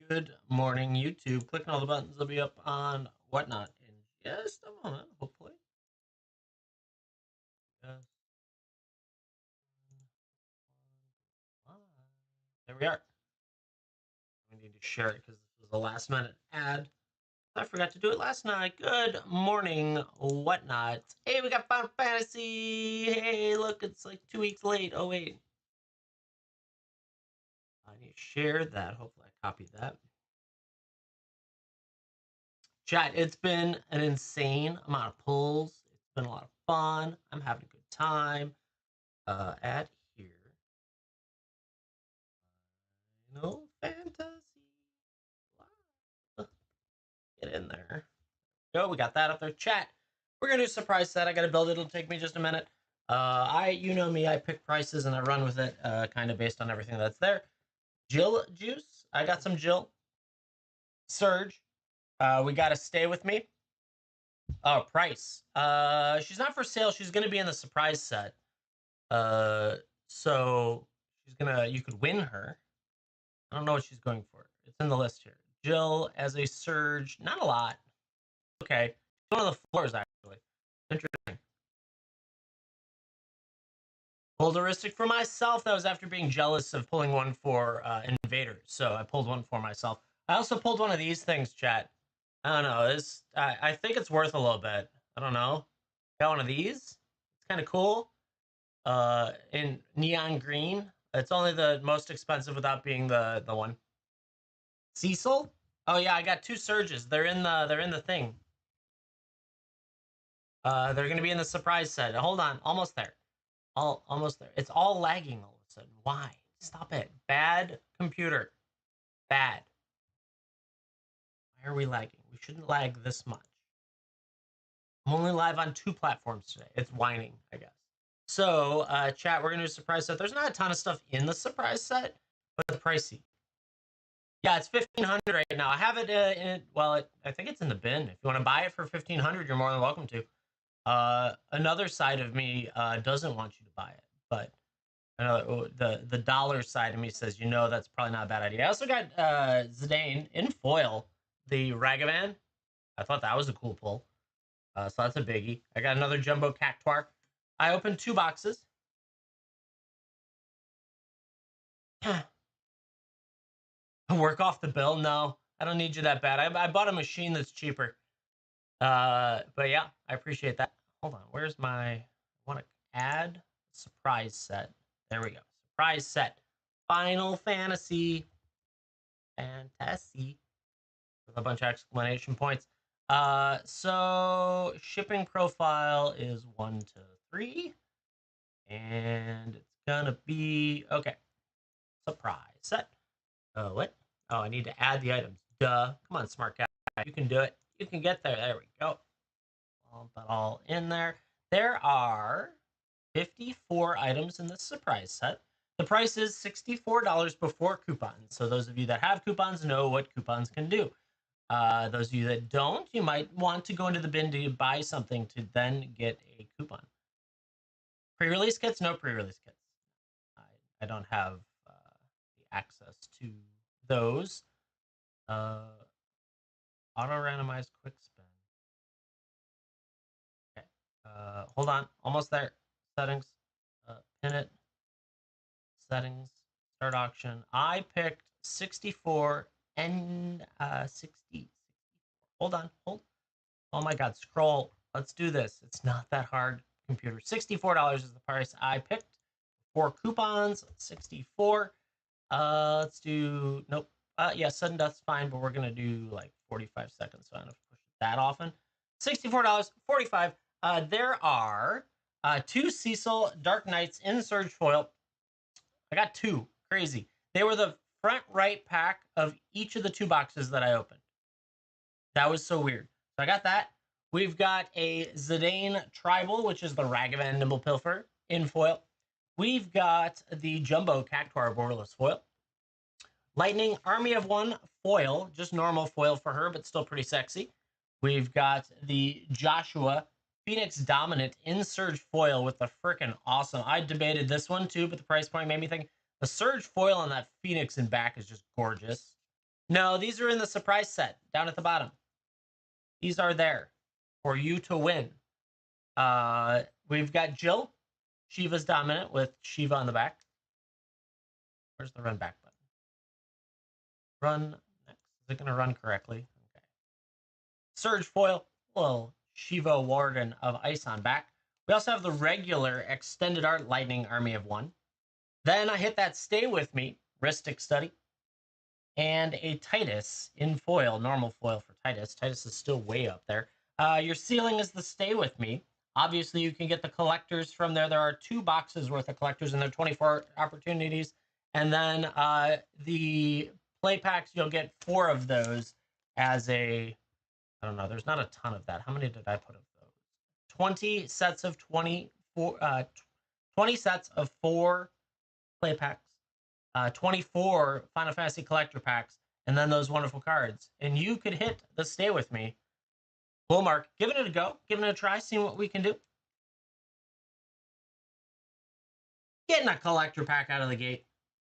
Good morning, YouTube. Clicking all the buttons will be up on WhatNot in just a moment, hopefully. There we are. We need to share it because this was a last minute ad. I forgot to do it last night. Good morning, WhatNot. Hey, we got Final Fantasy. Hey, look, it's like 2 weeks late. Oh, wait. I need to share that. Hopefully, I copied that. Chat, it's been an insane amount of pulls. It's been a lot of fun. I'm having a good time. Add here. Final Fantasy. Get in there. Go, we got that up there. Chat. We're gonna do a surprise set. I gotta build it. It'll take me just a minute. You know me. I pick prices and I run with it, kind of based on everything that's there. Jill juice. I got some Jill. Surge. We gotta stay with me. Oh, price. She's not for sale. She's gonna be in the surprise set. So she's gonna. You could win her. I don't know what she's going for. It's in the list here. Jill as a surge. Not a lot. Okay. One of the floors, actually. Interesting. Bolderistic for myself. That was after being jealous of pulling one for Invaders. So I pulled one for myself. I also pulled one of these things, chat. I don't know. I think it's worth a little bit. I don't know. Got one of these. It's kind of cool. In neon green. It's only the most expensive without being the one. Cecil? Oh yeah, I got two surges. They're in the thing. They're gonna be in the surprise set. Hold on, almost there. Almost there. It's all lagging all of a sudden. Why? Stop it. Bad computer. Bad. Why are we lagging? We shouldn't lag this much. I'm only live on 2 platforms today. It's whining, I guess. So, chat, we're gonna do a surprise set. There's not a ton of stuff in the surprise set, but it's pricey. Yeah, it's 1,500 right now. I have it I think it's in the bin. If you want to buy it for 1,500, you're more than welcome to. Another side of me doesn't want you to buy it, but the dollar side of me says, that's probably not a bad idea. I also got Zidane in foil, the Ragavan. I thought that was a cool pull. So that's a biggie. I got another Jumbo Cactuar. I opened 2 boxes. Work off the bill? No, I don't need you that bad. I bought a machine that's cheaper. But yeah, I appreciate that. Hold on, where's my? I want to add surprise set. There we go. Surprise set. Final Fantasy. Fantasy. With a bunch of exclamation points. So shipping profile is 1 to 3, and it's gonna be okay. Surprise set. Oh, what? Oh, I need to add the items. Duh. Come on, smart guy. You can do it. You can get there. There we go. I'll put all in there. There are 54 items in this surprise set. The price is $64 before coupons. So those of you that have coupons know what coupons can do. Those of you that don't, you might want to go into the bin to buy something to then get a coupon. Pre-release kits? No pre-release kits. I don't have the access to those. Auto randomized quick spin. Okay. Hold on. Almost there. Settings. Pin it. Settings. Start auction. I picked 64 and 60. Hold on. Hold. Oh my God. Scroll. Let's do this. It's not that hard. Computer. $64 is the price I picked. 4 coupons. 64. Let's do. Nope. Yeah, sudden death's fine, but we're gonna do like 45 seconds, so I don't have to push it that often. $64, 45. There are 2 Cecil Dark Knights in Surge foil. I got 2. Crazy. They were the front right pack of each of the 2 boxes that I opened. That was so weird. So I got that. We've got a Zidane Tribal, which is the Ragavan Nimble Pilfer in foil. We've got the Jumbo Cactuar Borderless foil. Lightning Army of 1 foil, just normal foil for her, but still pretty sexy. We've got the Joshua Phoenix Dominant in Surge foil with the freaking awesome. I debated this one too, but the price point made me think the Surge foil on that Phoenix in back is just gorgeous. No, these are in the surprise set down at the bottom. These are there for you to win. We've got Jill. Shiva's dominant with Shiva on the back. Where's the run back button? Run next. Is it going to run correctly? Okay. Surge foil. Little Shiva Warden of Ice on back. We also have the regular extended art Lightning Army of One. Then I hit that Stay With Me, Ristic Study, and a Titus in foil, normal foil for Titus. Titus is still way up there. Your ceiling is the Stay With Me. Obviously, you can get the collectors from there. There are 2 boxes worth of collectors, and there are 24 opportunities. And then the play packs, you'll get 4 of those as a, I don't know, there's not a ton of that. How many did I put of those? 20 sets of 20 sets of 4 play packs, 24 Final Fantasy collector packs, and then those wonderful cards. And you could hit the Stay With Me. Bullmark, giving it a go, giving it a try, seeing what we can do. Getting a collector pack out of the gate.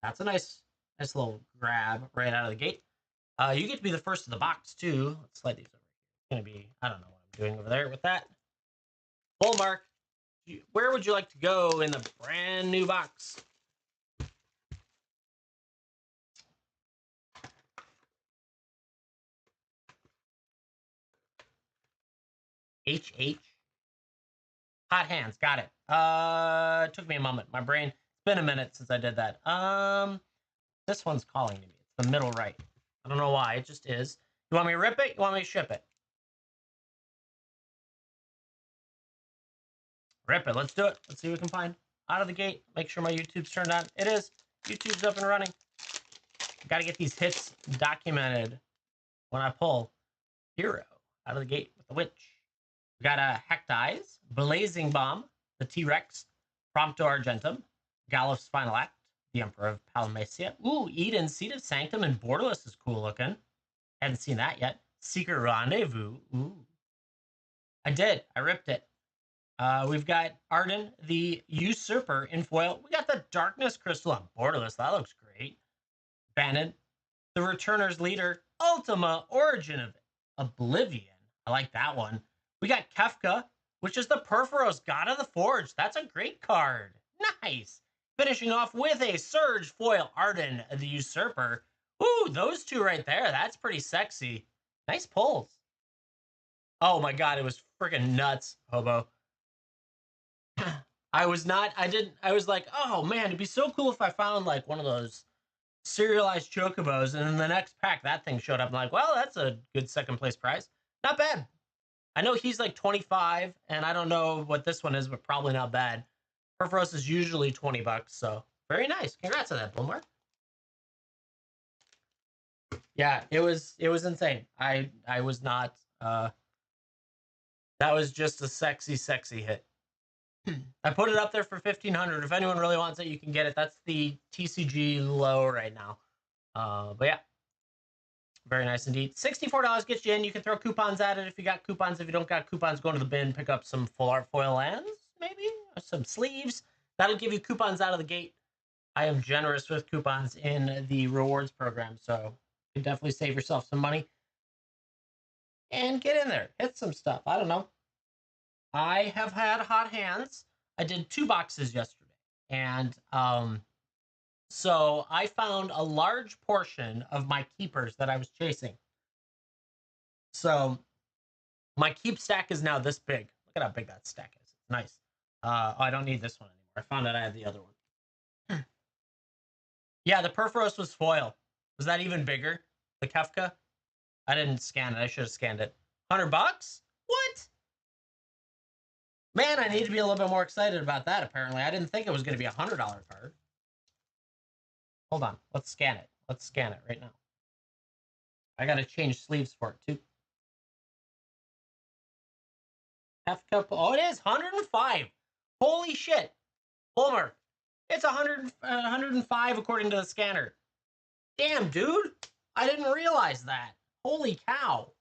That's a nice little grab right out of the gate. You get to be the first of the box, too. Let's slide these over. It's going to be, I don't know what I'm doing over there with that. Bullmark, where would you like to go in the brand new box? HH. Hot hands, got it. It took me a moment. My brain, it's been a minute since I did that. This one's calling to me. It's the middle right. I don't know why, it just is. You want me to rip it? You want me to ship it? Rip it, let's do it. Let's see what we can find. Out of the gate, make sure my YouTube's turned on. It is. YouTube's up and running. Got to get these hits documented when I pull Hero out of the gate with the witch. We got a Hectize, Blazing Bomb, the T-Rex, Prompto Argentum, Gallif's Final Act, the Emperor of Palmacia. Ooh, Eden, Seed of Sanctum, and Borderless is cool looking. Hadn't seen that yet. Secret Rendezvous. Ooh. I did. I ripped it. We've got Arden, the Usurper in foil. We got the Darkness Crystal on Borderless. That looks great. Bannon, the Returner's Leader, Ultima Origin of Oblivion. I like that one. We got Kefka, which is the Perforos God of the Forge. That's a great card. Nice. Finishing off with a Surge foil Arden, the Usurper. Ooh, those 2 right there. That's pretty sexy. Nice pulls. Oh my god, it was freaking nuts, Hobo. I was like, oh man, it'd be so cool if I found like one of those serialized chocobos, and in the next pack that thing showed up. I'm like, well, that's a good second place prize. Not bad. I know he's like 25, and I don't know what this one is, but probably not bad. Perforos is usually $20, so very nice. Congrats on that, Bloomberg. Yeah, it was insane. I was not that was just a sexy hit. I put it up there for 1,500. If anyone really wants it, you can get it. That's the TCG low right now. But yeah, very nice indeed. $64 gets you in. You can throw coupons at it if you got coupons. If you don't got coupons, go into the bin, pick up some full art foil lands, maybe, or some sleeves. That'll give you coupons out of the gate. I am generous with coupons in the rewards program, so you can definitely save yourself some money and get in there. Hit some stuff. I don't know. I have had hot hands. I did 2 boxes yesterday, and so I found a large portion of my keepers that I was chasing. So my keep stack is now this big. Look at how big that stack is. It's nice. Oh, I don't need this one anymore. I found out I had the other one. Yeah, the Perforos was foil. Was that even bigger? The Kefka? I didn't scan it. I should have scanned it. $100? What? Man, I need to be a little bit more excited about that, apparently. I didn't think it was going to be a $100 card. Hold on. Let's scan it. Let's scan it right now. I got to change sleeves for it, too. Half cup. Oh, it is 105. Holy shit. Homer. It's 105 according to the scanner. Damn, dude. I didn't realize that. Holy cow.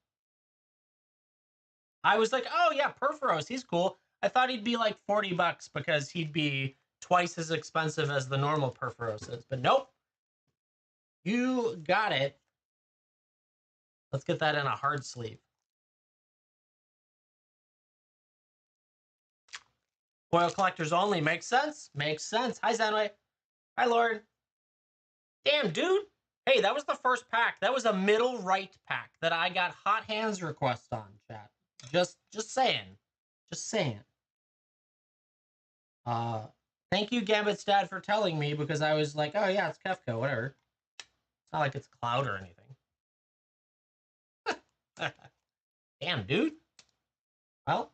I was like, oh, yeah, Perforos. He's cool. I thought he'd be like $40 because he'd be twice as expensive as the normal Perforos is. But nope. You got it. Let's get that in a hard sleeve. Foil collectors only. Makes sense. Makes sense. Hi, Zenway. Hi, Lord. Damn, dude. Hey, that was the first pack. That was a middle right pack that I got hot hands request on, chat. Just saying. Just saying. Thank you, Gambit's dad, for telling me, because I was like, oh yeah, it's Kefka, whatever. It's not like it's Cloud or anything. Damn, dude. Well,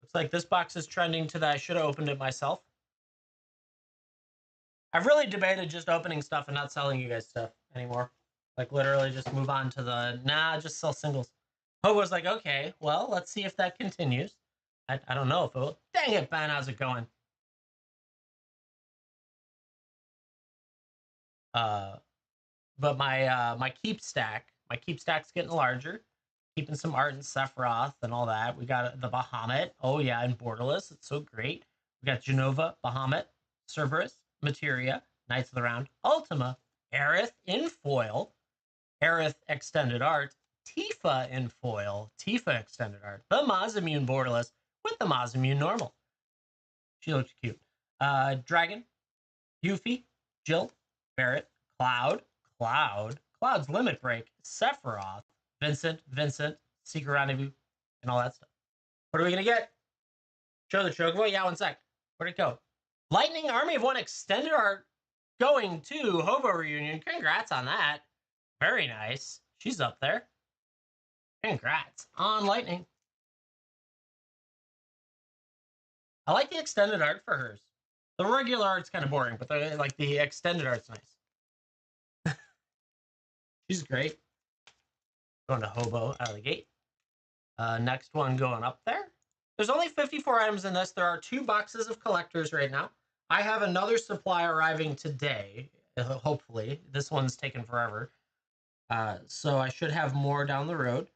looks like this box is trending to that I should have opened it myself. I've really debated just opening stuff and not selling you guys stuff anymore. Like, literally just move on to the, nah, just sell singles. Hope was like, okay, well, let's see if that continues. I don't know if it will. Dang it, Ben, how's it going? But my keep stack's getting larger. Keeping some art in Sephiroth and all that. We got the Bahamut. Oh yeah, and Borderless. It's so great. We got Genova, Bahamut, Cerberus, Materia, Knights of the Round, Ultima, Aerith in foil, Aerith extended art, Tifa in foil, Tifa extended art, the Masamune Borderless with the Masamune normal. She looks cute. Dragon, Yuffie, Jill, Barrett, Cloud's Limit Break, Sephiroth, Vincent, Secret Rendezvous, and all that stuff. What are we gonna get? Show the Chocobo? Yeah, one sec. Where'd it go? Lightning Army of One extended art going to Hobo Reunion. Congrats on that. Very nice. She's up there. Congrats on Lightning. I like the extended art for hers. The regular art's kind of boring, but the extended art's nice. She's great. Going to Hobo out of the gate. Next one going up there. There's only 54 items in this. There are 2 boxes of collectors right now. I have another supply arriving today, hopefully. This one's taken forever. So I should have more down the road.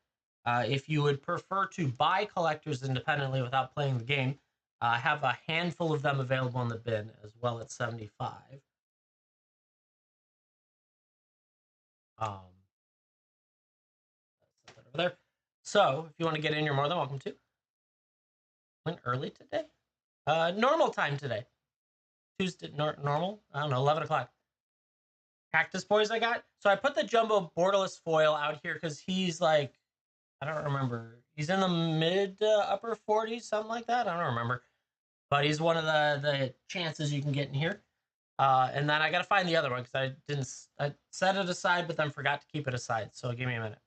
If you would prefer to buy collectors independently without playing the game, I have a handful of them available in the bin as well at 75. Over there. So if you want to get in, you're more than welcome to. Went early today? Normal time today. Tuesday, normal? I don't know, 11 o'clock. Cactus Boys I got. So I put the Jumbo Borderless foil out here because he's like, I don't remember. He's in the mid upper 40s, something like that. I don't remember. But he's one of the chances you can get in here. And then I got to find the other one because I set it aside, but then forgot to keep it aside. So give me a minute.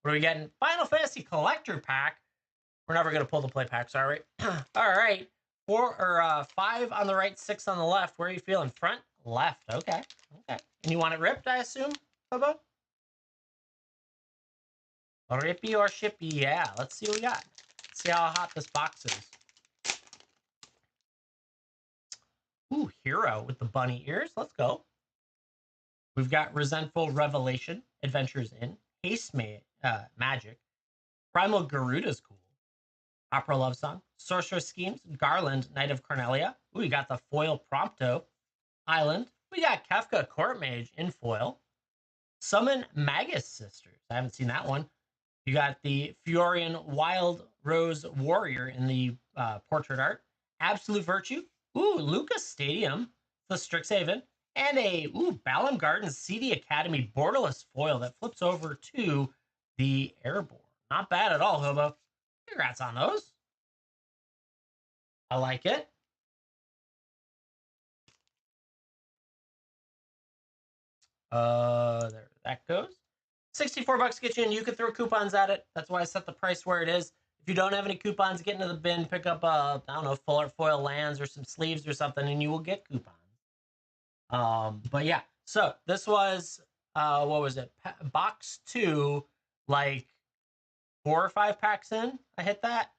What are we getting? Final Fantasy Collector Pack. We're never going to pull the play packs, all right? All right. 5 on the right, 6 on the left. Where are you feeling? Front? Left. Okay. Okay. And you want it ripped, I assume, Bobo? Rippy or shippy? Yeah. Let's see what we got. Let's see how hot this box is. Ooh, Hero with the bunny ears. Let's go. We've got Resentful Revelation, Adventures in, Haste Magic, Primal Garuda's cool, Opera Love Song, Sorceress Schemes, Garland, Knight of Cornelia. Ooh, we got the foil Prompto, Island. We got Kefka Court Mage in foil, Summon Magus Sisters. I haven't seen that one. You got the Fiorian Wild Rose Warrior in the portrait art, Absolute Virtue. Ooh, Lucas Stadium, the Strixhaven, and a Balam Gardens CD Academy borderless foil that flips over to the Airborne. Not bad at all, Hobo. Congrats on those. I like it. There that goes. 64 bucks to get you in. You could throw coupons at it. That's why I set the price where it is. If you don't have any coupons, get into the bin, pick up I don't know, full art foil lands or some sleeves or something, and you will get coupons. But yeah, so this was what was it? Box 2, like 4 or 5 packs in. I hit that.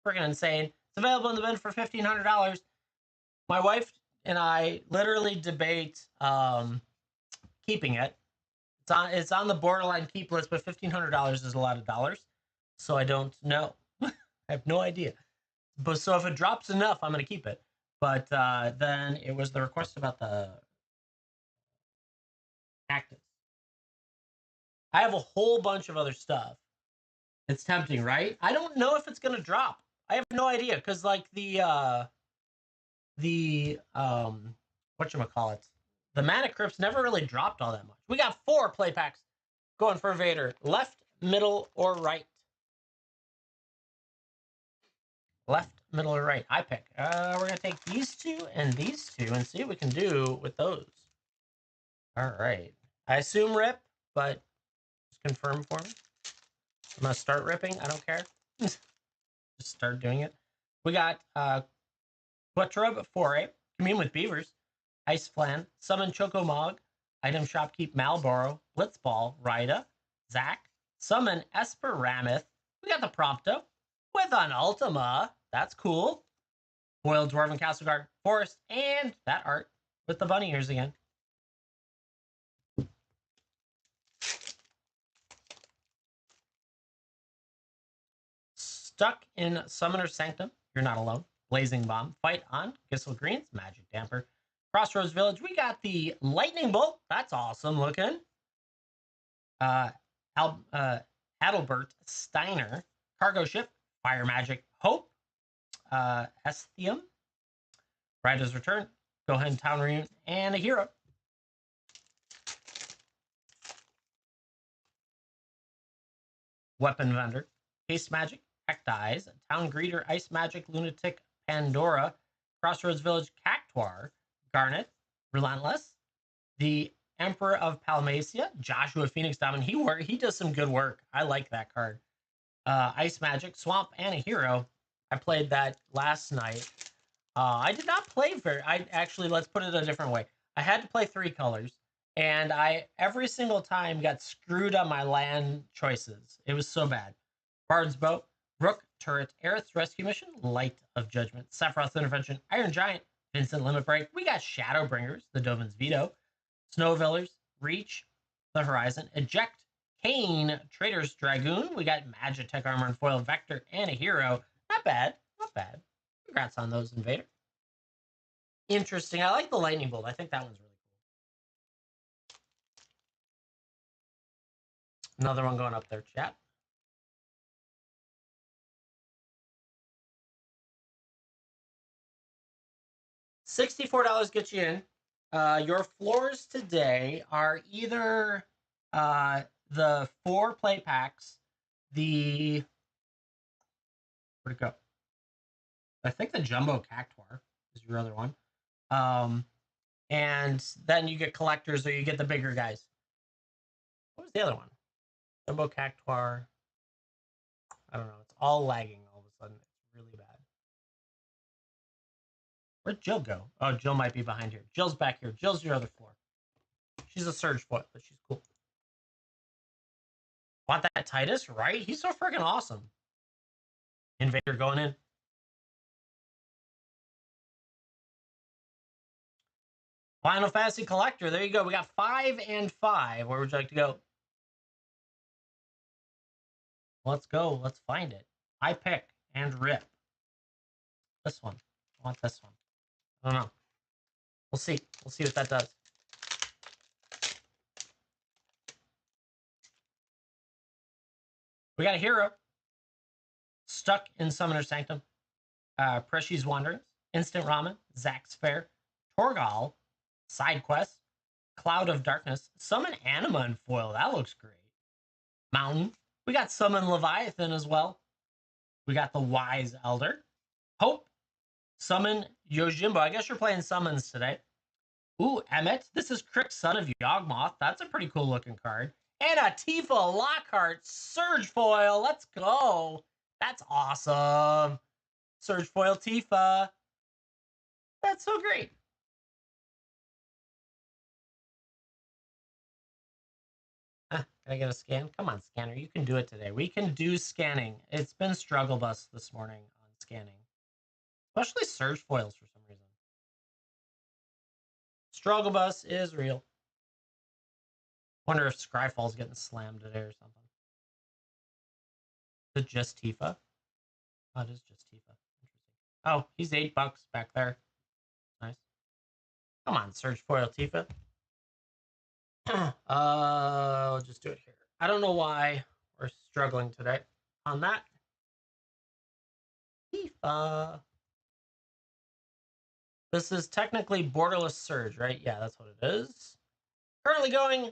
Freaking insane. It's available in the bin for $1,500. My wife and I literally debate keeping it. It's on the borderline keep list, but $1,500 is a lot of dollars. So I don't know. I have no idea. But so if it drops enough, I'm gonna keep it. But then it was the request about the cactus. I have a whole bunch of other stuff. It's tempting, right? I don't know if it's gonna drop. I have no idea because like the whatchamacallit, the Mana Crypts never really dropped all that much. We got 4 play packs going for Vader. Left, middle, or right? Left, middle, or right? I pick. We're gonna take these 2 and these 2 and see what we can do with those. All right. I assume rip, but just confirm for me. I'm gonna start ripping. I don't care. Just start doing it. We got Quattrub Foray, Commune with Beavers, Ice Flan, Summon Chocomog, Item Shopkeep Malboro, Blitzball, Rida, Zac, Summon Esperamith. We got the Prompto with an Ultima. That's cool. Foil Dwarven Castleguard, Forest, and that art with the bunny ears again. Stuck in Summoner's Sanctum. You're not alone. Blazing Bomb. Fight on. Gissel Greens. Magic Damper. Crossroads Village. We got the Lightning Bolt. That's awesome looking. Adalbert Steiner. Cargo Ship. Fire Magic. Hope. Esthium. Rider's Return. Gohan Town Reunion. And a hero. Weapon Vendor. Haste Magic. Cactize, Town Greeter, Ice Magic, Lunatic, Pandora, Crossroads Village, Cactuar, Garnet, Relentless, the Emperor of Palmacia, Joshua Phoenix Diamond. He does some good work. I like that card. Ice Magic, Swamp, and a hero. I played that last night. I did not play let's put it a different way. I had to play 3 colors, and I every single time got screwed on my land choices. It was so bad. Bard's Boat, Rook, Turret, Aerith's Rescue Mission, Light of Judgment, Sephiroth's Intervention, Iron Giant, Vincent Limit Break. We got Shadowbringers, the Dovin's Veto, Snowvillers, Reach, The Horizon, Eject, Kane, Trader's Dragoon. We got Magitech Armor and Foil Vector, and a hero. Not bad, not bad. Congrats on those, Invader. Interesting. I like the Lightning Bolt. I think that one's really cool. Another one going up there, chat. $64 gets you in. Your floors today are either the 4 play packs, where'd it go? I think the Jumbo Cactuar is your other one. And then you get collectors or you get the bigger guys. What was the other one? Jumbo Cactuar. I don't know. It's all lagging all of a sudden. It's really bad. Where'd Jill go? Oh, Jill might be behind here. Jill's back here. Jill's your other floor. She's a surge foil, but she's cool. Want that Titus, right? He's so freaking awesome. Invader going in. Final Fantasy Collector. There you go. We got 5 and 5. Where would you like to go? Let's go. Let's find it. I pick and rip. This one. I want this one. I don't know. We'll see. We'll see what that does. We got a hero. Stuck in Summoner's Sanctum. Preshi's Wanderings. Instant Ramen. Zax's Fair. Torgal. Side Quest. Cloud of Darkness. Summon Anima and foil. That looks great. Mountain. We got Summon Leviathan as well. We got the Wise Elder. Hope. Summon Yojimbo. I guess you're playing summons today. Ooh, Emmet. This is Crick, son of Yawgmoth. That's a pretty cool looking card. And a Tifa Lockhart Surge Foil. Let's go. That's awesome. Surge Foil Tifa. That's so great. Can I get a scan? Come on, scanner. You can do it today. We can do scanning. It's been struggle bus this morning on scanning. Especially Surge Foils for some reason. Struggle bus is real. Wonder if Scryfall's getting slammed today or something. Is it just Tifa? Oh, it is just Tifa. Interesting. Oh, he's $8 back there. Nice. Come on, Surge Foil Tifa. I'll just do it here. I don't know why we're struggling today on that. FIFA. This is technically Borderless Surge, right? Yeah, that's what it is. Currently going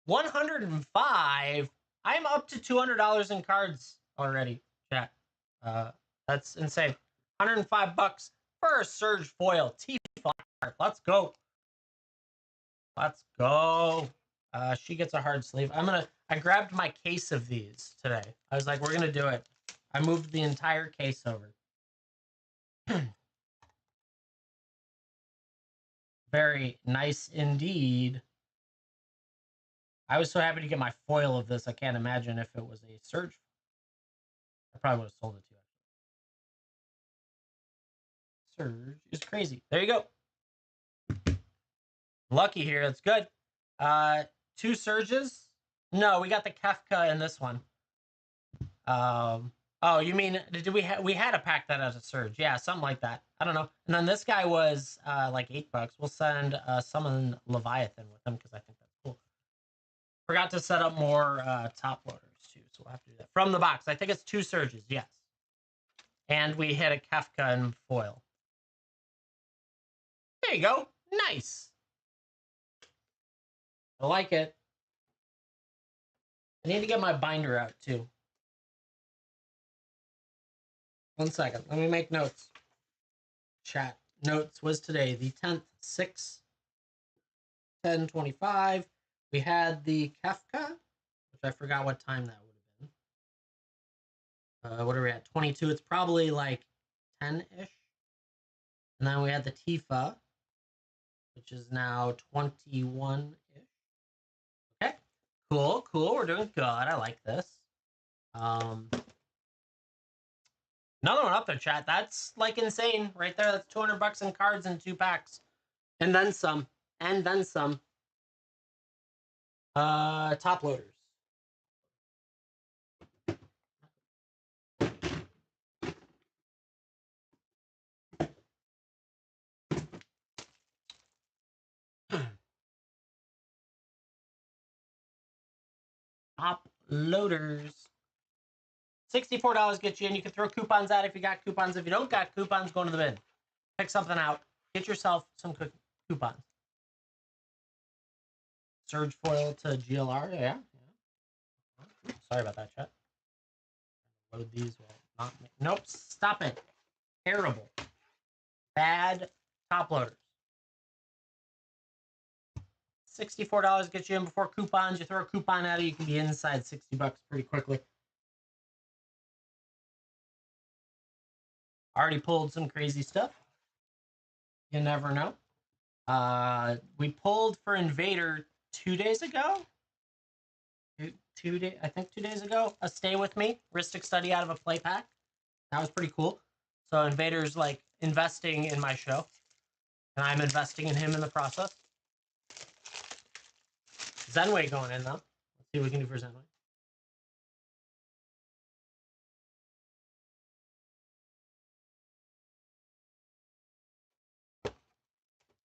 105. I'm up to $200 in cards already, chat. That's insane. 105 bucks for a Surge foil Tifa card. Let's go. Let's go. She gets a hard sleeve. I grabbed my case of these today. I was like, we're gonna do it. I moved the entire case over. Very nice indeed. I was so happy to get my foil of this. I can't imagine if it was a Surge. I probably would have sold it to you. Surge is crazy. There you go. Lucky here. That's good. 2 Surges. No, we got the Kefka in this one. Oh, you mean we had a pack that has a Surge? Yeah, something like that. I don't know. And then this guy was like $8. We'll send Summon Leviathan with him because I think that's cool. Forgot to set up more top loaders too, so we'll have to do that from the box. I think it's 2 Surges, yes. And we hit a Kefka and foil. There you go. Nice. I like it. I need to get my binder out too. 1 second. Let me make notes. Chat notes was today the 10th, 6, 10:25. We had the Kefka, which I forgot what time that would have been. What are we at? 22. It's probably like 10-ish. And then we had the Tifa, which is now 21-ish. Okay. Cool, cool. We're doing good. I like this. Another one up there, chat. That's like insane right there. That's 200 bucks in cards and 2 packs. And then some. And then some. Top loaders. Top loaders. $64 gets you in. You can throw coupons out if you got coupons. If you don't got coupons, go into the bin. Pick something out. Get yourself some coupons. Surge foil to GLR. Yeah. Sorry about that, chat. Load these. Will not make... Nope. Stop it. Terrible. Bad top loaders. $64 gets you in before coupons. You throw a coupon at it, you can be inside 60 bucks pretty quickly. Already pulled some crazy stuff. You never know. We pulled for Invader 2 days ago. I think 2 days ago. A Stay With Me, Ristic Study out of a play pack. That was pretty cool. So Invader's like investing in my show. And I'm investing in him in the process. Zenway going in, though. Let's see what we can do for Zenway.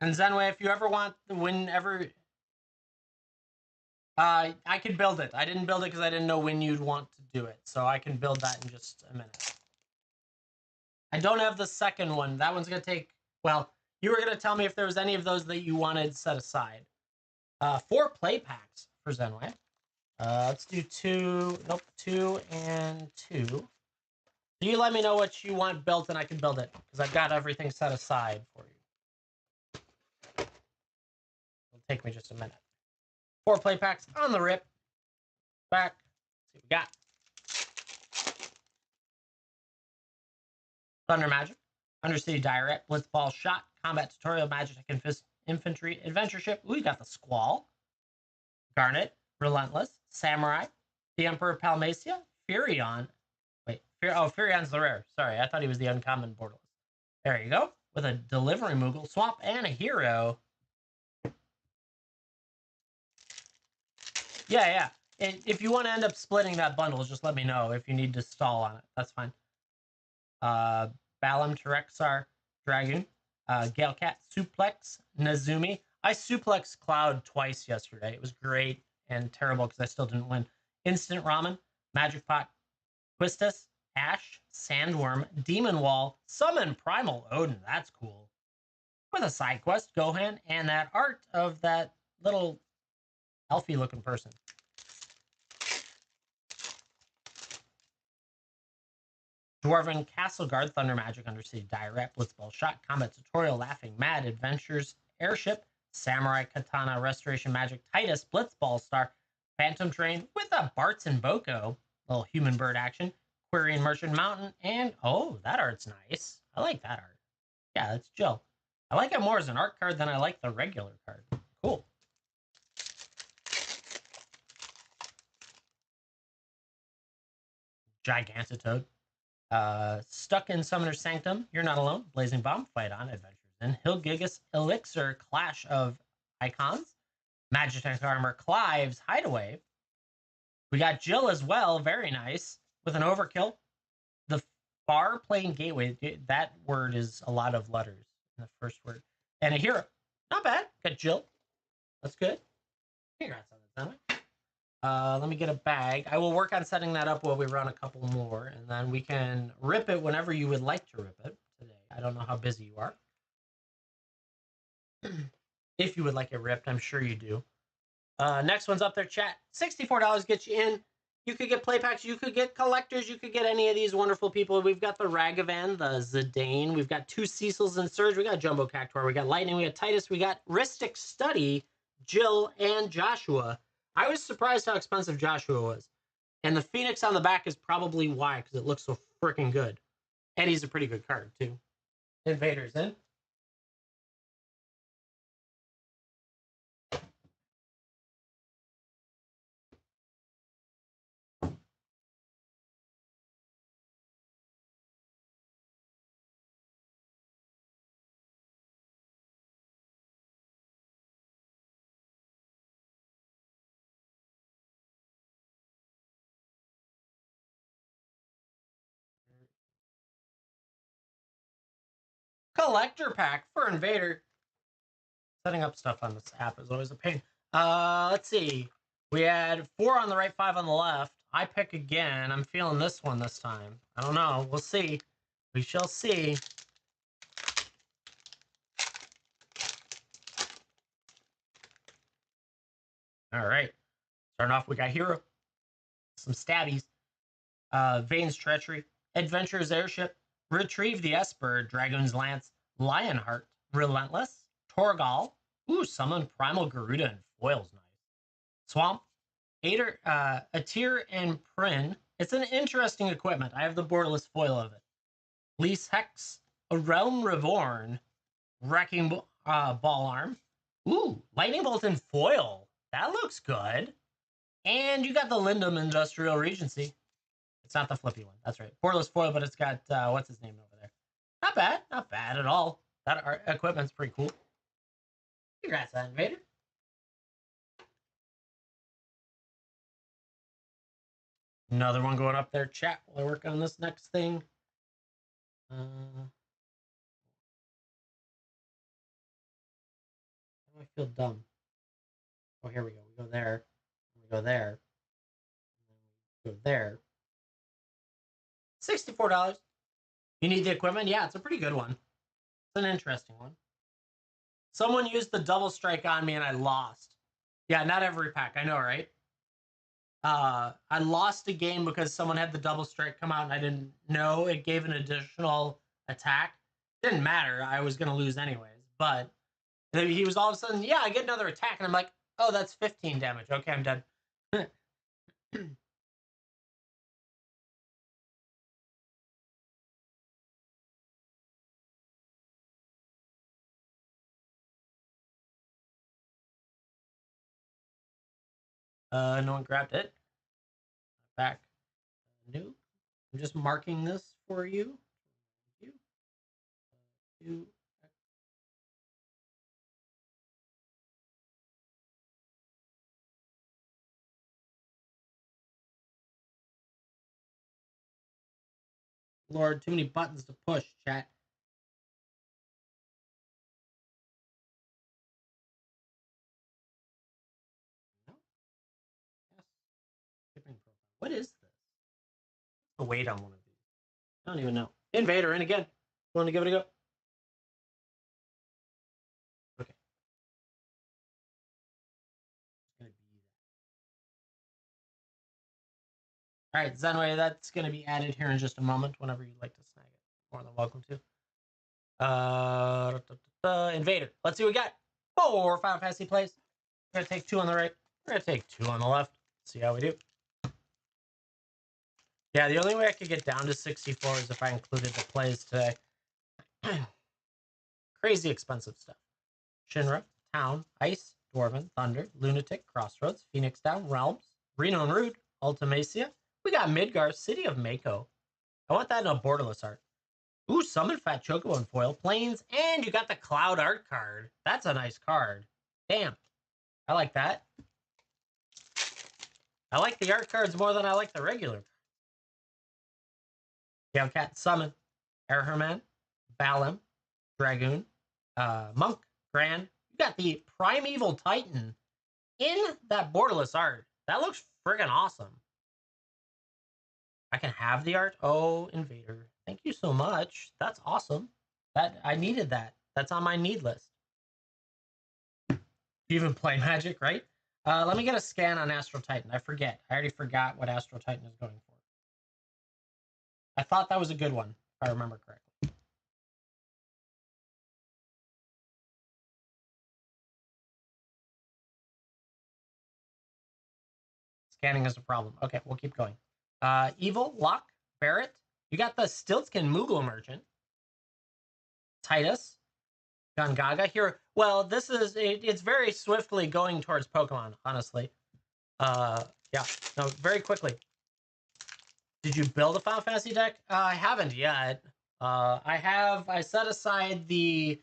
And Zenway, if you ever want, whenever... I could build it. I didn't build it because I didn't know when you'd want to do it. So I can build that in just a minute. I don't have the second one. That one's going to take... Well, you were going to tell me if there was any of those that you wanted set aside. 4 play packs for Zenway. Let's do 2. Nope, 2 and 2. So you let me know what you want built and I can build it. Because I've got everything set aside for you. It'll take me just a minute. 4 play packs on the rip. Back. Let's see what we got. Thunder Magic, Undercity Direct, Blitzball Shot, Combat Tutorial, Magic Infantry, Adventure Ship. Ooh, we got the Squall, Garnet, Relentless, Samurai, the Emperor Palmacia, Furion. Wait, Furion's the rare. Sorry, I thought he was the uncommon Borderless. There you go. With a Delivery Moogle, Swamp, and a Hero. Yeah. If you want to end up splitting that bundle, just let me know if you need to stall on it. That's fine. Balam Terexar Dragoon, Galecat Suplex, Nazumi. I suplexed Cloud twice yesterday. It was great and terrible because I still didn't win. Instant Ramen, Magic Pot, Quistis, Ash, Sandworm, Demon Wall, Summon Primal Odin. That's cool. With a side quest, Gohan, and that art of that little elfy looking person. Dwarven Castle Guard, Thunder Magic, Undercity Direct, Blitzball Shot, Combat Tutorial, Laughing Mad, Adventures, Airship, Samurai Katana, Restoration Magic, Titus, Blitzball Star, Phantom Train with a Bartz and Boko, little human bird action, Quarian Merchant Mountain, and oh, that art's nice. I like that art. Yeah, that's Jill. I like it more as an art card than I like the regular card. Cool. Gigantitoad. Stuck in Summoner's Sanctum, You're Not Alone, Blazing Bomb, Fight On, Adventures in Hilgigas Elixir, Clash of Icons, Magitech Armor, Clive's Hideaway. We got Jill as well, very nice, with an Overkill. The Far Plane Gateway, that word is a lot of letters in the first word. And a hero, not bad. Got Jill, that's good. Congrats on that, let me get a bag. I will work on setting that up while we run a couple more, and then we can rip it whenever you would like to rip it today. I don't know how busy you are. If you would like it ripped, I'm sure you do. Next one's up there, chat. $64 gets you in. You could get play packs, you could get collectors, you could get any of these wonderful people. We've got the Ragavan, the Zidane, we've got 2 Cecils and Surge, we got Jumbo Cactuar, we got Lightning, we got Titus, we got Ristic Study, Jill, and Joshua. I was surprised how expensive Joshua was. And the Phoenix on the back is probably why, because it looks so freaking good. And he's a pretty good card, too. Invader's in. Collector pack for Invader. Setting up stuff on this app is always a pain. Let's see. We had 4 on the right, 5 on the left. I pick again. I'm feeling this one this time. I don't know. We'll see. We shall see. All right. Starting off, we got Hero. Some stabbies. Vane's Treachery. Adventurer's Airship. Retrieve the Esper. Dragon's Lance. Lionheart. Relentless. Torgal. Ooh, summon Primal Garuda and foil's nice. Swamp. Atir and Prin. It's an interesting equipment. I have the borderless foil of it. Lease Hex. A Realm Reborn. Wrecking Ball Arm. Ooh, Lightning Bolt and foil. That looks good. And you got the Lindum Industrial Regency. It's not the flippy one. That's right. Borderless foil, but it's got, what's his name over there? Not bad. Not bad at all. That equipment's pretty cool. Congrats on Invader. Another one going up there. Chat while I work on this next thing. I feel dumb. Oh, here we go. We go there. We go there. We go there. $64. You need the equipment? Yeah, it's a pretty good one. It's an interesting one. Someone used the double strike on me and I lost. Yeah, not every pack. I know, right? I lost a game because someone had the double strike come out and I didn't know it gave an additional attack. Didn't matter. I was going to lose anyways. But he was all of a sudden, yeah, I get another attack. And I'm like, oh, that's 15 damage. Okay, I'm dead. No one grabbed it. Back. New. I'm just marking this for you. Lord, too many buttons to push, chat. No? Yes. Skipping What is this? The weight on one of these. I don't even know. Invader in again. Want to give it a go? Okay. All right, Zenway, that's going to be added here in just a moment whenever you'd like to snag it. More than welcome to. Invader. Let's see what we got. 4 Final Fantasy plays. We're going to take 2 on the right. We're going to take 2 on the left. See how we do. Yeah, the only way I could get down to 64 is if I included the plays today. Crazy expensive stuff. Shinra, Town, Ice, Dwarven, Thunder, Lunatic, Crossroads, Phoenix Down, Realms, Reno and Rude, Ultimacia. We got Midgar, City of Mako. I want that in a borderless art. Ooh, Summon Fat Chocobo and Foil, Plains, and you got the Cloud art card. That's a nice card. Damn. I like that. I like the art cards more than I like the regular. Cat Summon, Airherman, Balam, Dragoon, Monk, Grand. You got the Primeval Titan in that borderless art. That looks friggin' awesome. I can have the art. Oh, Invader. Thank you so much. That's awesome. I needed that. That's on my need list. You even play Magic, right? Let me get a scan on Astral Titan. I forget. I already forgot what Astral Titan is going for. I thought that was a good one, if I remember correctly. Scanning is a problem. Okay, we'll keep going. Evil, Locke, Barrett. You got the Stiltskin Moogle Merchant. Titus, Gungaga here. Well, this is it's very swiftly going towards Pokemon, honestly. Yeah, no, very quickly. Did you build a Final Fantasy deck? I haven't yet. I set aside the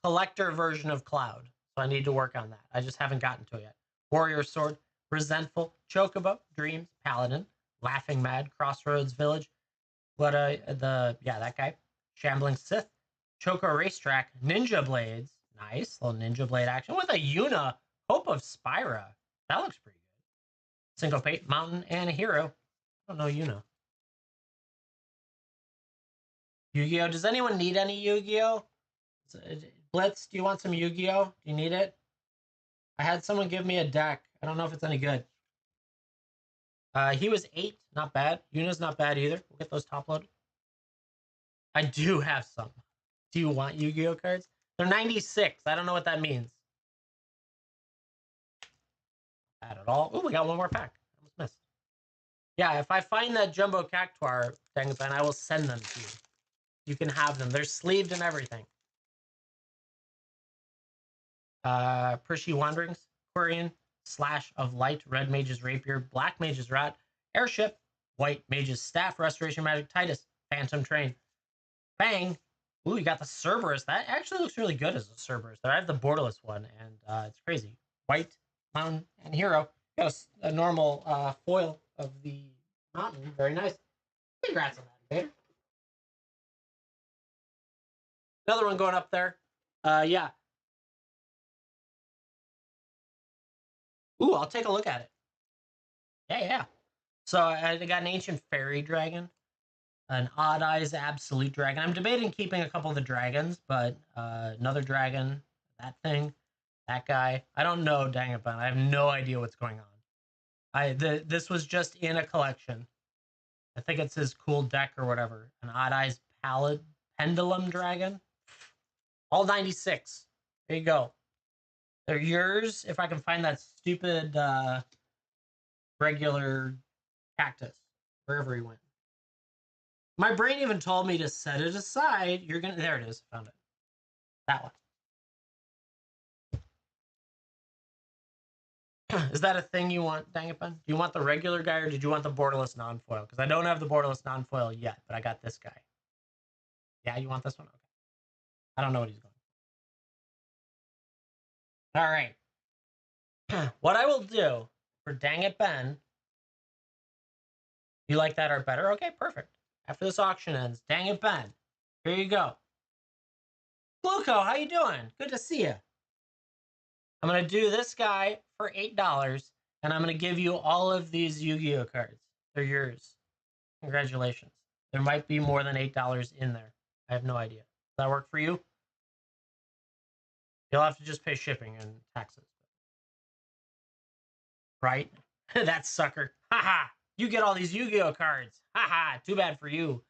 collector version of Cloud, so I need to work on that. I just haven't gotten to it yet. Warrior Sword, Resentful, Chocobo, Dreams, Paladin, Laughing Mad, Crossroads Village. That guy. Shambling Sith, Choco Racetrack, Ninja Blades. Nice little Ninja Blade action with a Yuna, Hope of Spyra. That looks pretty good. Syncopate, Mountain, and a Hero. I don't know Yuna. Yu-Gi-Oh! Does anyone need any Yu-Gi-Oh? Blitz, do you want some Yu-Gi-Oh? Do you need it? I had someone give me a deck. I don't know if it's any good. He was 8, not bad. Yuna's not bad either. We'll get those top loaded. I do have some. Do you want Yu-Gi-Oh cards? They're 96. I don't know what that means. Bad at all. Oh, we got one more pack. Almost missed. Yeah, if I find that Jumbo Cactuar, then I will send them to you. You can have them. They're sleeved and everything. Prishy Wanderings, Quarian, Slash of Light, Red Mage's Rapier, Black Mage's Rat, Airship, White Mage's Staff, Restoration Magic, Titus, Phantom Train, Bang. Ooh, you got the Cerberus. That actually looks really good as a Cerberus. There, I have the borderless one, and it's crazy. White, Mountain, and Hero. Got a normal foil of the Mountain. Very nice. Congrats on that, Vader. Another one going up there. Yeah. Ooh, I'll take a look at it. Yeah. So I got an Ancient Fairy Dragon, an Odd Eyes Absolute Dragon. I'm debating keeping a couple of the dragons, but another dragon, that thing, that guy. I don't know, dang it, but I have no idea what's going on. This was just in a collection. I think it's his cool deck or whatever. An Odd Eyes Pendulum Dragon. All 96. There you go. They're yours if I can find that stupid regular cactus wherever he went. My brain even told me to set it aside. There it is. Found it. That one. Is that a thing you want, dang it, Ben? Do you want the regular guy or did you want the borderless non-foil? Because I don't have the borderless non-foil yet, but I got this guy. Yeah, you want this one? Okay. I don't know what he's going for. All right. What I will do for Dang It Ben. You like that art better? Okay, perfect. After this auction ends, Dang It Ben. Here you go. Fluco, how you doing? Good to see you. I'm going to do this guy for $8, and I'm going to give you all of these Yu-Gi-Oh cards. They're yours. Congratulations. There might be more than $8 in there. I have no idea. Does that work for you? You'll have to just pay shipping and taxes. Right? That sucker. Haha. You get all these Yu-Gi-Oh cards. Haha. Too bad for you.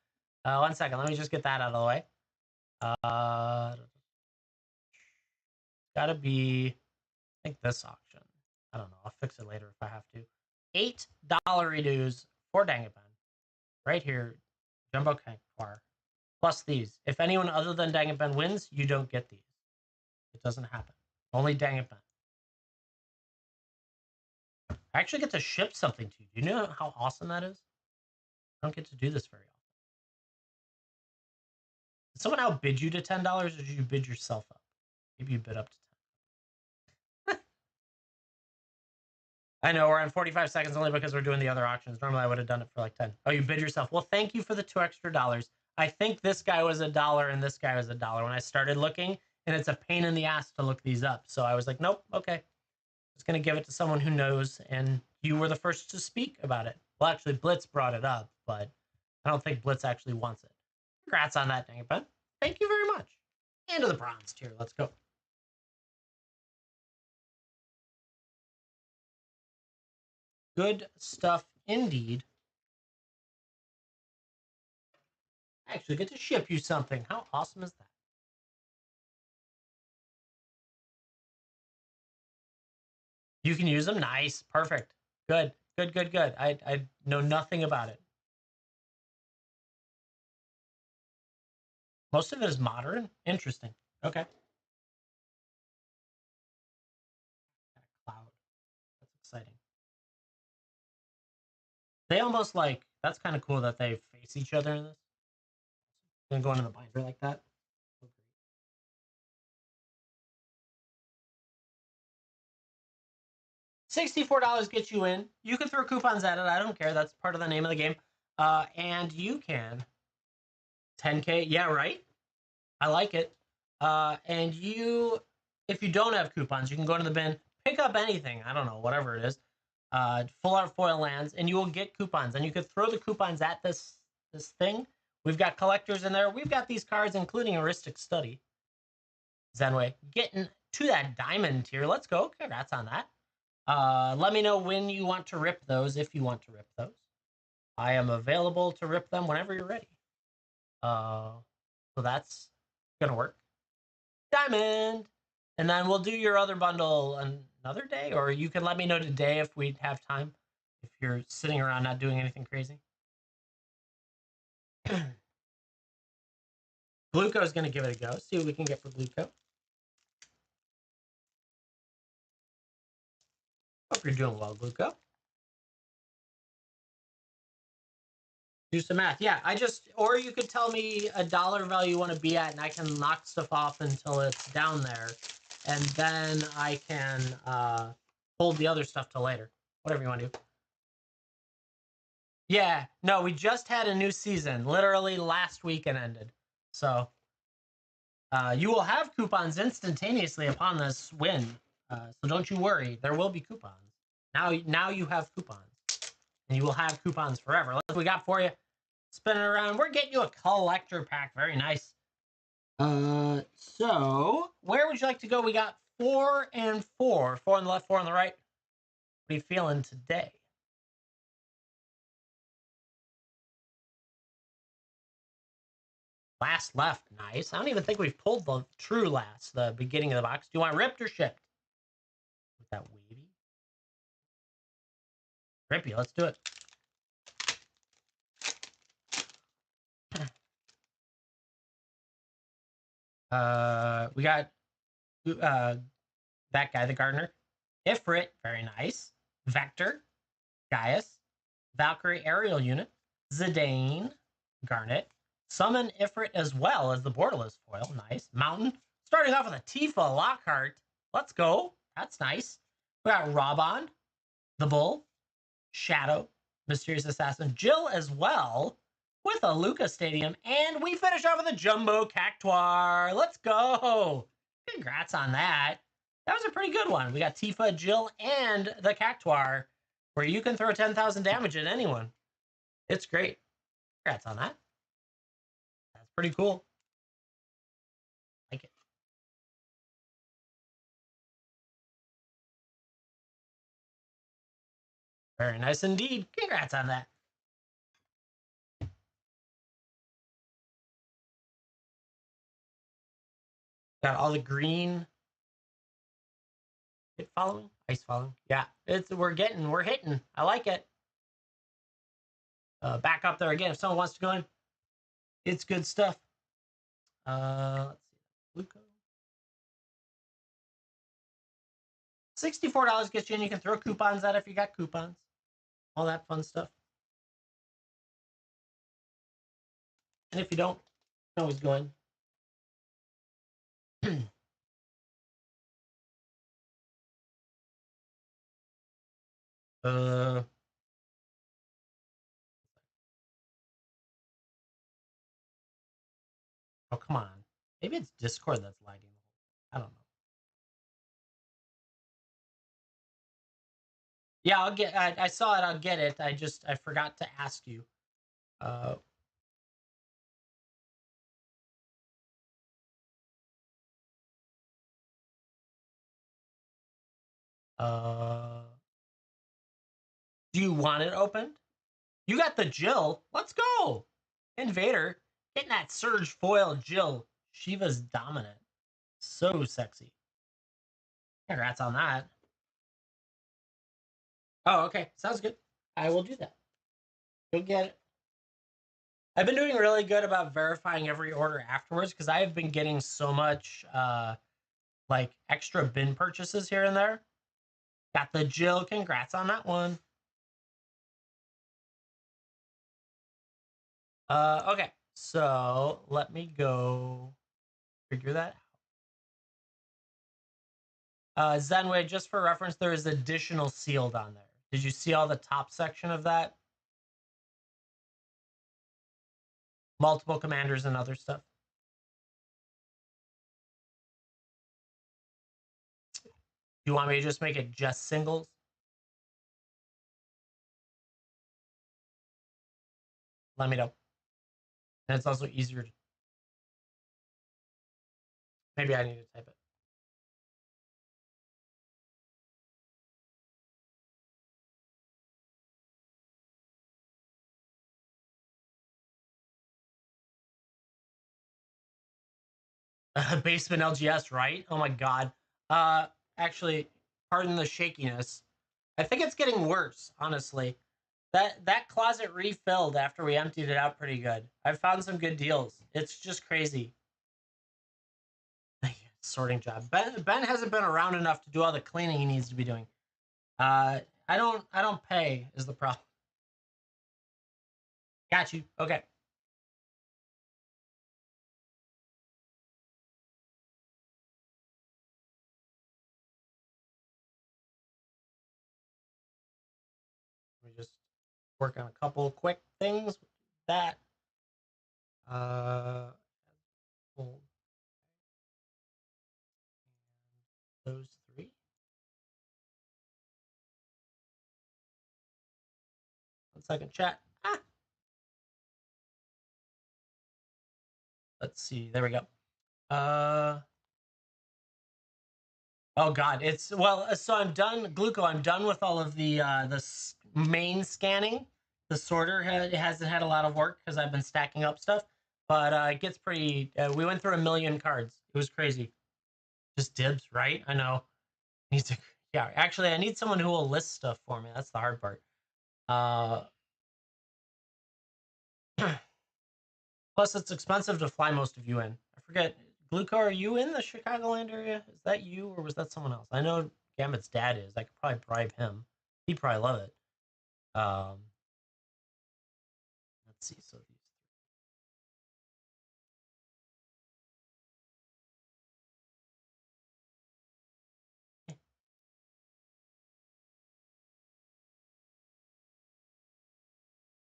1 second. Let me just get that out of the way. Gotta be, I think this auction. I don't know. I'll fix it later if I have to. $8 redos for Dangapen. Right here. Jumbo Kankar. Plus these. If anyone other than Dangapen wins, you don't get these. It doesn't happen. Only Dangapen. I actually get to ship something to you. Do you know how awesome that is? I don't get to do this very often. Did someone outbid you to $10 or did you bid yourself up? Maybe you bid up to 10. I know we're on 45 seconds only because we're doing the other auctions. Normally I would have done it for like 10. Oh, you bid yourself. Well, thank you for the $2 extra. I think this guy was $1 and this guy was $1 when I started looking, and it's a pain in the ass to look these up. So I was like, nope, okay. Just gonna give it to someone who knows, and you were the first to speak about it. Well, actually, Blitz brought it up, but I don't think Blitz actually wants it. Congrats on that, Dangapen. Thank you very much. And to the bronze tier. Let's go. Good stuff indeed. I actually get to ship you something. How awesome is that? You can use them. Nice. Perfect. Good. Good, good, good. I know nothing about it. Most of it is modern. Interesting. Okay. Cloud. That's exciting. They almost like, that's kind of cool that they face each other in this. Then go into the binder like that. $64 gets you in. You can throw coupons at it. I don't care. That's part of the name of the game. And you can 10K. Yeah, right. I like it. And you, if you don't have coupons, you can go into the bin, pick up anything. I don't know, whatever it is. Full art foil lands, and you will get coupons. And you could throw the coupons at this thing. We've got collectors in there. We've got these cards, including Heuristic Study. Zenway, getting to that diamond tier. Let's go. Congrats on that. Let me know when you want to rip those, if you want to rip those. I am available to rip them whenever you're ready. So that's gonna work. Diamond! And then we'll do your other bundle another day, or you can let me know today if we have time, if you're sitting around not doing anything crazy. Gluco is going to give it a go. See what we can get for Gluco. Hope you're doing well, Gluco. Do some math. Yeah, or you could tell me a dollar value you want to be at, and I can knock stuff off until it's down there. And then I can hold the other stuff till later. Whatever you want to do. Yeah, no, we just had a new season. Literally last week it ended. So you will have coupons instantaneously upon this win. So don't you worry. There will be coupons. Now you have coupons. And you will have coupons forever. Look what we got for you. Spin it around. We're getting you a collector pack. Very nice. So where would you like to go? We got 4 and 4. 4 on the left, 4 on the right. What are you feeling today? Last left. Nice. I don't even think we've pulled the true last, the beginning of the box. Do you want ripped or shipped? With that wavy. Rippy, let's do it. We got that guy, the gardener. Ifrit, very nice. Vector, Gaius, Valkyrie aerial unit, Zidane, Garnet, Summon Ifrit as well as the borderless foil. Nice. Mountain. Starting off with a Tifa Lockhart. Let's go. That's nice. We got Raban, the Bull, Shadow, Mysterious Assassin, Jill as well, with a Luca Stadium. And we finish off with a Jumbo Cactuar. Let's go. Congrats on that. That was a pretty good one. We got Tifa, Jill, and the Cactuar, where you can throw 10,000 damage at anyone. It's great. Congrats on that. That's pretty cool. Like it. Very nice indeed. Congrats on that. Got all the green. Hit following, ice following. Yeah, we're hitting. I like it. Back up there again if someone wants to go in. It's good stuff. Let's see. Luco. $64 gets you in. You can throw coupons out if you got coupons. All that fun stuff. And if you don't, you can always go in. Oh, come on. Maybe it's Discord that's lagging. I don't know. Yeah, I'll get. I saw it. I'll get it. I forgot to ask you. Uh. Do you want it opened? You got the Jill. Let's go. Invader. Getting that Surge foil Jill. Shiva's dominant. So sexy. Congrats on that. Oh, okay. Sounds good. I will do that. You'll get it. I've been doing really good about verifying every order afterwards because I have been getting so much like extra bin purchases here and there. Got the Jill. Congrats on that one. Okay. So let me go figure that out. Zenway, just for reference, there is additional sealed on there. Did you see all the top section of that? Multiple commanders and other stuff. You want me to just make it just singles? Let me know. And it's also easier to... Maybe I need to type it. Basement LGS, right? Oh my god. Actually, pardon the shakiness. I think it's getting worse, honestly. That closet refilled after we emptied it out pretty good. I've found some good deals. It's just crazy. Sorting job. Ben hasn't been around enough to do all the cleaning he needs to be doing. I don't pay is the problem. Got you. Okay. Let me just work on a couple quick things with that. Hold those three. One second, chat. Let's see. There we go. Oh god, it's well. So I'm done, Gluco. I'm done with all of the main scanning. The sorter hasn't had a lot of work because I've been stacking up stuff, but it gets pretty. We went through 1 million cards. It was crazy. Just dibs, right? I know. Needs to. Yeah, actually, I need someone who will list stuff for me. That's the hard part. Plus, it's expensive to fly most of you in. I forget. Gluco, are you in the Chicagoland area? Is that you or was that someone else? I know Gambit's dad is. I could probably bribe him. He'd probably love it. Let's see. So these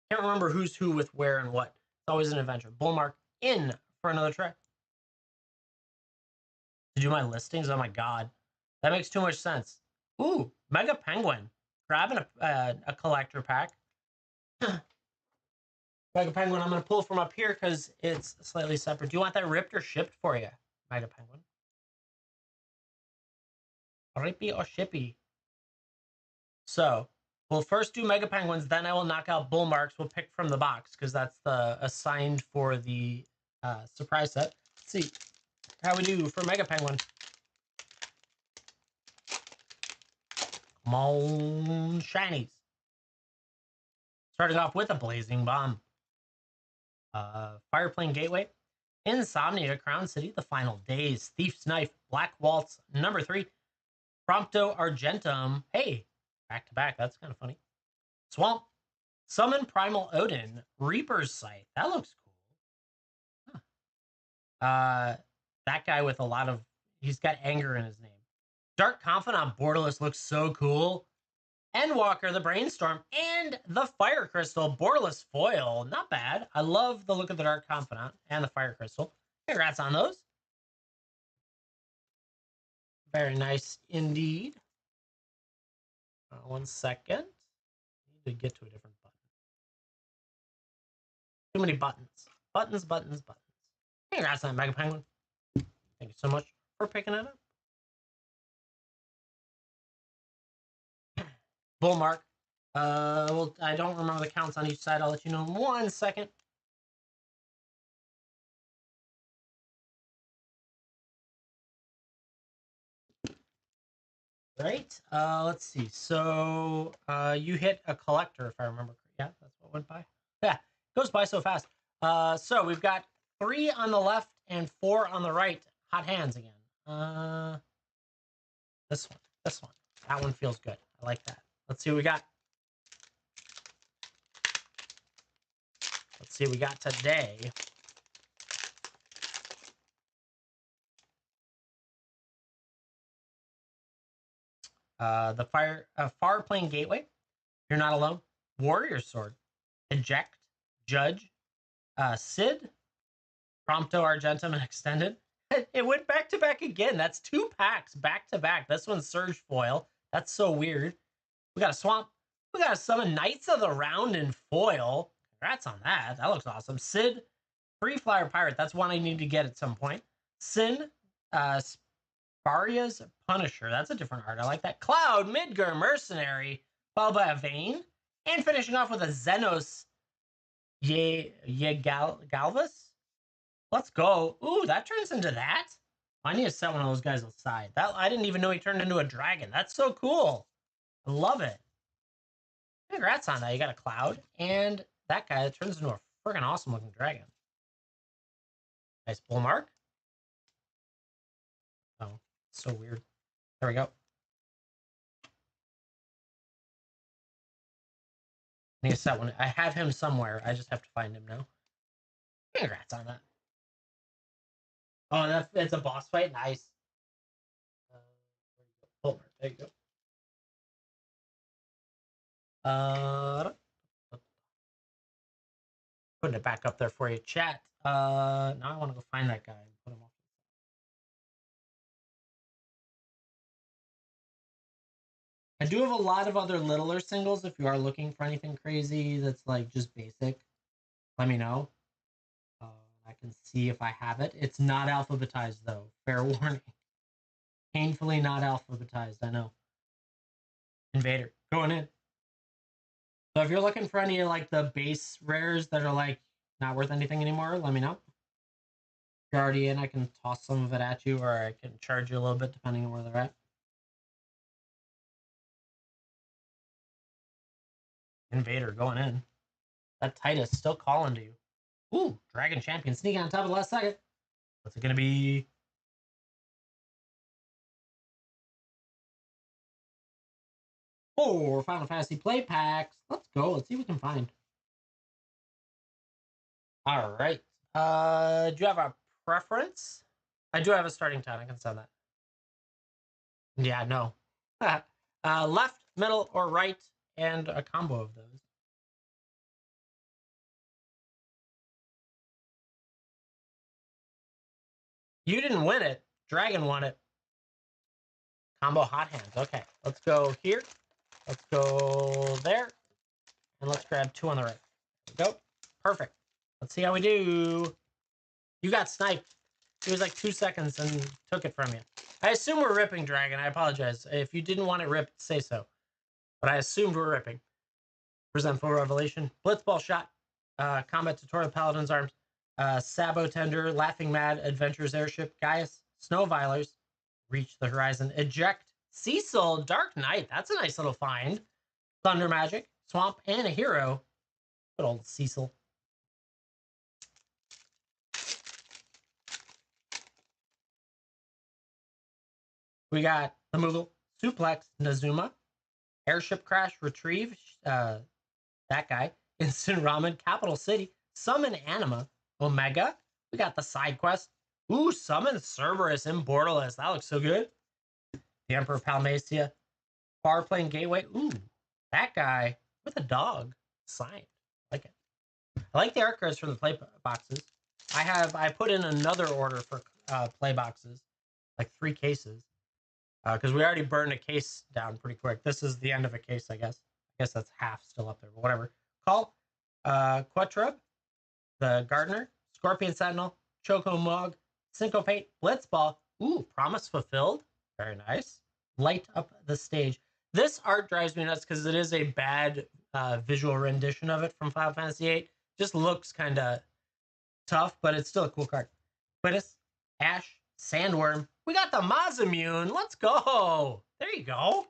can't remember who's who with where and what. It's always an adventure. Bullmark in for another try. To do my listings? Oh my god. That makes too much sense. Ooh, Mega Penguin. Grabbing a collector pack. Mega Penguin, I'm going to pull from up here because it's slightly separate. Do you want that ripped or shipped for you, Mega Penguin? Rippy or shippy? So, we'll first do Mega Penguins, then I will knock out Bull Marks. We'll pick from the box because that's the assigned for the surprise set. Let's see how we do for Mega Penguin. Come on, shinies. Starting off with a Blazing Bomb. Fireplane Gateway. Insomnia, Crown City, The Final Days. Thief's Knife, Black Waltz, number 3. Prompto Argentum. Hey, back to back. That's kind of funny. Swamp. Summon Primal Odin. Reaper's Sight. That looks cool. Huh. That guy with a lot of... He's got anger in his name. Dark Confidant Borderless looks so cool. Endwalker, the Brainstorm, and the Fire Crystal Borderless Foil. Not bad. I love the look of the Dark Confidant and the Fire Crystal. Congrats on those. Very nice indeed. 1 second. I need to get to a different button. Too many buttons. Buttons, buttons, buttons. Congrats on Mega Penguin. Thank you so much for picking it up. Bullmark. Well, I don't remember the counts on each side. I'll let you know in 1 second. Right. Let's see. So you hit a collector, if I remember. Yeah, that's what went by. Yeah, it goes by so fast. So we've got 3 on the left and 4 on the right. Hot hands again. This one. This one. That one feels good. I like that. Let's see what we got. Let's see what we got today. The Fireplane Gateway. You're Not Alone. Warrior Sword. Eject. Judge. Sid. Prompto Argentum and Extended. It went back to back again. That's 2 packs back to back. This one's Surge Foil. That's so weird. We got a Swamp. We got a Summon Knights of the Round in Foil. Congrats on that. That looks awesome. Sid. Free Flyer Pirate. That's one I need to get at some point. Sin. Sparia's Punisher. That's a different art. I like that. Cloud. Midgar Mercenary. Followed by a Vayne. And finishing off with a Xenos Galvus. Let's go. Ooh, that turns into that? I need to set one of those guys aside. That I didn't even know he turned into a dragon. That's so cool. I love it. Congrats on that. You got a Cloud. And that guy that turns into a freaking awesome looking dragon. Nice Bull Mark. Oh, so weird. There we go. I need to set one. I have him somewhere. I just have to find him now. Congrats on that. Oh, that's a boss fight. Nice. Bull Mark. There you go. Putting it back up there for you, chat. Now I want to go find that guy and put him off. I do have a lot of other littler singles. If you are looking for anything crazy that's like just basic, let me know. I can see if I have it. It's not alphabetized though. Fair warning. Painfully not alphabetized. I know. Invader going in. So if you're looking for any like the base rares that are like not worth anything anymore, let me know. If you're already in, I can toss some of it at you, or I can charge you a little bit depending on where they're at. Invader going in. That Titus still calling to you. Ooh, Dragon Champion sneaking on top of the last second. What's it gonna be? Four Final Fantasy play packs. Let's go. Let's see what we can find. All right. Do you have a preference? I do have a starting time. I can send that. Yeah, no. Left, middle, or right, and a combo of those. You didn't win it. Dragon won it. Combo hot hands. Okay, let's go here. Let's go there. And let's grab 2 on the right. There we go. Perfect. Let's see how we do. You got sniped. It was like 2 seconds and took it from you. I assume we're ripping, Dragon. I apologize. If you didn't want it ripped, say so. But I assumed we're ripping. Present full revelation. Blitzball shot. Combat tutorial Paladin's arms. Sabo Tender. Laughing Mad. Adventures Airship. Gaius. Snow Violers. Reach the Horizon. Eject. Cecil. Dark Knight. That's a nice little find. Thunder Magic. Swamp. And a hero. Good old Cecil. We got the Moogle. Suplex. Nazuma. Airship Crash. Retrieve. That guy. Instant Ramen. Capital City. Summon Anima. Omega. We got the side quest. Ooh, Summon Cerberus and Borderless. That looks so good. The Emperor Palmacia. Far Plane Gateway. Ooh, that guy with a dog. Signed. I like it. I like the art cards from the play boxes. I put in another order for play boxes. Like 3 cases. Because we already burned a case down pretty quick. This is the end of a case, I guess. I guess that's half still up there, but whatever. Call. Quattrub. The Gardener. Scorpion Sentinel. Choco Mog. Syncopate. Blitzball. Ooh, Promise Fulfilled. Very nice. Light Up the Stage. This art drives me nuts because it is a bad visual rendition of it from Final Fantasy VIII. Just looks kind of tough, but it's still a cool card. Quittus. Ash. Sandworm. We got the Masamune. Let's go. There you go.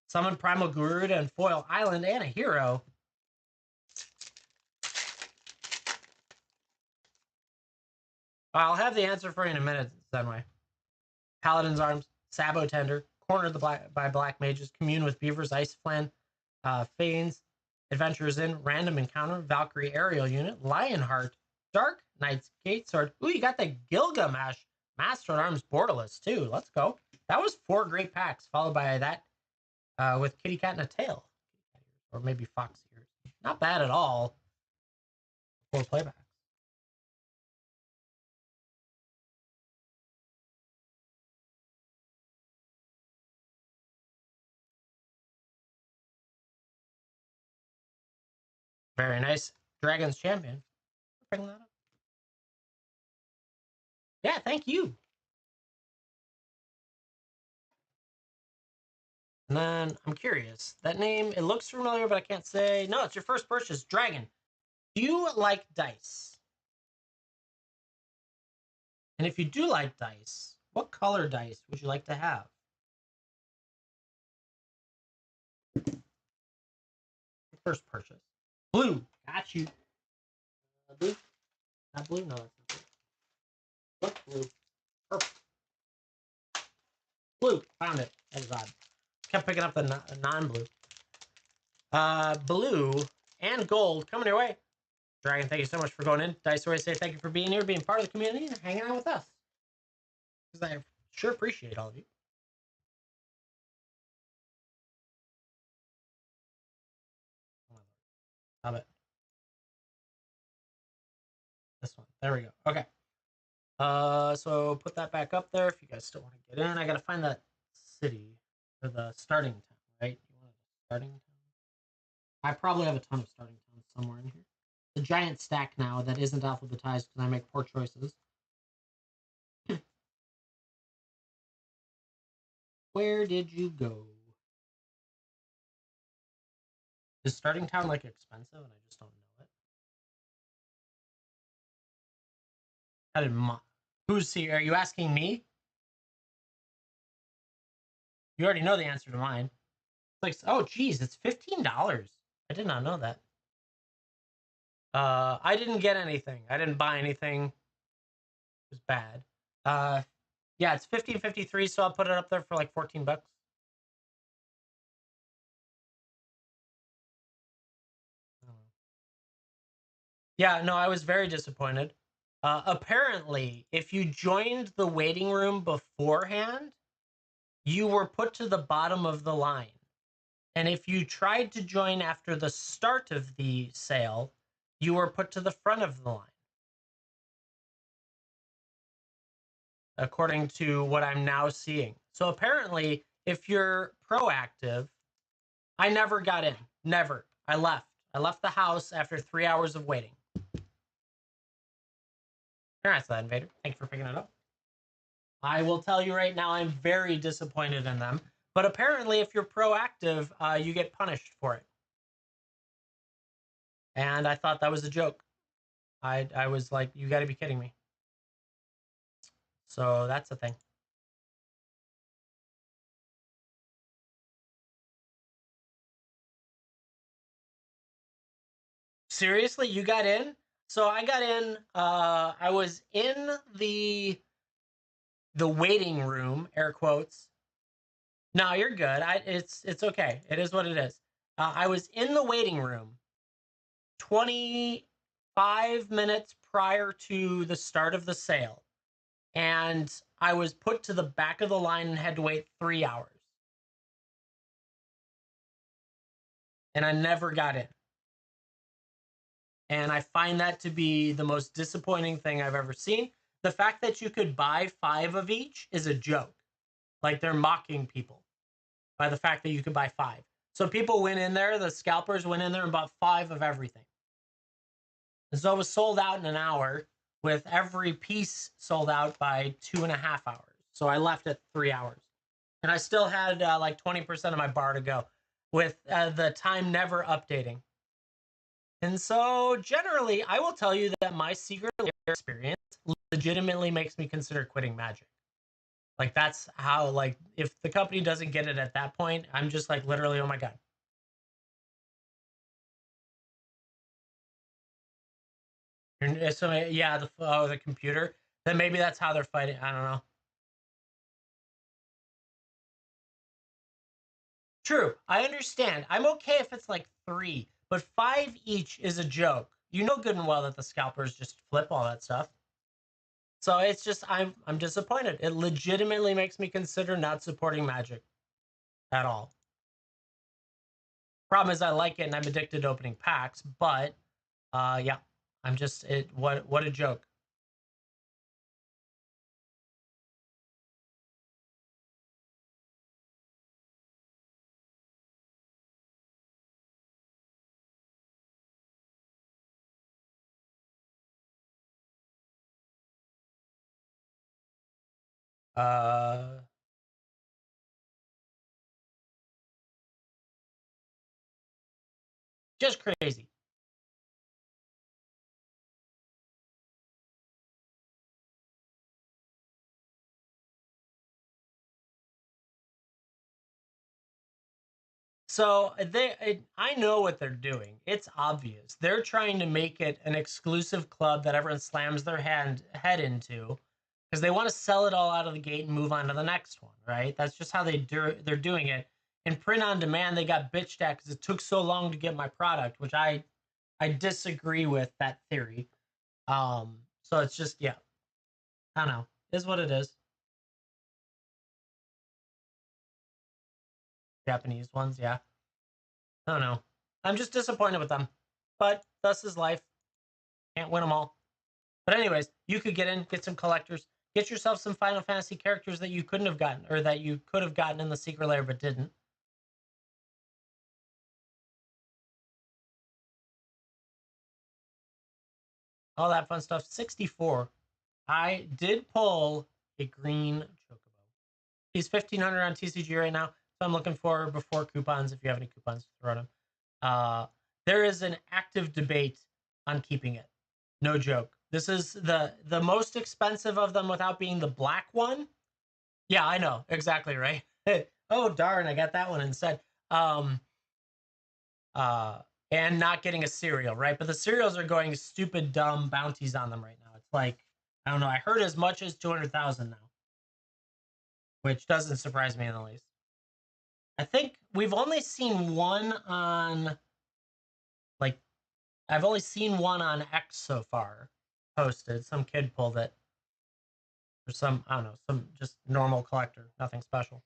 Summon Primal Garuda and Foil Island and a hero. I'll have the answer for you in a minute, Zenway. Paladin's Arms, Sabo Tender, Cornered by Black Mages, Commune with Beavers, Ice Flan, Fanes, Adventures in, Random Encounter, Valkyrie Aerial Unit, Lionheart, Dark Knight's Gatesword. Ooh, you got the Gilgamesh, Master at Arms Borderless, too. Let's go. That was 4 great packs, followed by that with Kitty Cat and a Tail. Or maybe Fox Ears. Not bad at all. 4 playbacks. Very nice. Dragon's Champion. Bring that up. Yeah, thank you. And then I'm curious. That name, it looks familiar, but I can't say. No, it's your first purchase. Dragon. Do you like dice? And if you do like dice, what color dice would you like to have? First purchase. Blue. Got you. Blue? Not blue? No, that's not blue. What blue? Purple. Blue. Found it. That was odd. Kept picking up the non-blue. Blue and gold coming your way. Dragon, thank you so much for going in. Dice always say thank you for being here, being part of the community, and hanging out with us. Because I sure appreciate all of you. Stop it. This one. There we go. Okay. So put that back up there if you guys still want to get in. I gotta find that city for the starting town, right? You want a starting town? I probably have a ton of starting towns somewhere in here. The giant stack now that isn't alphabetized because I make poor choices. Where did you go? Is starting town like expensive and I just don't know it? How did who's here? Are you asking me? You already know the answer to mine. It's like, oh geez, it's $15. I did not know that. I didn't get anything. I didn't buy anything. It was bad. Yeah, it's $15.53, so I'll put it up there for like $14. Yeah, no, I was very disappointed. Apparently, if you joined the waiting room beforehand, you were put to the bottom of the line. And if you tried to join after the start of the sale, you were put to the front of the line. According to what I'm now seeing. So apparently, if you're proactive, I never got in. Never. I left. I left the house after 3 hours of waiting. Congrats, that Invader. Thank you for picking it up. I will tell you right now, I'm very disappointed in them. But apparently, if you're proactive, you get punished for it. And I thought that was a joke. I was like, you got to be kidding me. So that's the thing. Seriously, you got in? So I got in. I was in the waiting room, air quotes. No, you're good. It's okay. It is what it is. I was in the waiting room 25 minutes prior to the start of the sale, and I was put to the back of the line and had to wait 3 hours. And I never got in. And I find that to be the most disappointing thing I've ever seen. The fact that you could buy 5 of each is a joke. Like, they're mocking people by the fact that you could buy 5. So people went in there, the scalpers went in there and bought 5 of everything. And so it was sold out in an hour, with every piece sold out by 2.5 hours. So I left at 3 hours. And I still had like 20% of my bar to go, with the time never updating. And so generally, I will tell you that my secret lair experience legitimately makes me consider quitting Magic. Like, that's how, like, if the company doesn't get it at that point, I'm just like, literally, oh my God. And so yeah, the computer. Then maybe that's how they're fighting. I don't know. True, I understand. I'm okay if it's like 3, but 5 each is a joke. You know good and well that the scalpers just flip all that stuff. So it's just, I'm disappointed. It legitimately makes me consider not supporting Magic at all. Problem is, I like it and I'm addicted to opening packs, but yeah, I'm just it. What a joke. Uh, just crazy. So I know what they're doing. It's obvious. They're trying to make it an exclusive club that everyone slams their head into, because they want to sell it all out of the gate and move on to the next one, right? That's just how they're doing it. In print on demand, they got bitched at because it took so long to get my product, which I disagree with that theory. So it's just, yeah, I don't know. It is what it is. Japanese ones, yeah. I don't know. I'm just disappointed with them. But thus is life. Can't win them all. But anyways, you could get in, get some collectors, get yourself some Final Fantasy characters that you couldn't have gotten, or that you could have gotten in the secret lair but didn't. All that fun stuff. 64. I did pull a green chocobo. He's 1,500 on TCG right now, so I'm looking for before coupons. If you have any coupons to throw at him, there is an active debate on keeping it. No joke. This is the most expensive of them without being the black one. Yeah, I know exactly, right. Oh darn, I got that one instead. Um, uh, and not getting a cereal, right? But the cereals are going stupid dumb bounties on them right now. It's like, I don't know. I heard as much as 200,000 now, which doesn't surprise me in the least. I think we've only seen one on, like, I've only seen one on X so far posted. Some kid pulled it, or some, I don't know, some just normal collector, nothing special.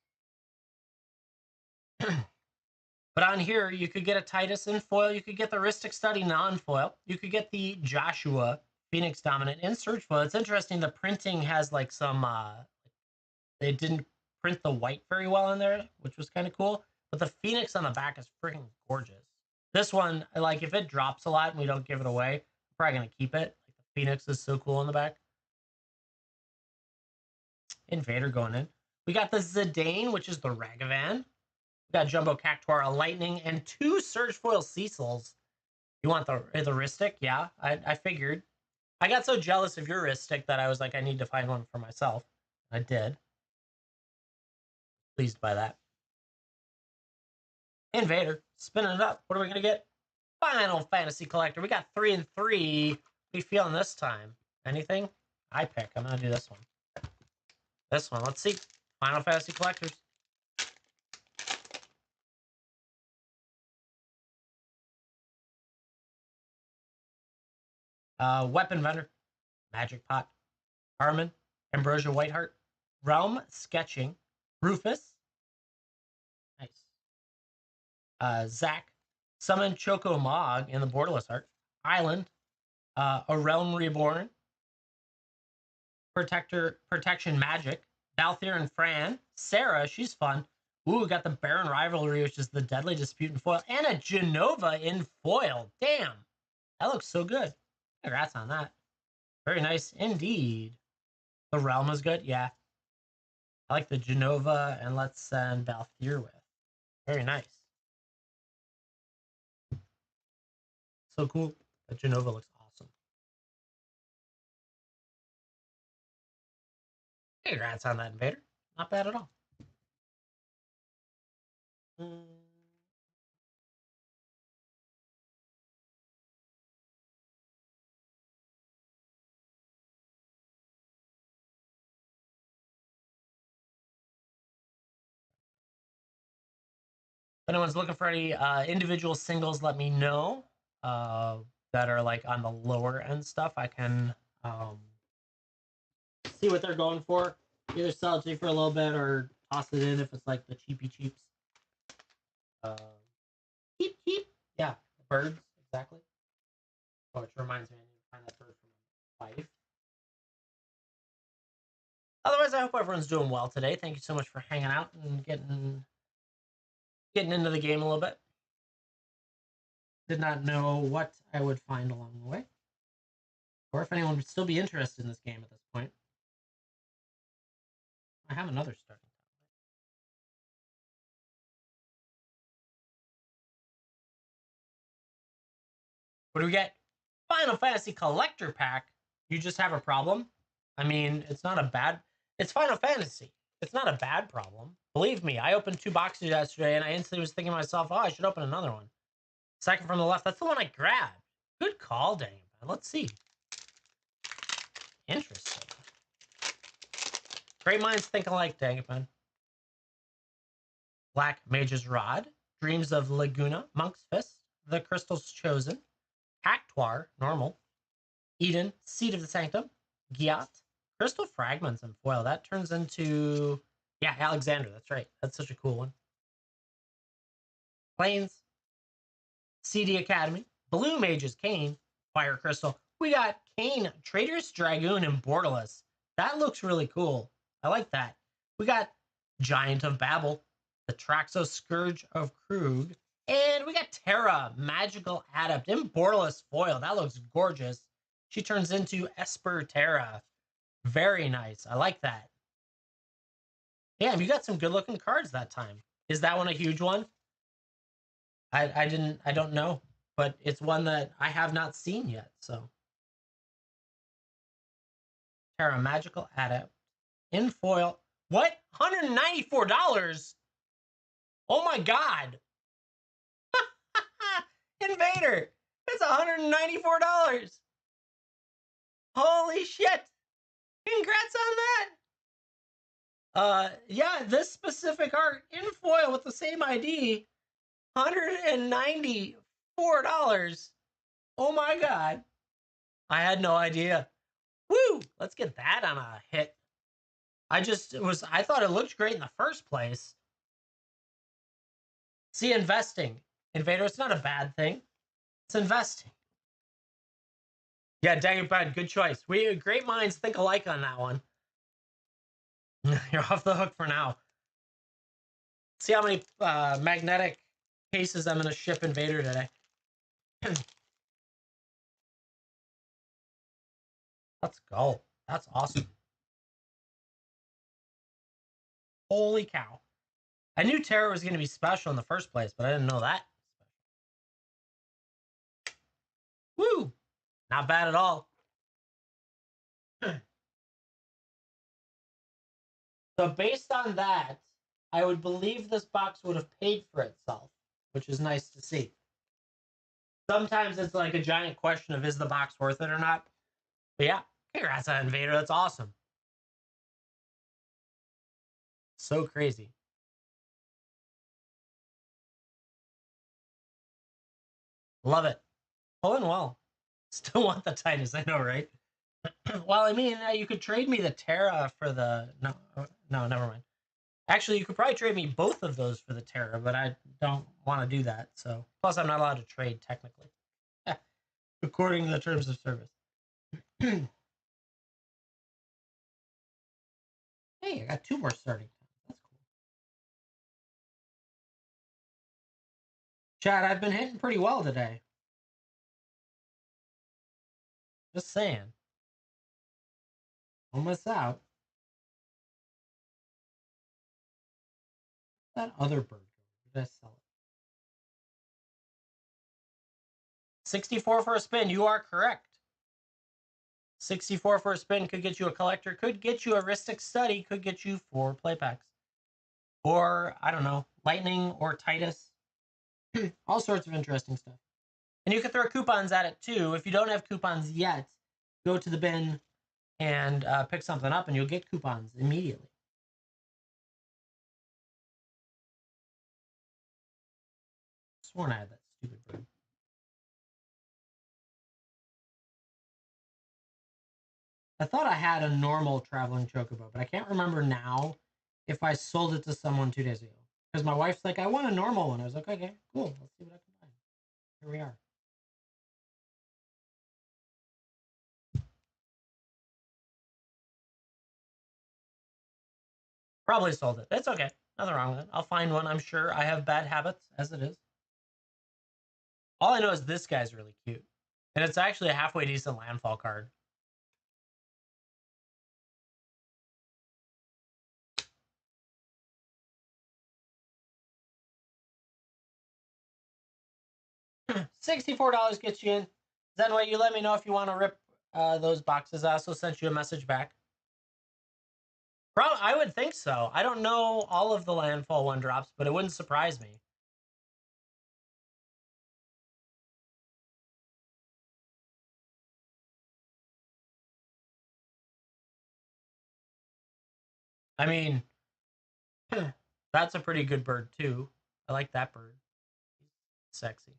But on here, you could get a Titus in foil. You could get the Ristic Study non-foil. You could get the Joshua Phoenix Dominant in search foil. It's interesting. The printing has like some, they didn't print the white very well in there, which was kind of cool. But the Phoenix on the back is freaking gorgeous. This one, like, if it drops a lot and we don't give it away, I'm probably going to keep it. Like, the Phoenix is so cool in the back. Invader going in. We got the Zidane, which is the Ragavan. We got Jumbo Cactuar, a Lightning, and 2 Surge Foil Cecils. You want the Ristic? Yeah, I figured. I got so jealous of your Ristic that I was like, I need to find one for myself. I did. Pleased by that. Invader, spinning it up. What are we going to get? Final Fantasy Collector. We got 3 and 3. What are we feeling this time? Anything? I pick. I'm going to do this one. This one. Let's see. Final Fantasy Collectors. Weapon Vendor. Magic Pot. Harmon. Ambrosia Whiteheart. Realm Sketching. Rufus. Nice. Zach. Summon Choco Mog in the borderless art. Island. A Realm Reborn. Protection Magic. Balthier and Fran. Sarah, she's fun. Ooh, got the Baron Rivalry, which is the Deadly Dispute in foil. And a Genova in foil. Damn. That looks so good. Congrats on that. Very nice indeed. The Realm is good. Yeah. I like the Genova, and let's send Balthier with. Very nice. So cool. The Genova looks awesome. Congrats on that, Invader. Not bad at all. If anyone's looking for any individual singles, let me know. That are like on the lower end stuff. I can see what they're going for. Either sell it to you for a little bit or toss it in if it's like the cheapy cheaps. Cheap. Yeah, birds, exactly. Oh, which reminds me, I need to find that bird for my wife. Otherwise, I hope everyone's doing well today. Thank you so much for hanging out and getting into the game a little bit. Did not know what I would find along the way, or if anyone would still be interested in this game at this point. I have another starting. What do we get? Final Fantasy Collector Pack. You just have a problem? I mean, it's not a bad... It's Final Fantasy. It's not a bad problem. Believe me, I opened 2 boxes yesterday, and I instantly was thinking to myself, oh, I should open another one. Second from the left. That's the one I grabbed. Good call, dang it. Let's see. Interesting. Great minds think alike, dang it, man. Black Mage's Rod. Dreams of Laguna. Monk's Fist. The Crystal's Chosen. Cactuar, normal. Eden, Seed of the Sanctum. Giat. Crystal Fragments and foil. That turns into... Yeah, Alexander. That's right. That's such a cool one. Plains. CD Academy. Blue Mage's Kane. Fire Crystal. We got Kane, Traitorous Dragoon, and Borderless. That looks really cool. I like that. We got Giant of Babel. The Traxos Scourge of Krug. And we got Terra, Magical Adept in Borderless foil. That looks gorgeous. She turns into Esper Terra. Very nice. I like that. Damn, you got some good looking cards that time. Is that one a huge one? I don't know, but it's one that I have not seen yet. So Terra Magical Adept in foil. What? $194? Oh my god. Invader. It's $194. Holy shit. Congrats on that. Yeah, this specific art in foil with the same ID, $194. Oh my god. I had no idea. Woo! Let's get that on a hit. I thought it looked great in the first place. See, investing. Invader, it's not a bad thing. It's investing. Yeah, dang it, bud. Good choice. Great minds think alike on that one. You're off the hook for now. See how many magnetic cases I'm going to ship Invader today. Let's go. That's awesome. Holy cow. I knew Terra was going to be special in the first place, but I didn't know that. Woo! Not bad at all. So based on that, I would believe this box would have paid for itself, which is nice to see. Sometimes it's like a giant question of is the box worth it or not? But yeah, congrats on Invader. That's awesome. So crazy. Love it. Pulling well. Still want the Titus, I know, right? Well, I mean, you could trade me the Terra for the... No, never mind. Actually, you could probably trade me both of those for the Terra, but I don't want to do that. So, plus, I'm not allowed to trade technically, according to the terms of service. Hey, I got 2 more starting times. That's cool. Chad, I've been hitting pretty well today. Just saying. Don't miss out. That other bird. Did I sell it? 64 for a spin. You are correct. 64 for a spin could get you a collector, could get you a Ristic Study, could get you 4 play packs. Or, I don't know, Lightning or Titus. All sorts of interesting stuff. And you can throw coupons at it too. If you don't have coupons yet, go to the bin and pick something up and you'll get coupons immediately. Sworn I had that stupid bird. I thought I had a normal traveling chocobo, but I can't remember now if I sold it to someone 2 days ago. Because my wife's like, I want a normal one. I was like, okay, cool. Let's see what I can find. Here we are. Probably sold it. It's okay. Nothing wrong with it. I'll find one. I'm sure I have bad habits as it is. All I know is this guy's really cute. And it's actually a halfway decent landfall card. $64 gets you in. Zenway, you let me know if you want to rip those boxes. I also sent you a message back. I would think so. I don't know all of the landfall 1-drops, but it wouldn't surprise me. I mean, that's a pretty good bird too. I like that bird. Sexy.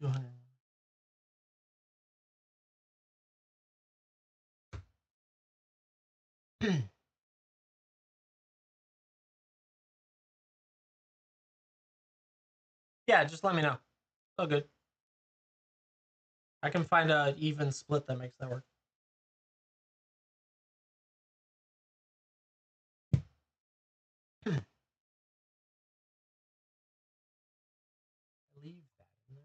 $200. Yeah, just let me know. Oh, good. I can find an even split that makes that work. Leave that in there.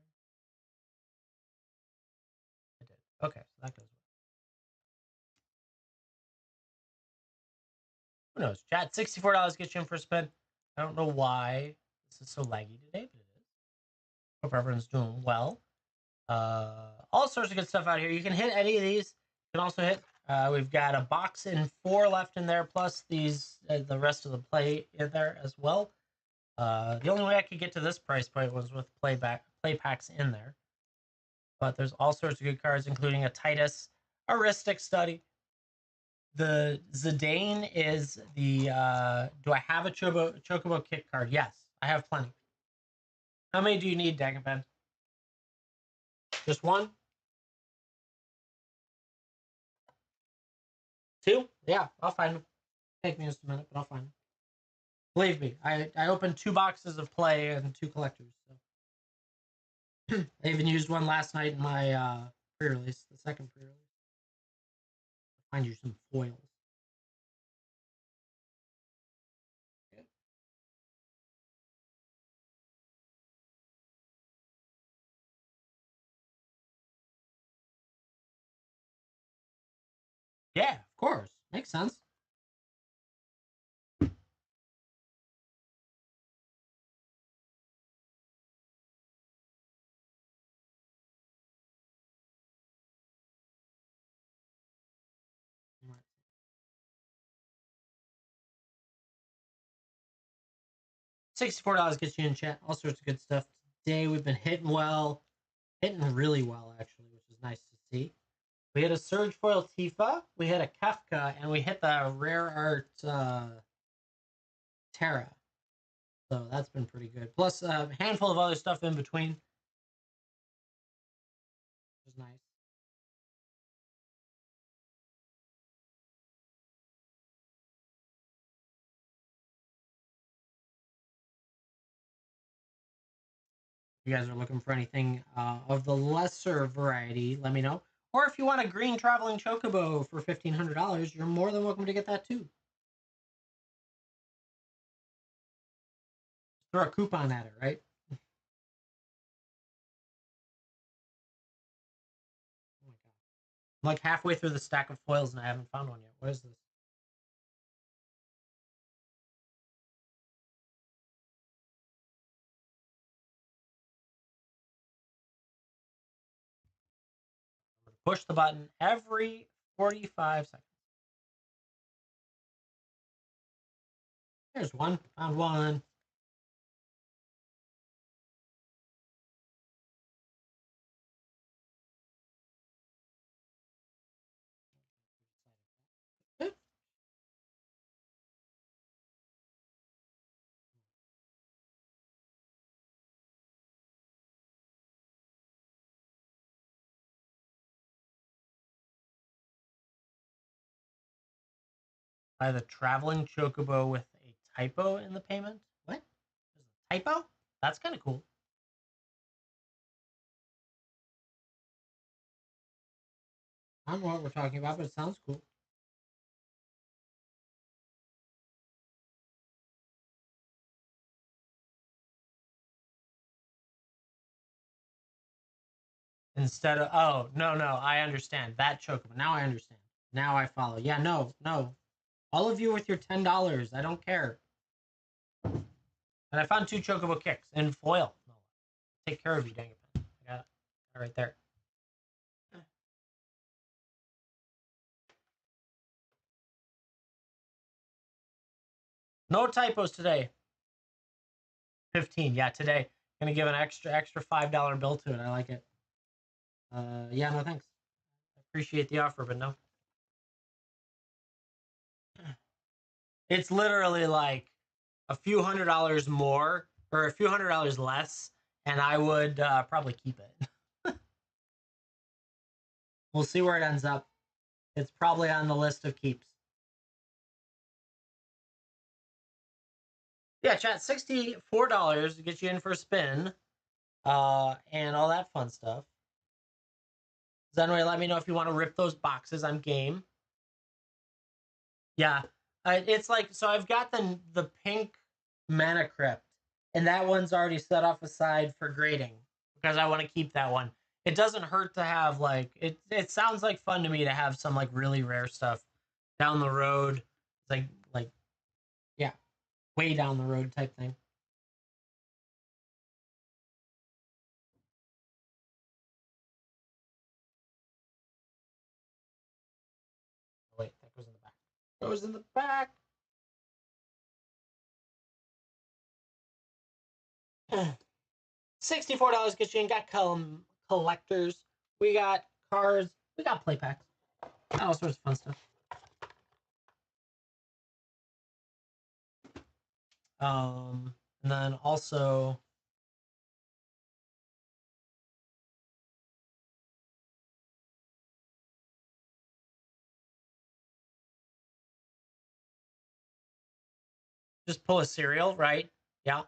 I did. Okay, so that goes well. Who knows? Chat, $64 gets you in for a spin. I don't know why this is so laggy today, but it is. Hope everyone's doing well. All sorts of good stuff out here. You can hit any of these. You can also hit. We've got a box and 4 left in there, plus these the rest of the play in there as well. The only way I could get to this price point was with play packs in there. but there's all sorts of good cards, including a Titus Aristic Study. The Zidane is the do I have a Chocobo kit card? Yes, I have plenty. How many do you need, Daggerpen? Just one? Two? Yeah, I'll find them. Take me just a minute, but I'll find them. Believe me, I opened 2 boxes of play and 2 collectors. So. I even used one last night in my pre-release, the second pre-release. I'll find you some foils. Yeah, of course. Makes sense. $64 gets you in chat. All sorts of good stuff. Today we've been hitting really well actually, which is nice to see. We had a Surge Foil Tifa, we had a Kefka, and we hit the Rare Art Terra. So that's been pretty good. Plus a handful of other stuff in between, which is nice. If you guys are looking for anything of the lesser variety, let me know. Or if you want a green traveling chocobo for $1,500, you're more than welcome to get that too. Throw a coupon at it, right? Oh my god. I'm like halfway through the stack of foils and I haven't found one yet. What is this? Push the button every 45 seconds. There's one. Found one. By the traveling chocobo with a typo in the payment. What? There's a typo? That's kind of cool. I don't know what we're talking about, but it sounds cool. Instead of, oh, no, I understand. That chocobo. Now I understand. Now I follow. Yeah, no. All of you with your $10. I don't care. And I found 2 chocobo kicks in foil. No, take care of you, dang it. I got it right there. No typos today. 15. Yeah, today. Gonna give an extra $5 bill to it. I like it. Yeah, no thanks. I appreciate the offer, but no. It's literally like a few $100s more or a few $100s less, and I would probably keep it. We'll see where it ends up. It's probably on the list of keeps. Yeah, chat, $64 to get you in for a spin, and all that fun stuff. Zenway, let me know if you want to rip those boxes. I'm game. Yeah, it's like, so I've got the pink mana crypt, and that one's already set off aside for grading because I want to keep that one. It doesn't hurt to have like it sounds like fun to me to have some like really rare stuff down the road. It's like yeah, way down the road type thing. Oh, wait, that goes in the back. Goes in the back. $64 gets you in. Got collectors. We got cards. We got play packs. All sorts of fun stuff. And then also just pull a cereal, right? Yeah.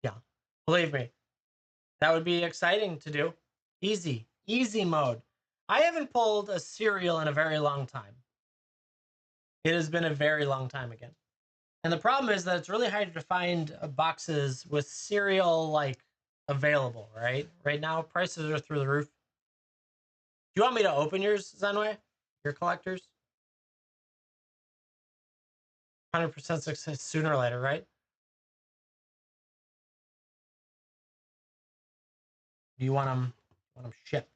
Yeah. Believe me, that would be exciting to do. Easy. Easy mode. I haven't pulled a cereal in a very long time. It has been a very long time again. And the problem is that it's really hard to find boxes with cereal like available, right? Right now, prices are through the roof. Do you want me to open yours, Zenway? Your collectors? 100% success sooner or later, right? Do you want them shipped?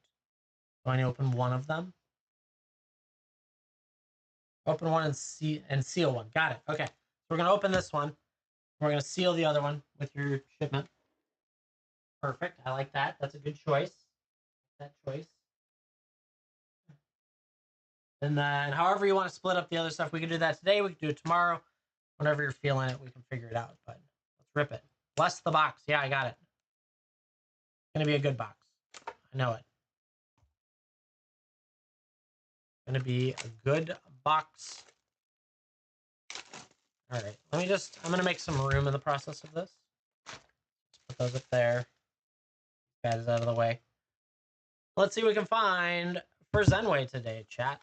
Do I need to open one of them? Open one and seal one. Got it. Okay. So we're gonna open this one. We're gonna seal the other one with your shipment. Perfect. I like that. That's a good choice. That choice. And then however you want to split up the other stuff, we can do that today. We can do it tomorrow. Whenever you're feeling it, we can figure it out. But let's rip it. Bless the box. Yeah, I got it. It's gonna be a good box. I know it. Gonna be a good box. All right. I'm gonna make some room in the process of this. Just put those up there. That is out of the way. Let's see what we can find for Zenway today, chat.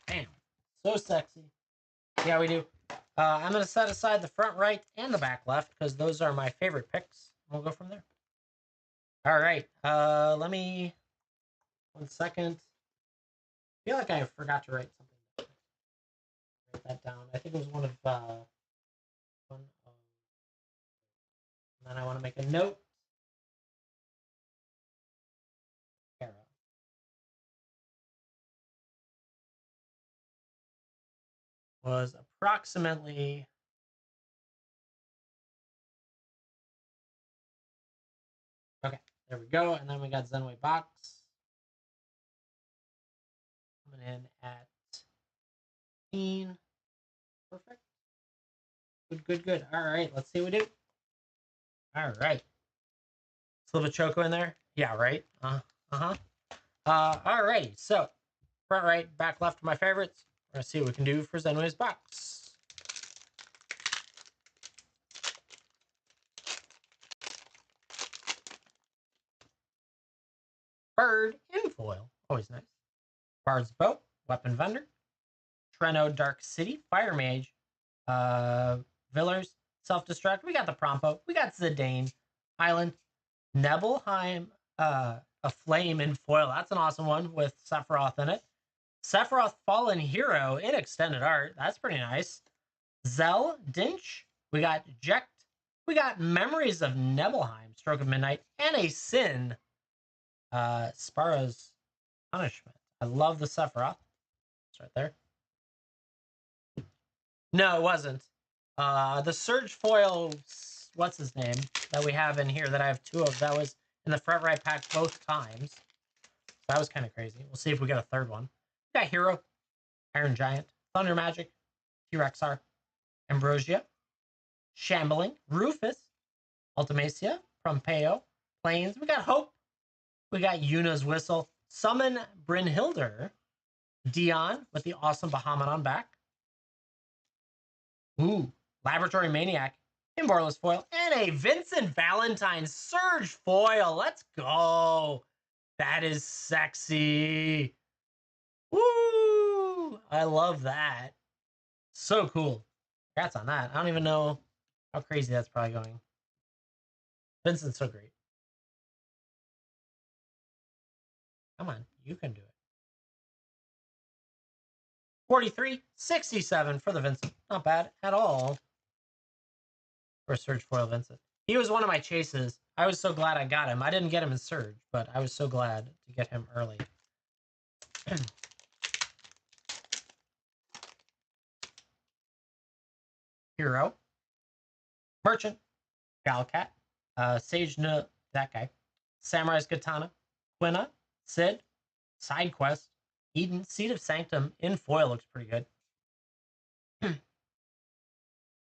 Bam. So sexy. Yeah, we do. I'm going to set aside the front right and the back left because those are my favorite picks. We'll go from there. All right. Let me... 1 second. I feel like I forgot to write something. Write that down. I think it was one of... and then I want to make a note. Was approximately... Okay, there we go. And then we got Zenway box. Coming in at 15. Perfect. Good. All right, let's see what we do. All right. It's a little bit Choco in there. Yeah, right. Uh-huh. All righty. So, front right, back left are my favorites. We're going to see what we can do for Zenway's box. Bird in foil. Always nice. Bard's Boat, Weapon Vendor. Treno Dark City, Fire Mage. Villers, Self-Destruct. We got the Prompo. We got Zidane. Island. Nebelheim, a Flame in foil. That's an awesome one with Sephiroth in it. Sephiroth Fallen Hero in extended art. That's pretty nice. Zell, Dinch. We got Jekt. We got Memories of Nebelheim, Stroke of Midnight, and a Sin. Spara's Punishment. I love the Sephiroth. It's right there. No, it wasn't. The Surge Foil, what's his name, that we have in here that I have 2 of, that was in the front right pack both times. That was kind of crazy. We'll see if we get a 3rd one. We got Hero, Iron Giant, Thunder Magic, T-Rexar, Ambrosia, Shambling, Rufus, Ultimacia, Prompeo, Plains. We got Hope. We got Yuna's Whistle, Summon Brynhilder, Dion with the awesome Bahamut on back. Ooh, Laboratory Maniac, Imborless Foil, and a Vincent Valentine Surge Foil. Let's go. That is sexy. Woo! I love that. So cool. Congrats on that. I don't even know how crazy that's probably going. Vincent's so great. Come on, you can do it. 43.67 for the Vincent. Not bad at all for Surge Foil Vincent. He was one of my chases. I was so glad I got him. I didn't get him in Surge, but I was so glad to get him early. Hero. Merchant. Galcat. Sage no, that guy. Samurai's Katana, Quina, Sid, Side Quest, Eden, Seed of Sanctum in foil looks pretty good.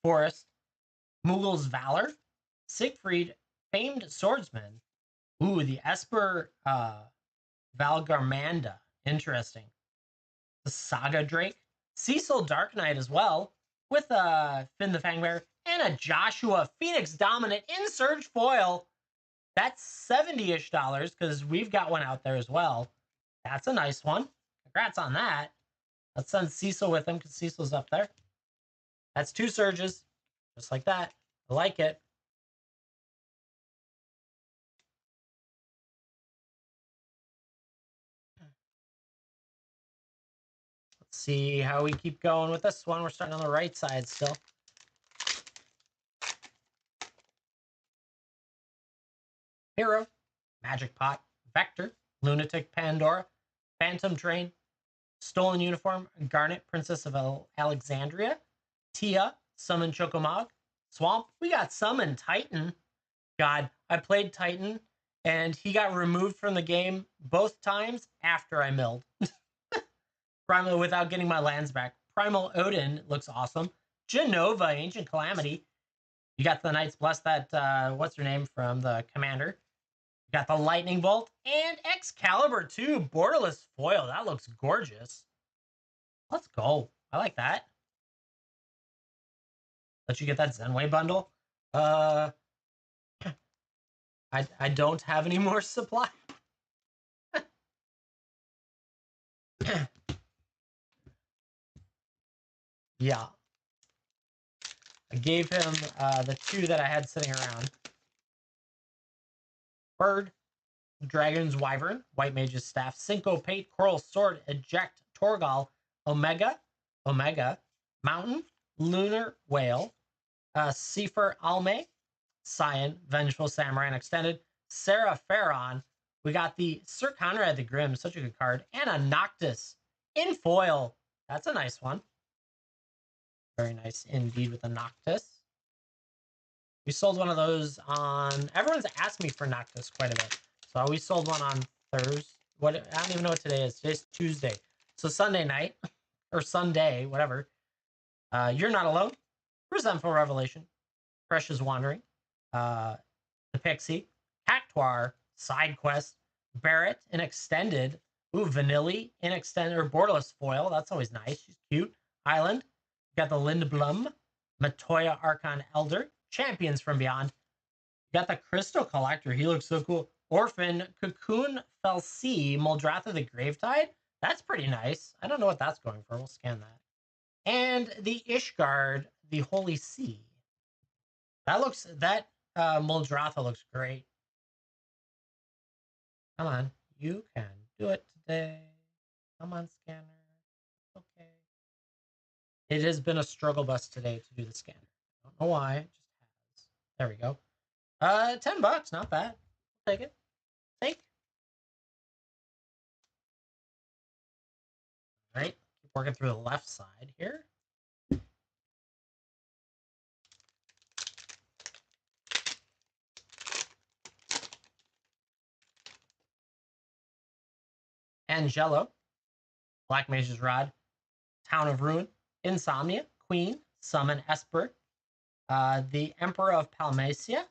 Forest, Mughal's Valor, Siegfried, Famed Swordsman. Ooh, the Esper Valgarmanda. Interesting. The Saga Drake, Cecil Dark Knight as well, with Finn the Fangbear, and a Joshua Phoenix Dominant in Surge Foil. That's 70-ish dollars because we've got one out there as well. That's a nice one. Congrats on that. Let's send Cecil with him because Cecil's up there. That's 2 surges, just like that. I like it. Let's see how we keep going with this one. We're starting on the right side still. Hero, Magic Pot, Vector, Lunatic Pandora, Phantom Train, Stolen Uniform, Garnet, Princess of Alexandria, Tia, Summon Chocomog, Swamp. We got Summon Titan. God, I played Titan, and he got removed from the game both times after I milled. Primal without getting my lands back. Primal Odin looks awesome. Genova, Ancient Calamity. You got the Knights Bless that, what's her name from the Commander. You got the Lightning Bolt and Excalibur 2 Borderless Foil. That looks gorgeous. Let's go. I like that. Let you get that Zenway bundle. I don't have any more supply. Yeah. I gave him the 2 that I had sitting around. Bird, Dragon's Wyvern, White Mage's Staff, Syncopate, Coral Sword, Eject, Torgal, Omega, Mountain, Lunar Whale, Seifer Alme, Cyan, Vengeful Samurai and Extended, Sarah Pharaon. We got the Sir Conrad the Grim, such a good card, and a Noctis in foil. That's a nice one. Very nice indeed with a Noctis. We sold one of those on... Everyone's asked me for Noctis quite a bit. So we sold one on Thursday. I don't even know what today is. Today's Tuesday. So Sunday night, or Sunday, whatever. You're Not Alone. Resentful Revelation. Precious Wandering. The Pixie. Cactuar. Side Quest. Barrett in Extended. Ooh, Vanilli in Extended, or Borderless Foil. That's always nice. She's cute. Island. Got the Lindblum. Matoya Archon Elder. Champions from Beyond. Got the Crystal Collector. He looks so cool. Orphan, Cocoon, Felsi, Moldrath the Gravetide. That's pretty nice. I don't know what that's going for. We'll scan that. And the Ishgard, the Holy Sea. That Moldrath looks great. Come on. You can do it today. Come on, scanner. Okay. It has been a struggle bus today to do the scanner. I don't know why. It just has. There we go. $10, not bad. I'll take it. Think. All right, keep working through the left side here. Angelo, Black Mage's Rod, Town of Ruin, Insomnia, Queen, Summon Esper, the Emperor of Palmacia,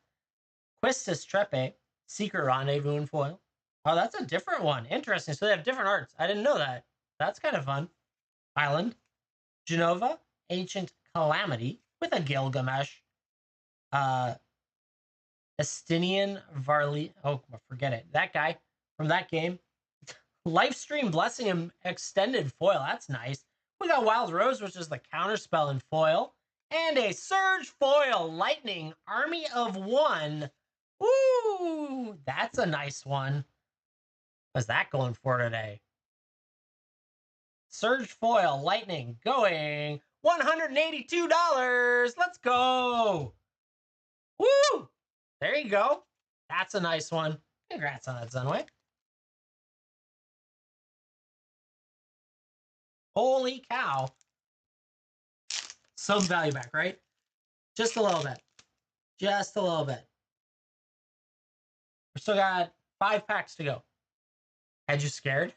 Quistis Trepe, Secret Rendezvous in foil. Oh, that's a different one. Interesting. So they have different arts. I didn't know that. That's kind of fun. Island, Genova, Ancient Calamity with a Gilgamesh, Estinian Varley. Oh, forget it. That guy from that game. Lifestream Blessing him extended foil. That's nice. We got Wild Rose, which is the counterspell in foil. And a Surge Foil Lightning Army of One. Ooh, that's a nice one. What's that going for today? Surge Foil Lightning going $182. Let's go. Woo! There you go. That's a nice one. Congrats on that, Zenway. Holy cow. Some value back, right? Just a little bit. Just a little bit. We still got 5 packs to go. Had you scared?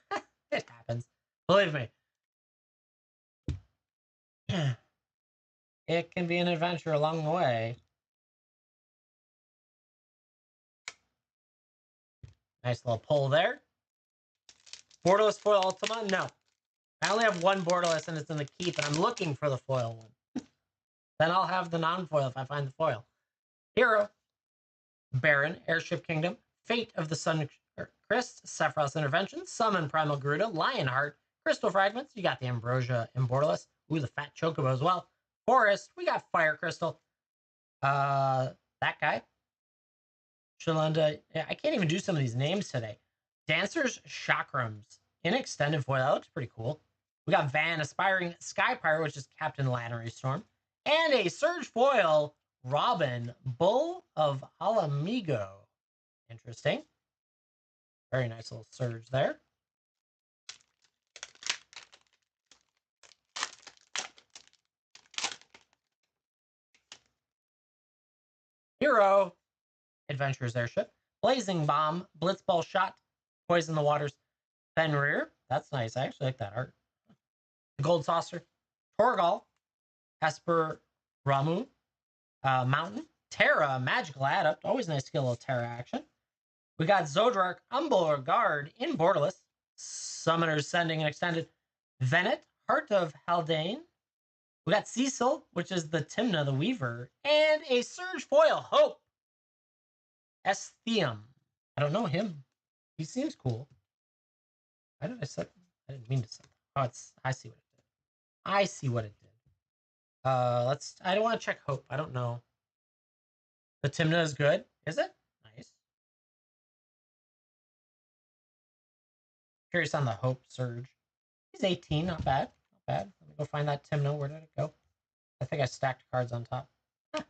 It happens. Believe me. It can be an adventure along the way. Nice little pull there. Borderless foil Ultima? No. I only have one borderless and it's in the keep, and I'm looking for the foil one. Then I'll have the non-foil if I find the foil. Hero. Baron, Airship Kingdom, Fate of the Sun Christ, Sephiroth's Intervention, Summon Primal Garuda, Lionheart, Crystal Fragments, you got the Ambrosia and Borderless. Ooh, the Fat Chocobo as well. Forest, we got Fire Crystal. That guy. Shalanda, I can't even do some of these names today. Dancer's Chakrams in extended foil. That looks pretty cool. We got Van, Aspiring Sky Pirate, which is Captain Lannery Storm. And a Surge Foil, Robin, Bull of Alamigo. Interesting. Very nice little surge there. Hero, Adventurer's Airship, Blazing Bomb, Blitzball Shot, Poison the Waters, Fenrir. That's nice. I actually like that art. The Gold Saucer, Torgal, Esper Ramu, Mountain, Terra, Magical Adept. Always nice skill of Terra action. We got Zodrak, Humble Guard in Borderless, Summoners Sending and Extended, Venet, Heart of Haldane. We got Cecil, which is the Timna the Weaver, and a Surge Foil, Hope. Esthium. I don't know him. He seems cool. Why did I set? I didn't mean to set. Oh, it's. I see what it did. I see what it did. Let's. I don't want to check Hope. I don't know. The Timna is good. Is it? Nice. Curious on the Hope Surge. He's 18. Not bad. Not bad. Let me go find that Timna. Where did it go? I think I stacked cards on top. Huh.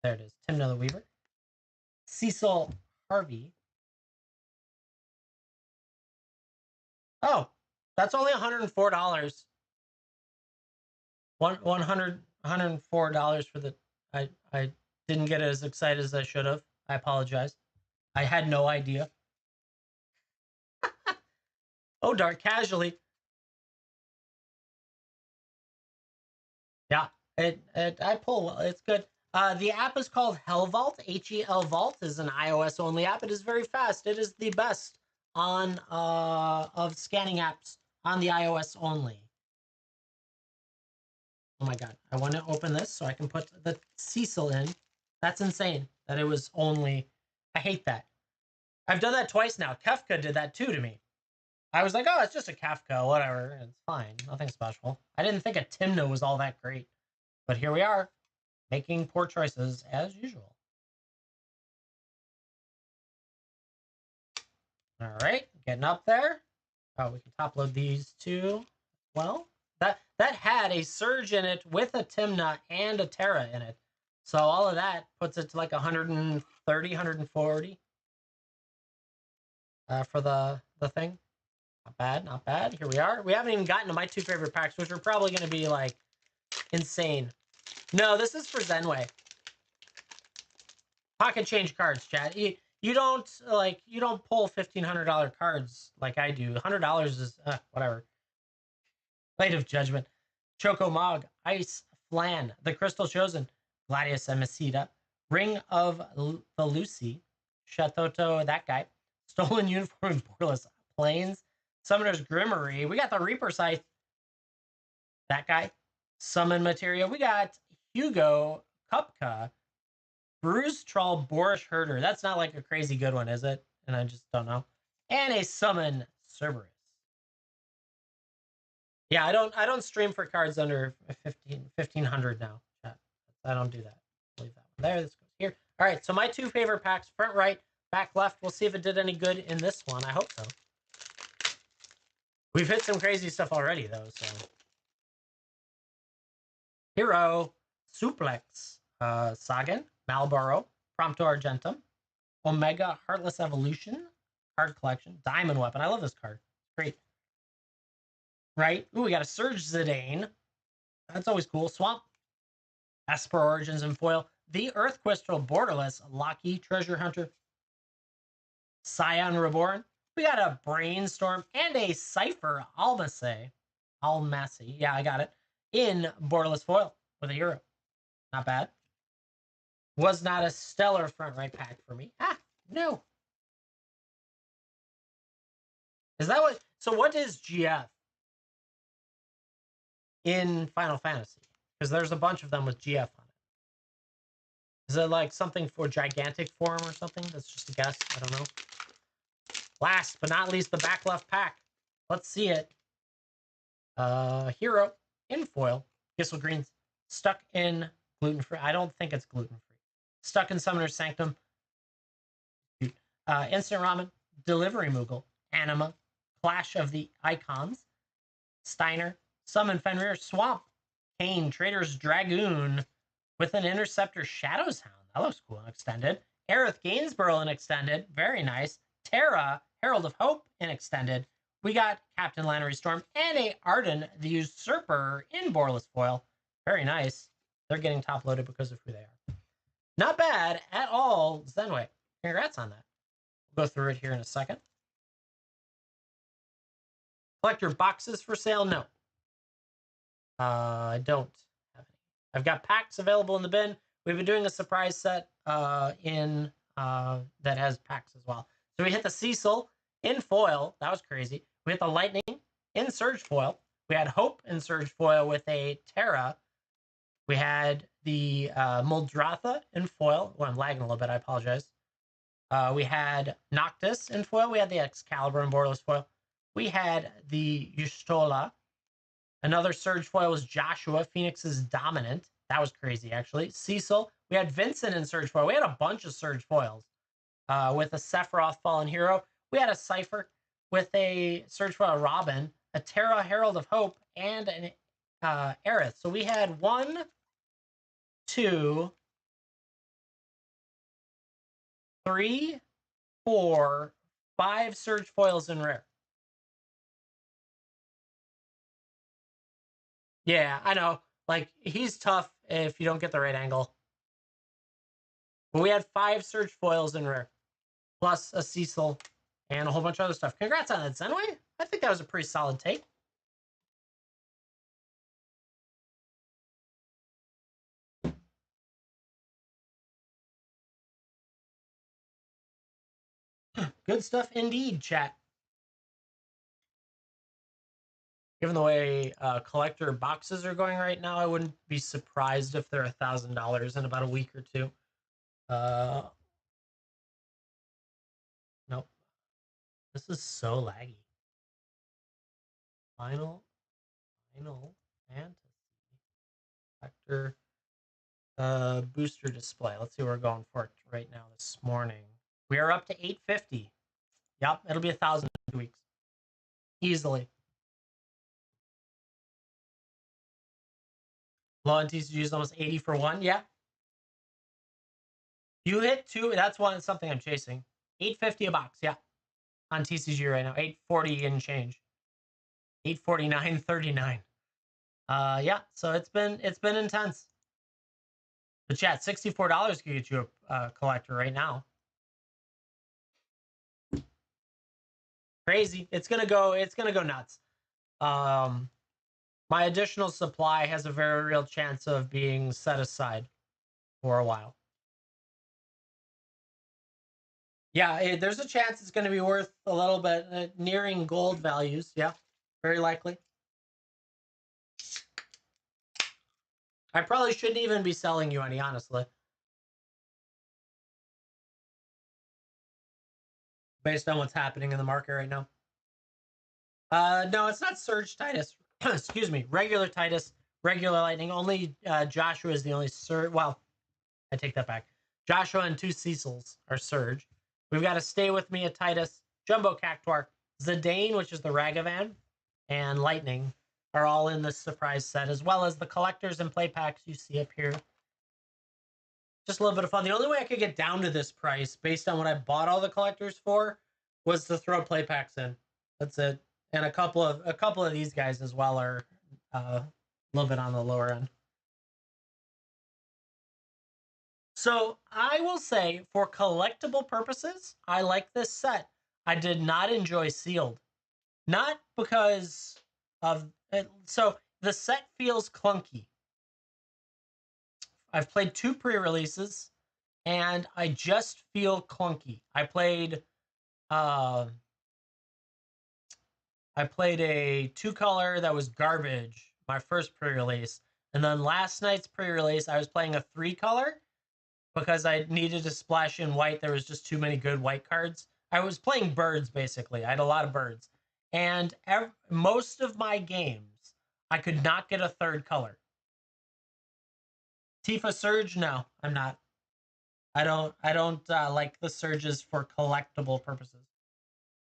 There it is. Timna the Weaver. Cecil Harvey. Oh, that's only $104. $104 for the. I didn't get as excited as I should have. I apologize. I had no idea. Oh, dark casually. Yeah, I pull. It's good. The app is called Hell Vault. HEL Vault is an iOS only app. It is very fast. It is the best on of scanning apps on the iOS only. Oh my god, I want to open this so I can put the Cecil in. That's insane that it was only. I hate that. I've done that twice now. Kefka did that too to me. I was like, oh, it's just a Kefka, whatever. It's fine. Nothing special. I didn't think a Timna was all that great. But here we are, making poor choices as usual. All right, getting up there. Oh, we can top load these two. Well, that had a Surge in it with a Timna and a Terra in it. So all of that puts it to like 130, 140 for the thing. Not bad, not bad. Here we are. We haven't even gotten to my 2 favorite packs, which are probably going to be like insane. No, this is for Zenway. Pocket change cards, chat. You don't pull $1,500 cards like I do. $100 is whatever. Light of Judgment, Choco Mog, Ice Flan, The Crystal Chosen, Gladius Emicida, Ring of the Lucy, Shatoto, that guy, Stolen Uniform, Borderless Plains, Summoner's Grimmery. We got the Reaper Scythe, that guy, Summon Materia. We got Hugo Kupka, Bruise Troll, Boorish Herder. That's not like a crazy good one, is it? And I just don't know. And a Summon Cerberus. Yeah, I don't stream for cards under 1500 now. I don't do that. Leave that one there. This goes here. All right, so my 2 favorite packs, front right, back left. We'll see if it did any good in this one. I hope so. We've hit some crazy stuff already, though. So Hero, Suplex, Sagan, Malboro, Prompto Argentum, Omega, Heartless Evolution, Card Collection, Diamond Weapon. I love this card. Great. Right? Ooh, we got a Surge Zidane. That's always cool. Swamp Esper Origins in foil. The Earth Crystal Borderless, Locky Treasure Hunter, Scion Reborn. We got a Brainstorm and a Cypher Almasi. Yeah, I got it. In Borderless foil with a hero. Not bad. Was not a stellar front right pack for me. Ah, no. Is that what? So what is GF in Final Fantasy? Because there's a bunch of them with GF on it. Is it like something for gigantic form or something? That's just a guess. I don't know. Last but not least, the back left pack. Let's see it. Hero in foil. Gissel Green's stuck in gluten-free. I don't think it's gluten-free. Stuck in Summoner's Sanctum. Instant Ramen. Delivery Moogle. Anima. Clash of the Icons. Steiner. Summon Fenrir. Swamp. Kane. Trader's Dragoon. With an Interceptor Shadow's Hound. That looks cool and extended. Aerith Gainsborough in extended. Very nice. Terra. Herald of Hope in extended. We got Captain Lannery Storm and a Arden the Usurper in Borderless foil. Very nice. They're getting top loaded because of who they are. Not bad at all, Zenway. Congrats on that. We'll go through it here in a second. Collector boxes for sale? No. I don't have any. I've got packs available in the bin. We've been doing a surprise set that has packs as well. So we hit the Cecil in foil. That was crazy. We hit the Lightning in Surge foil. We had Hope in Surge foil with a Terra. We had the Muldratha in foil. Well, I'm lagging a little bit. I apologize. We had Noctis in foil. We had the Excalibur in Borderless foil. We had the Yustola. Another Surge foil was Joshua, Phoenix's Dominant. That was crazy, actually. Cecil. We had Vincent in Surge foil. We had a bunch of Surge foils with a Sephiroth Fallen Hero. We had a Cypher with a Surge foil Robin, a Terra Herald of Hope, and an Aerith. So we had 1, 2, 3, 4, 5 Surge foils in rare. Yeah, I know. Like, he's tough if you don't get the right angle. But we had 5 Surge foils in rare, plus a Cecil and a whole bunch of other stuff. Congrats on that, Zenway. I think that was a pretty solid take. Good stuff indeed, chat. Given the way collector boxes are going right now, I wouldn't be surprised if they're $1,000 in about a week or two. Nope. This is so laggy. Final Fantasy collector booster display. Let's see what we're going for right now this morning. We are up to 850. Yep, it'll be 1,000 in 2 weeks. Easily. Low on TCG is almost 80 for 1. Yeah. You hit 2. That's something I'm chasing. 850 a box. Yeah. On TCG right now. 840 and change. 849.39. Yeah. So it's been intense. But chat, $64 could get you a collector right now. Crazy. It's gonna go nuts. My additional supply has a very real chance of being set aside for a while. Yeah, there's a chance it's going to be worth a little bit, nearing gold values. Yeah, very likely. I probably shouldn't even be selling you any, honestly. Based on what's happening in the market right now. No, it's not Surge Titus. Excuse me, regular Titus, regular Lightning. Only Joshua is the only Surge. Well, I take that back. Joshua and 2 Cecils are Surge. We've got to Stay With Me, a Titus, Jumbo Cactuar, Zidane, which is the Ragavan, and Lightning are all in this surprise set, as well as the collectors and play packs you see up here. Just a little bit of fun. The only way I could get down to this price, based on what I bought all the collectors for, was to throw play packs in. That's it. And a couple of these guys as well are a little bit on the lower end. So I will say, for collectible purposes, I like this set. I did not enjoy sealed, not because of it. So the set feels clunky. I've played 2 pre-releases, and I just feel clunky. Uh, I played a 2-color that was garbage, my first pre-release, and then last night's pre-release I was playing a 3-color because I needed to splash in white. There was just too many good white cards. I was playing birds basically. I had a lot of birds, and most of my games I could not get a 3rd color. Tifa Surge, no, I'm not. I don't like the surges for collectible purposes.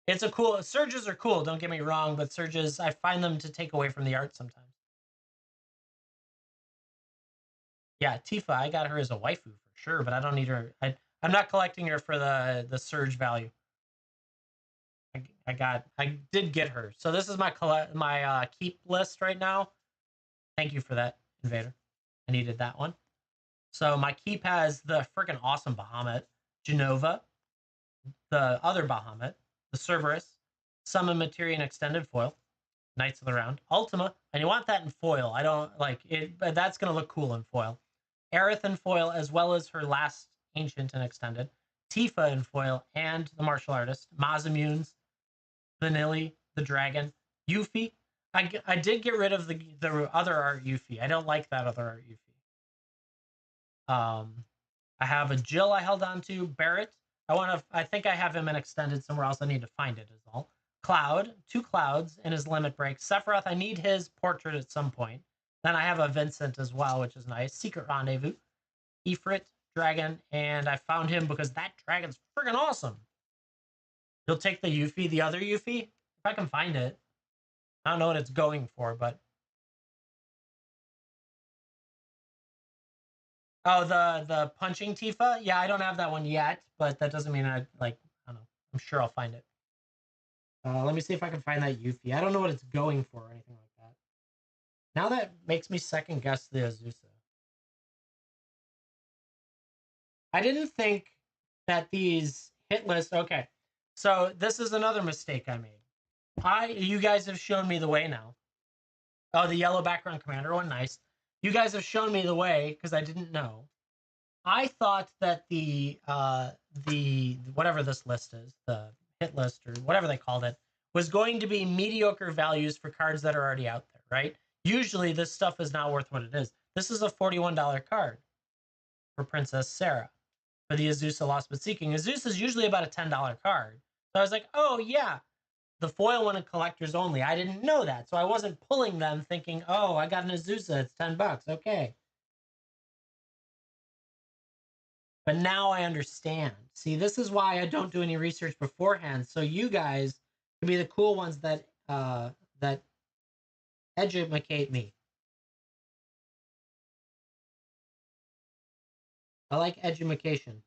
It's a cool surges are cool, don't get me wrong, but surges I find them to take away from the art sometimes. Yeah, Tifa, I got her as a waifu for sure, but I don't need her. I'm not collecting her for the surge value. I did get her. So this is my keep list right now. Thank you for that, Invader. I needed that one. So my keep has the freaking awesome Bahamut, Genova, the other Bahamut, the Cerberus, Summon Materian Extended Foil, Knights of the Round, Ultima, and you want that in foil. I don't like it, but that's gonna look cool in foil. Aerith in foil, as well as her last Ancient and Extended, Tifa in foil, and the Martial Artist, Mazamunes, Vanilli, the Dragon, Yuffie. I did get rid of the other art Yuffie. I don't like that other art Yuffie. I have a Jill I held on to, Barrett. I think I have him in extended somewhere else. I need to find it is all. Cloud, 2 clouds in his limit break. Sephiroth, I need his portrait at some point. Then I have a Vincent as well, which is nice. Secret Rendezvous, Ifrit, Dragon, and I found him because that dragon's friggin' awesome. He'll take the Yuffie, the other Yuffie, if I can find it. I don't know what it's going for, but oh, the punching Tifa. Yeah, I don't have that one yet, but that doesn't mean I like. I don't know. I'm sure I'll find it. Let me see if I can find that Yuffie. I don't know what it's going for or anything like that. Now that makes me second guess the Azusa. I didn't think that these hit lists. Okay, so this is another mistake I made. You guys have shown me the way now. Oh, the yellow background commander one, nice. You guys have shown me the way because I didn't know. I thought that the whatever this list is, the hit list or whatever they called it, was going to be mediocre values for cards that are already out there, right? Usually this stuff is not worth what it is. This is a $41 card for Princess Sarah. For the Azusa Lost But Seeking. Azusa is usually about a $10 card. So I was like, oh yeah, the foil one in collectors only. I didn't know that. So I wasn't pulling them thinking, oh, I got an Azusa, it's $10. Okay. But now I understand. See, this is why I don't do any research beforehand. So you guys can be the cool ones that educate me. I like education.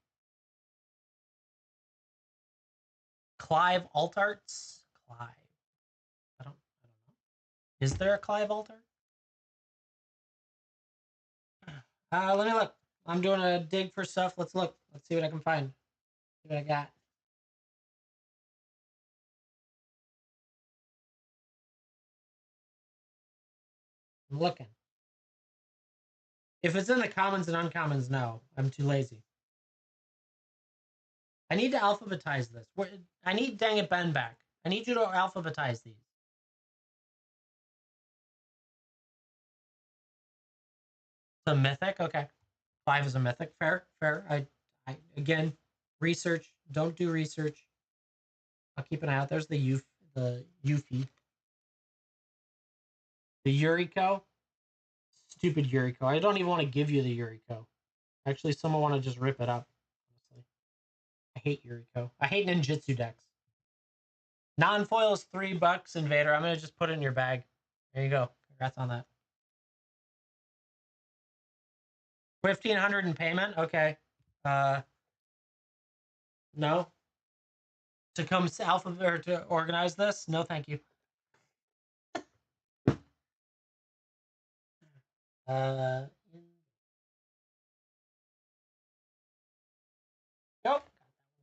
Clive Altarts? Clive. I don't know. Is there a Clive Altart? Let me look. I'm doing a dig for stuff. Let's look. Let's see what I can find. See what I got. I'm looking. If it's in the commons and uncommons, no. I'm too lazy. I need to alphabetize this. I need Dang It Ben back. I need you to alphabetize these. The mythic, okay. 5 is a mythic. Fair, fair. I again, research. Don't do research. I'll keep an eye out. There's the Yuffie, the Yuriko. Stupid Yuriko. I don't even want to give you the Yuriko. Actually, someone want to just rip it up. Honestly, I hate Yuriko. I hate ninjutsu decks. Non-foil is $3, Invader. I'm gonna just put it in your bag. There you go. Congrats on that. 1,500 in payment. Okay. Uh, no. To come alpha or to organize this? No, thank you. Uh,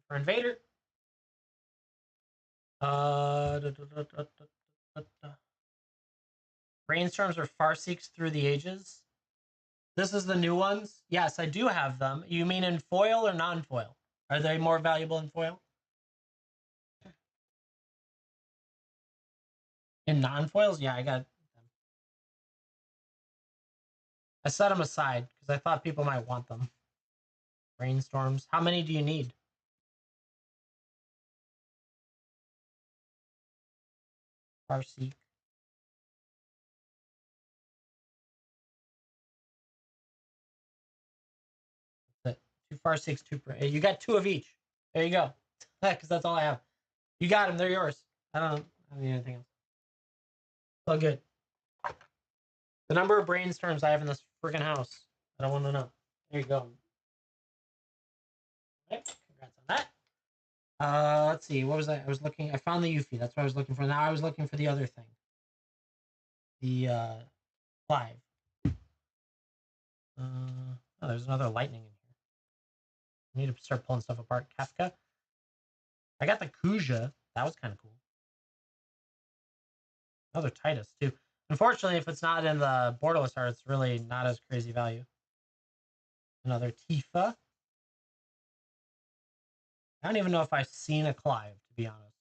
for Invader. Brainstorms are Farseeks through the ages. This is the new ones. Yes, I do have them. You mean in foil or non-foil? Are they more valuable in foil? In non-foils? Yeah, I got them. I set them aside because I thought people might want them. Brainstorms. How many do you need? Farseek. That's it. 2 Farseeks, 2 you got 2 of each. There you go. Because that's all I have. You got them. They're yours. I don't need anything else. All good. The number of brainstorms I have in this freaking house. I don't want to know. There you go. Okay, congrats on that. Let's see. What was I? I was looking. I found the Yuffie. That's what I was looking for. Now I was looking for the other thing. The Clive. Oh, there's another lightning in here. I need to start pulling stuff apart. Kafka. I got the Kuja. That was kind of cool. Another Titus too. Unfortunately, if it's not in the borderless art, it's really not as crazy value. Another Tifa. I don't even know if I've seen a Clive, to be honest.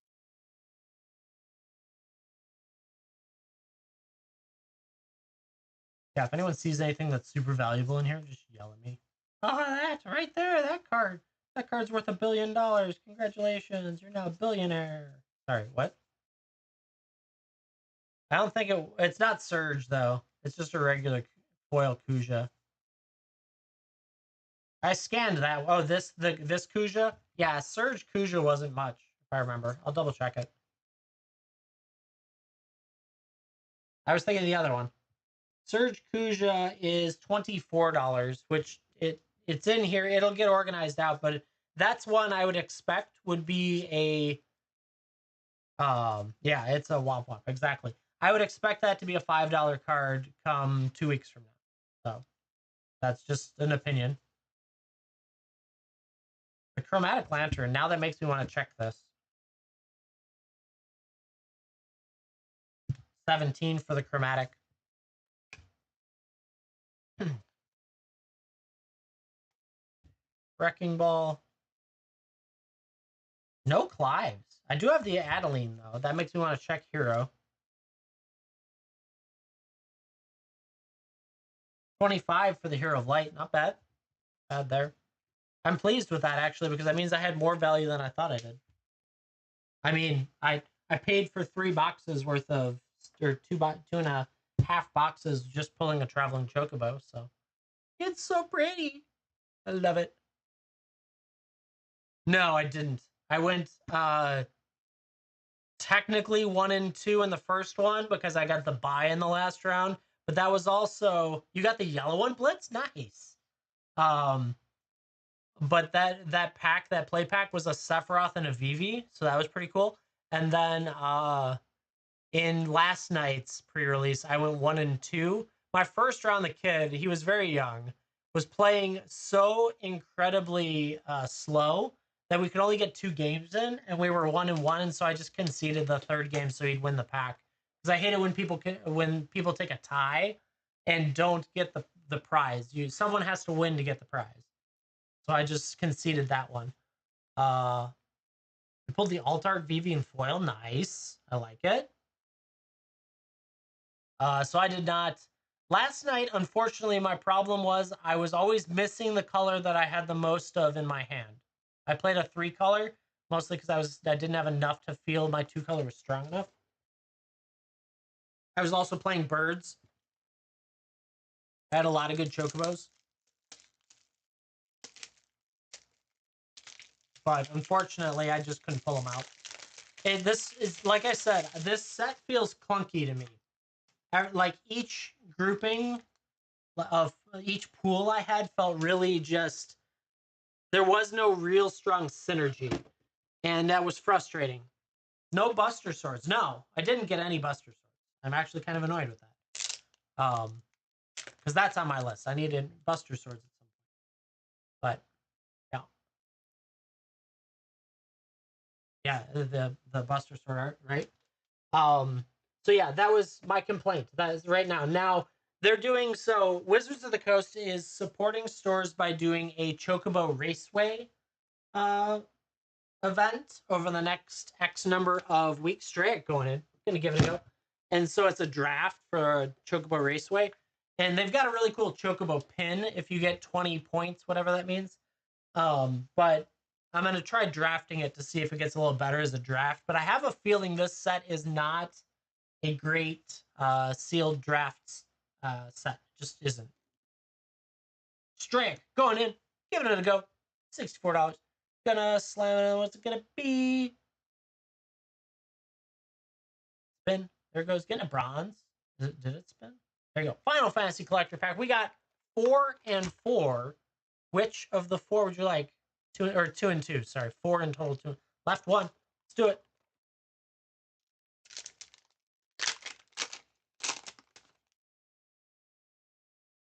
Yeah, if anyone sees anything that's super valuable in here, just yell at me. Oh, that's right there, that card. That card's worth $1 billion. Congratulations, you're now a billionaire. Sorry, what? I don't think it's not Surge, though. It's just a regular foil Kuja. I scanned that. Oh, this Kuja? Yeah, Surge Kuja wasn't much, if I remember. I'll double check it. I was thinking the other one. Surge Kuja is $24, which it's in here. It'll get organized out, but that's one I would expect would be a yeah, it's a Womp Womp, exactly. I would expect that to be a $5 card come 2 weeks from now. So that's just an opinion. The Chromatic Lantern, now that makes me want to check this. 17 for the Chromatic. Wrecking Ball. No Clives. I do have the Adeline, though. That makes me want to check Hero. 25 for the Hero of Light. Not bad. Bad there. I'm pleased with that, actually, because that means I had more value than I thought I did. I mean, I paid for 3 boxes worth of, or 2.5 boxes just pulling a Traveling Chocobo, so. It's so pretty. I love it. No, I didn't. I went technically 1 and 2 in the first one because I got the buy in the last round, but that was also, you got the yellow one, Blitz? Nice. But that pack, that play pack, was a Sephiroth and a Vivi, so that was pretty cool. And then in last night's pre-release, I went 1 and 2. My first round, the kid, he was very young, was playing so incredibly slow that we could only get 2 games in, and we were 1 and 1, and so I just conceded the 3rd game so he'd win the pack. Because I hate it when people take a tie and don't get the prize. Someone has to win to get the prize. So I just conceded that one. I pulled the Alt Art Vivi and foil. Nice. I like it. So I did not. Last night, unfortunately, my problem was I was always missing the color that I had the most of in my hand. I played a 3 color, mostly because I didn't have enough to feel my 2 color was strong enough. I was also playing birds. I had a lot of good chocobos. But unfortunately, I just couldn't pull them out. This is, like I said, this set feels clunky to me. Like each grouping of each pool I had felt really just, there was no real strong synergy, and that was frustrating. No Buster Swords. No, I didn't get any Buster Swords. I'm actually kind of annoyed with that. Because that's on my list. I needed Buster Swords at some point. But yeah. Yeah, the Buster Sword art, right? So yeah, that was my complaint. That is right now. Now they're doing so. Wizards of the Coast is supporting stores by doing a Chocobo Raceway uh, event over the next X number of weeks straight. Going in, gonna give it a go. And so it's a draft for Chocobo Raceway, and they've got a really cool Chocobo pin. If you get 20 points, whatever that means. But I'm gonna try drafting it to see if it gets a little better as a draft. But I have a feeling this set is not a great sealed drafts set. Just isn't. Strike going in, giving it a go. $64. Gonna slam it. What's it gonna be? Spin. There it goes. Getting a bronze. Did it spin? There you go. Final Fantasy Collector Pack. We got 4 and 4. Which of the 4 would you like? 2 and 2. Sorry, 4 in total. 2. Left 1. Let's do it.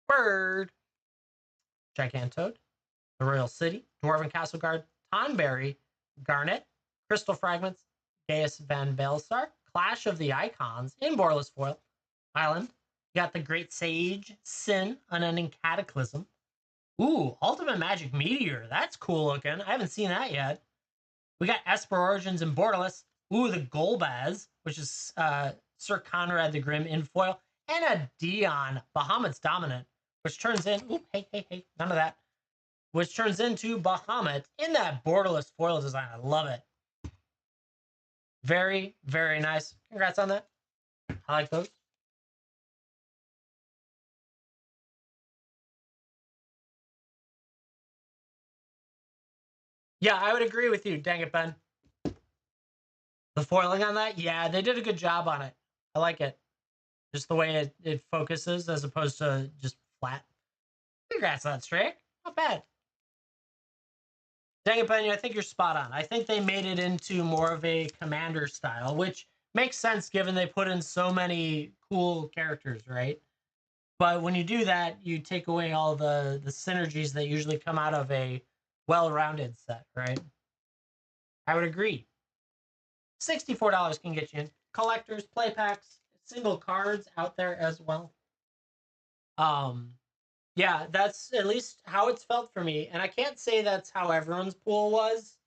Bird. Gigantoad. The Royal City. Dwarven Castle Guard. Tonberry. Garnet. Crystal Fragments. Gaius Van Baelsar. Clash of the Icons. In Borderless Foil. Island. You got the Great Sage. Sin. Unending Cataclysm. Ooh, Ultimate Magic Meteor. That's cool looking. I haven't seen that yet. We got Esper Origins and Borderless. Ooh, the Golbaz, which is Sir Conrad the Grim in foil. And a Dion, Bahamut's Dominant, which turns in... Ooh, hey, none of that. Which turns into Bahamut in that Borderless foil design. I love it. Very, very nice. Congrats on that. I like those. Yeah, I would agree with you. Dang it, Ben. The foiling on that? Yeah, they did a good job on it. I like it. Just the way it focuses as opposed to just flat. Congrats on that, Strake. Not bad. Dang it, Ben, I think you're spot on. I think they made it into more of a commander style, which makes sense given they put in so many cool characters, right? But when you do that, you take away all the synergies that usually come out of a well-rounded set, right? I would agree. $64 can get you in. Collectors, play packs, single cards out there as well. Um, yeah, that's at least how it's felt for me. And I can't say that's how everyone's pool was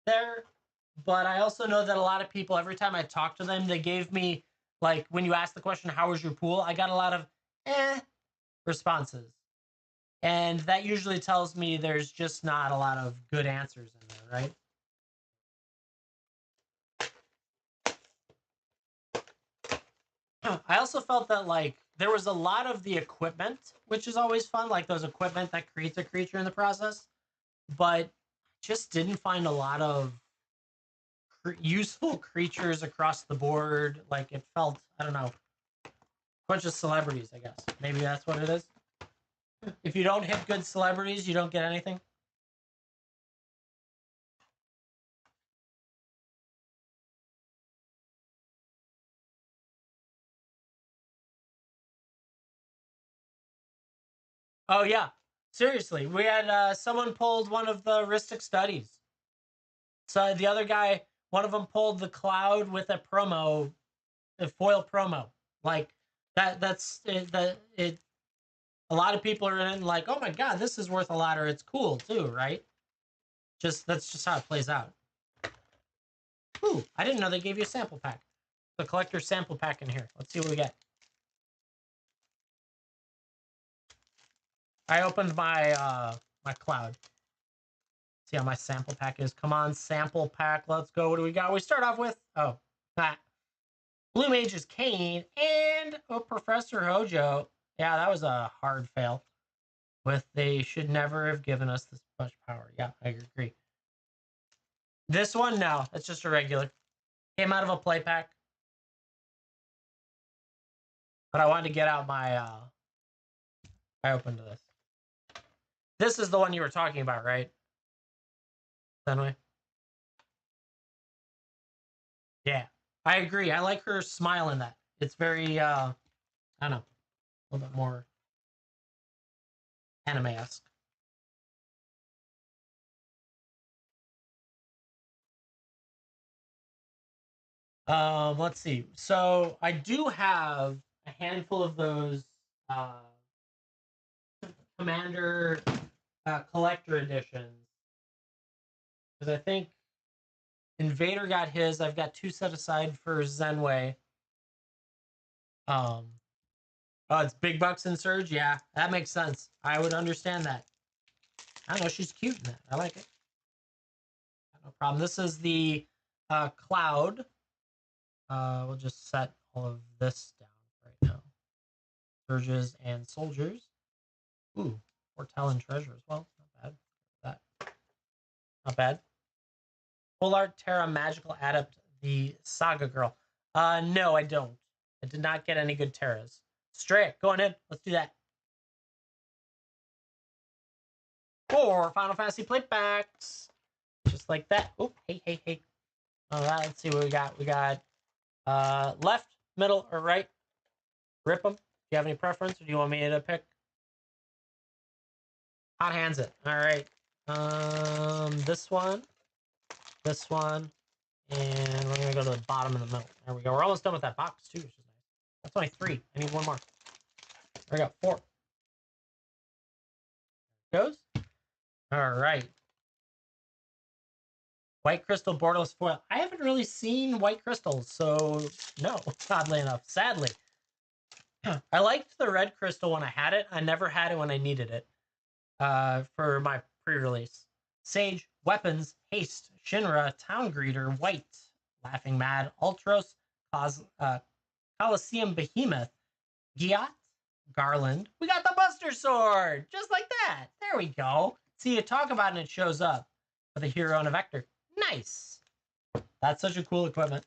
there, but I also know that a lot of people, every time I talk to them, they gave me, like, when you ask the question, how was your pool? I got a lot of responses. And that usually tells me there's just not a lot of good answers in there, right? I also felt that like there was a lot of the equipment, which is always fun, like those equipment that creates a creature in the process, but just didn't find a lot of useful creatures across the board. Like it felt, I don't know, a bunch of celebrities, I guess. Maybe that's what it is. If you don't hit good celebrities, you don't get anything. Oh yeah, seriously, we had someone pulled one of the Ristic studies. So the other guy, one of them pulled the Cloud with a promo, a foil promo. Like that. That's it. That it. A lot of people are in like, oh my god, this is worth a lot, or it's cool too, right? Just that's just how it plays out. Ooh, I didn't know they gave you a sample pack. The collector sample pack in here. Let's see what we get. I opened my Cloud. See how my sample pack is. Come on, sample pack. Let's go. What do we got? We start off with that Blue Mage's Kane and Professor Hojo. Yeah, that was a hard fail. With they should never have given us this much power. Yeah, I agree. This one, no, it's just a regular. Came out of a play pack, but I wanted to get out my. I opened this. This is the one you were talking about, right? Anyway. Yeah, I agree. I like her smile in that. It's very, I don't know, a little bit more anime-esque. Let's see. So I do have a handful of those uh, Commander collector editions because I think Invader got his. I've got two set aside for Zenway. Um, oh, it's big bucks in Surge. Yeah, that makes sense. I would understand that. I don't know. She's cute in that. I like it. No problem. This is the Cloud. We'll just set all of this down right now. Surges and soldiers. Ooh, Foretell Treasure as well. Not bad. That not bad. Full Art Terra Magical Adept, the Saga Girl. No, I don't. I did not get any good Terras. Straight, going in. Let's do that. 4 Final Fantasy plate backs. Just like that. Oh, hey. All right, let's see what we got. We got left, middle, or right. Rip them. Do you have any preference, or do you want me to pick? Hot hands it. All right. This one, and we're gonna go to the bottom and the middle. There we go. We're almost done with that box too, which is nice. That's only 3. I need one more. There we go. 4. Goes. All right. White crystal borderless foil. I haven't really seen white crystals, so no. Oddly enough, sadly, I liked the red crystal when I had it. I never had it when I needed it. For my pre-release. Sage, Weapons, Haste, Shinra, Town Greeter, White, Laughing Mad, Ultros, Coliseum Behemoth, Giat, Garland. We got the Buster Sword! Just like that. There we go. See, you talk about it and it shows up with a hero and a vector. Nice. That's such a cool equipment.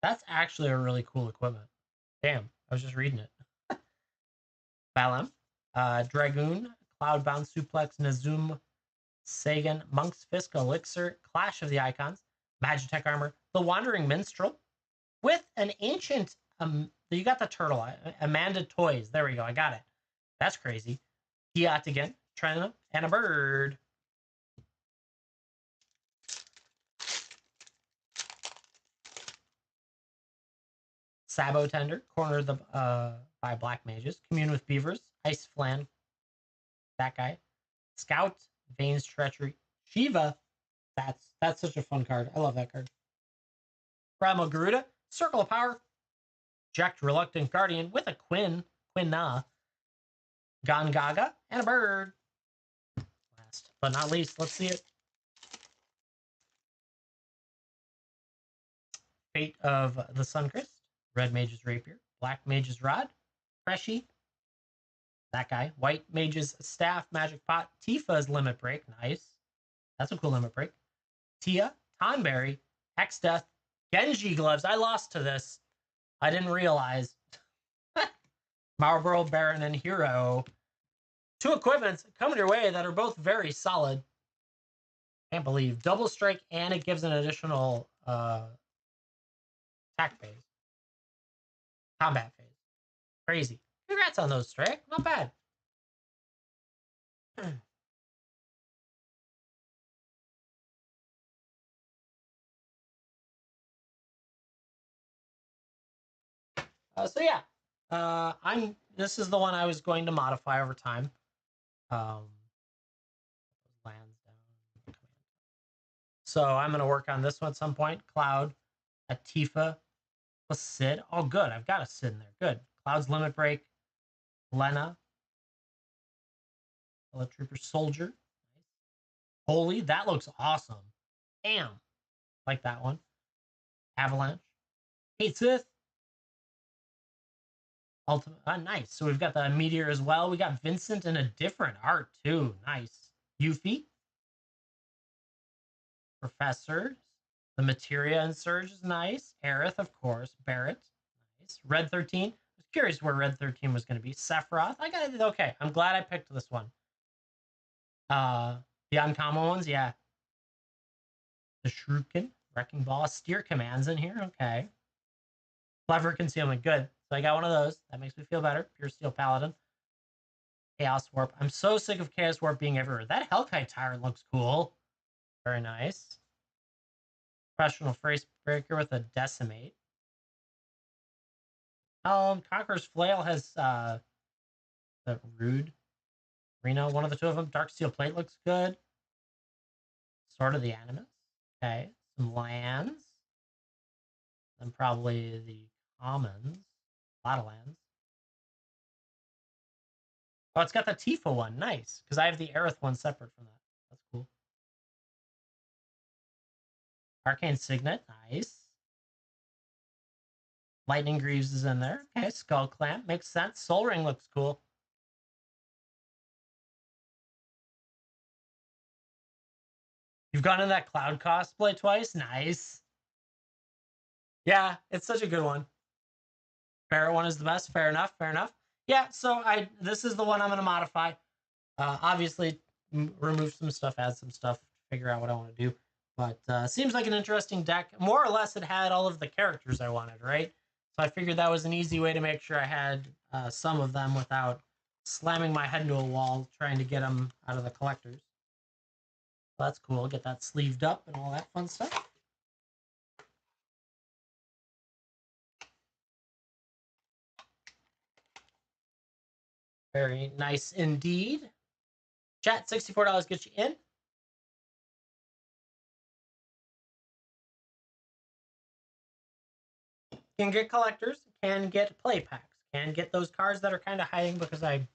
That's actually a really cool equipment. Damn, I was just reading it. Balam, Dragoon, Cloudbound Suplex, Nazum, Sagan, Monk's Fisk, Elixir, Clash of the Icons, Magitech Armor, The Wandering Minstrel, with an ancient, you got the turtle, Amanda Toys. There we go, I got it. That's crazy. Giat again, Trina, and a bird. Sabo Tender, cornered by Black Mages, Commune with Beavers, Ice Flan, that guy. Scout, Vane's Treachery, Shiva. That's such a fun card. I love that card. Primal Garuda, Circle of Power, Jacked Reluctant Guardian with a Quinna, Gongaga, and a bird. Last but not least, let's see it. Fate of the Suncrist, Red Mage's Rapier, Black Mage's Rod, Freshy, that guy, White Mage's Staff, Magic Pot, Tifa's Limit Break, nice. That's a cool limit break. Tia, Tonberry, Hex Death, Genji Gloves. I lost to this. I didn't realize. Marlboro, Baron, and Hero. 2 equipments coming your way that are both very solid. Can't believe. Double strike, and it gives an additional attack phase. Combat phase. Crazy. Congrats on those, Strike. Not bad. So yeah, this is the one I was going to modify over time. Lands down. So I'm going to work on this one at some point. Cloud, a Tifa, a Sid. Oh, good. I've got a Sid in there. Good. Cloud's Limit Break, Lena, Bullet Trooper Soldier. Nice. Holy, that looks awesome. Damn. Like that one. Avalanche. Hey, Sith. Ultimate. Nice. So we've got the Meteor as well. We got Vincent in a different art, too. Nice. Yuffie. Professor. The Materia and Surge is nice. Aerith, of course. Barrett. Nice. Red 13. I was curious where Red 13 was going to be. Sephiroth. I got it. Okay. I'm glad I picked this one. The uncommon ones, yeah. The Shuriken, Wrecking Ball, Steer Commands in here. Okay. Clever Concealment. Good. So I got one of those. That makes me feel better. Pure Steel Paladin. Chaos Warp. I'm so sick of Chaos Warp being everywhere. That Hellkite Tyrant looks cool. Very nice. Professional Phrase Breaker with a Decimate. Conqueror's Flail has the Rude Reno, one of the two of them. Dark Steel Plate looks good. Sword of the Animus. Okay. Some lands. And probably the commons. A lot of lands. Oh, it's got the Tifa one. Nice. Because I have the Aerith one separate from that. That's cool. Arcane Signet. Nice. Lightning Greaves is in there. Okay. Skull Clamp. Makes sense. Soul Ring looks cool. You've gone in that Cloud cosplay twice? Nice. Yeah, it's such a good one. Barrett one is the best. Fair enough. Fair enough. Yeah, so this is the one I'm going to modify. Obviously, remove some stuff, add some stuff, figure out what I want to do. But seems like an interesting deck. More or less, it had all of the characters I wanted, right? So I figured that was an easy way to make sure I had some of them without slamming my head into a wall trying to get them out of the collectors. So that's cool. Get that sleeved up and all that fun stuff. Very nice indeed. Chat, $64 gets you in. Can get collectors, can get play packs, can get those cards that are kind of hiding because I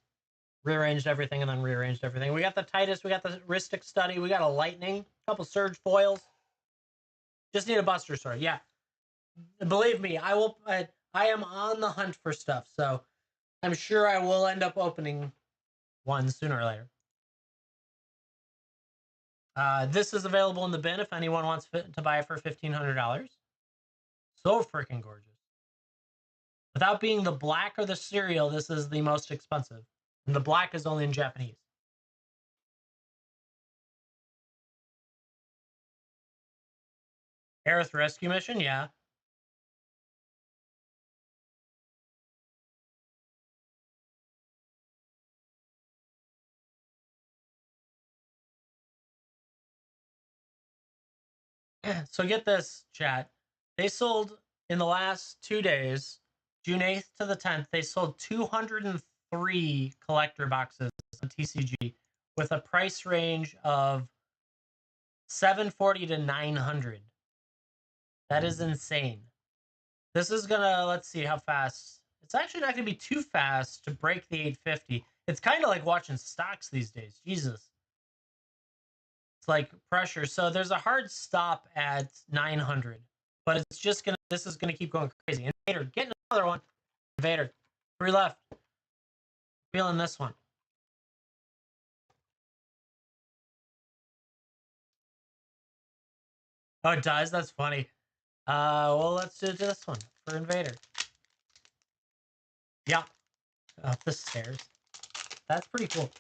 rearranged everything and then rearranged everything. We got the Titus, we got the Ristic Study, we got a Lightning, a couple Surge foils. Just need a Buster Sword. Yeah, believe me, I will. I am on the hunt for stuff, so I'm sure I will end up opening one sooner or later. This is available in the bin if anyone wants to buy it for $1,500. So freaking gorgeous. Without being the black or the cereal, this is the most expensive. And the black is only in Japanese. Aerith Rescue Mission, yeah. So get this, chat. They sold in the last 2 days, June 8th to the 10th, they sold 203 collector boxes on TCG with a price range of $740 to $900. That is insane. This is gonna, let's see how fast. It's actually not gonna be too fast to break the 850. It's kind of like watching stocks these days. Jesus. It's like pressure. So there's a hard stop at 900, but it's just gonna. This is gonna keep going crazy. Invader, get another one. Invader, 3 left. Feeling this one. Oh, it does. That's funny. Well, let's do this one for Invader. Yeah, up the stairs. That's pretty cool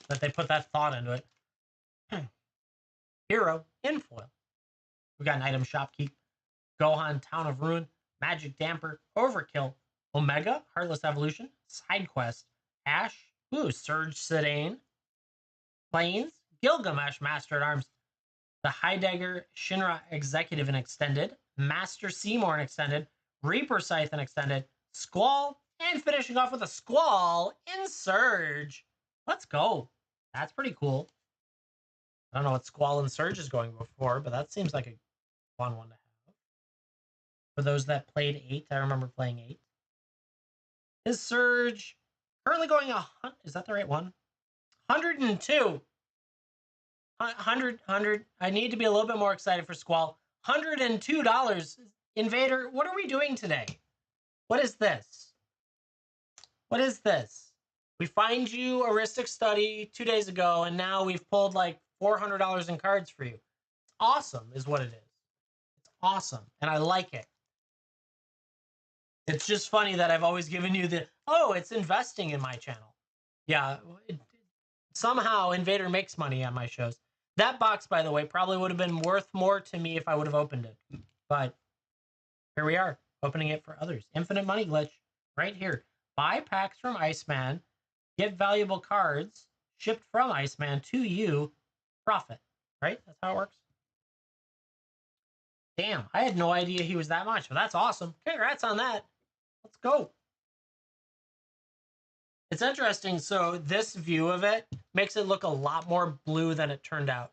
that they put that thought into it. Hero in foil. We got an item shopkeep. Gohan, Town of Ruin, Magic Damper, Overkill, Omega, Heartless Evolution, Side Quest, Ash, Surge Sedaine, Plains, Gilgamesh, Master at Arms, the Heidegger, Shinra Executive and Extended, Master Seymour and Extended, Reaper Scythe and Extended, Squall, and finishing off with a Squall in Surge. Let's go. That's pretty cool. I don't know what Squall and Surge is going before, but that seems like a fun one to have. For those that played 8, I remember playing 8. His Surge currently going is that the right one? 102. 100. I need to be a little bit more excited for Squall. $102. Invader, what are we doing today? What is this? What is this? We find you a Ristic Study 2 days ago, and now we've pulled like $400 in cards for you. It's awesome, is what it is. It's awesome, and I like it. It's just funny that I've always given you it's investing in my channel. Yeah, somehow Invader makes money on my shows. That box, by the way, probably would have been worth more to me if I would have opened it. But here we are, opening it for others. Infinite Money Glitch, right here. Buy packs from Iceman. get valuable cards shipped from Iceman to you, profit. Right? That's how it works. Damn, I had no idea he was that much, but that's awesome. Congrats on that. Let's go. It's interesting. So this view of it makes it look a lot more blue than it turned out.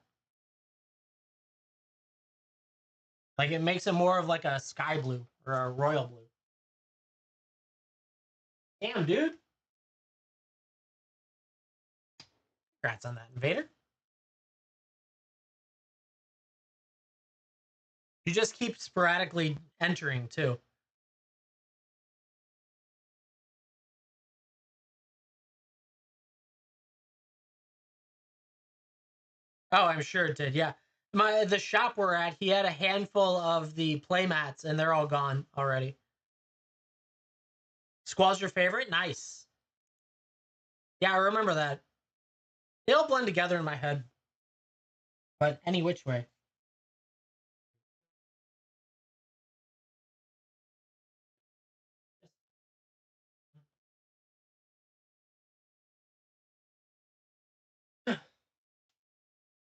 Like it makes it more of like a sky blue or a royal blue. Damn, dude. Congrats on that, Invader. You just keep sporadically entering too. Oh, I'm sure it did. Yeah. The shop we're at, he had a handful of the play mats and they're all gone already. Squall's your favorite? Nice. Yeah, I remember that. They all blend together in my head. But any which way.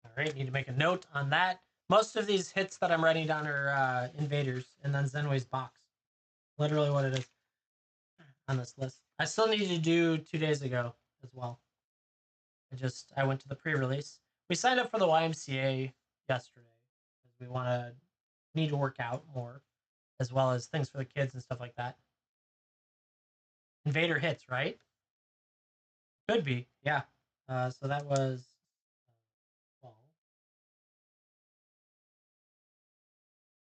All right, need to make a note on that. Most of these hits that I'm writing down are invaders and then Zenway's box. Literally what it is on this list. I still need to do 2 days ago as well. I went to the pre-release. We signed up for the YMCA yesterday because we need to work out more, as well as things for the kids and stuff like that. Invader hits, right? Could be, yeah. So that was well,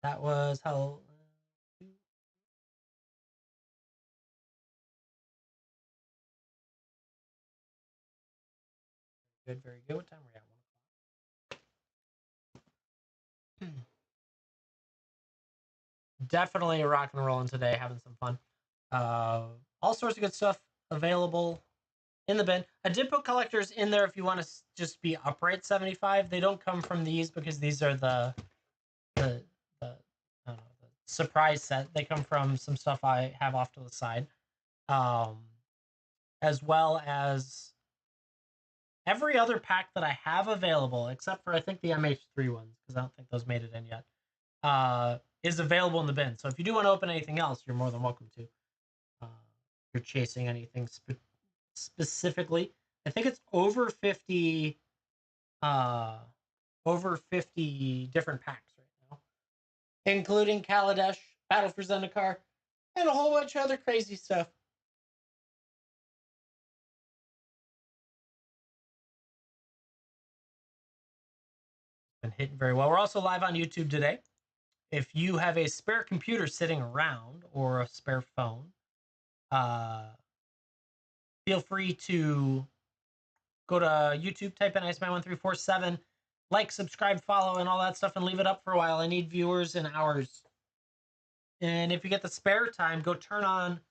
that was how good, very good. What time were we at? 1 o'clock. Definitely rock and rolling today, having some fun. All sorts of good stuff available in the bin. I did put collectors in there if you want to just be upright 75. They don't come from these because these are the I don't know, the surprise set. They come from some stuff I have off to the side, um, as well as every other pack that I have available, except for I think the MH3 ones because I don't think those made it in yet. Is available in the bin. So if you do want to open anything else, you're more than welcome to. If you're chasing anything specifically, I think it's over 50 different packs right now, including Kaladesh, Battle for Zendikar, and a whole bunch of other crazy stuff. Been hitting very well. We're also live on YouTube today. If you have a spare computer sitting around or a spare phone, feel free to go to YouTube, type in Iceman1347, like, subscribe, follow, and all that stuff, and leave it up for a while. I need viewers and hours. And if you get the spare time, go turn on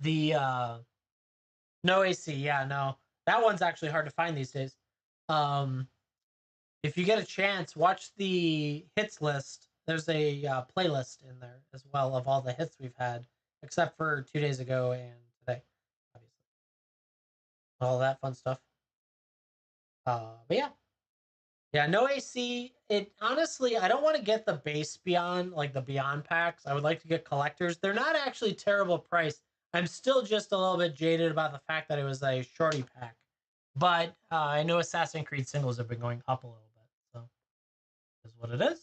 the no AC. Yeah, no, that one's actually hard to find these days. If you get a chance, watch the hits list. There's a playlist in there as well of all the hits we've had, except for 2 days ago and today, obviously. All that fun stuff. But yeah. Yeah, no AC. It honestly, I don't want to get the base Beyond, like the Beyond packs. I would like to get collectors. They're not actually terrible price. I'm still just a little bit jaded about the fact that it was a shorty pack. But I know Assassin's Creed singles have been going up a little bit, so is what it is.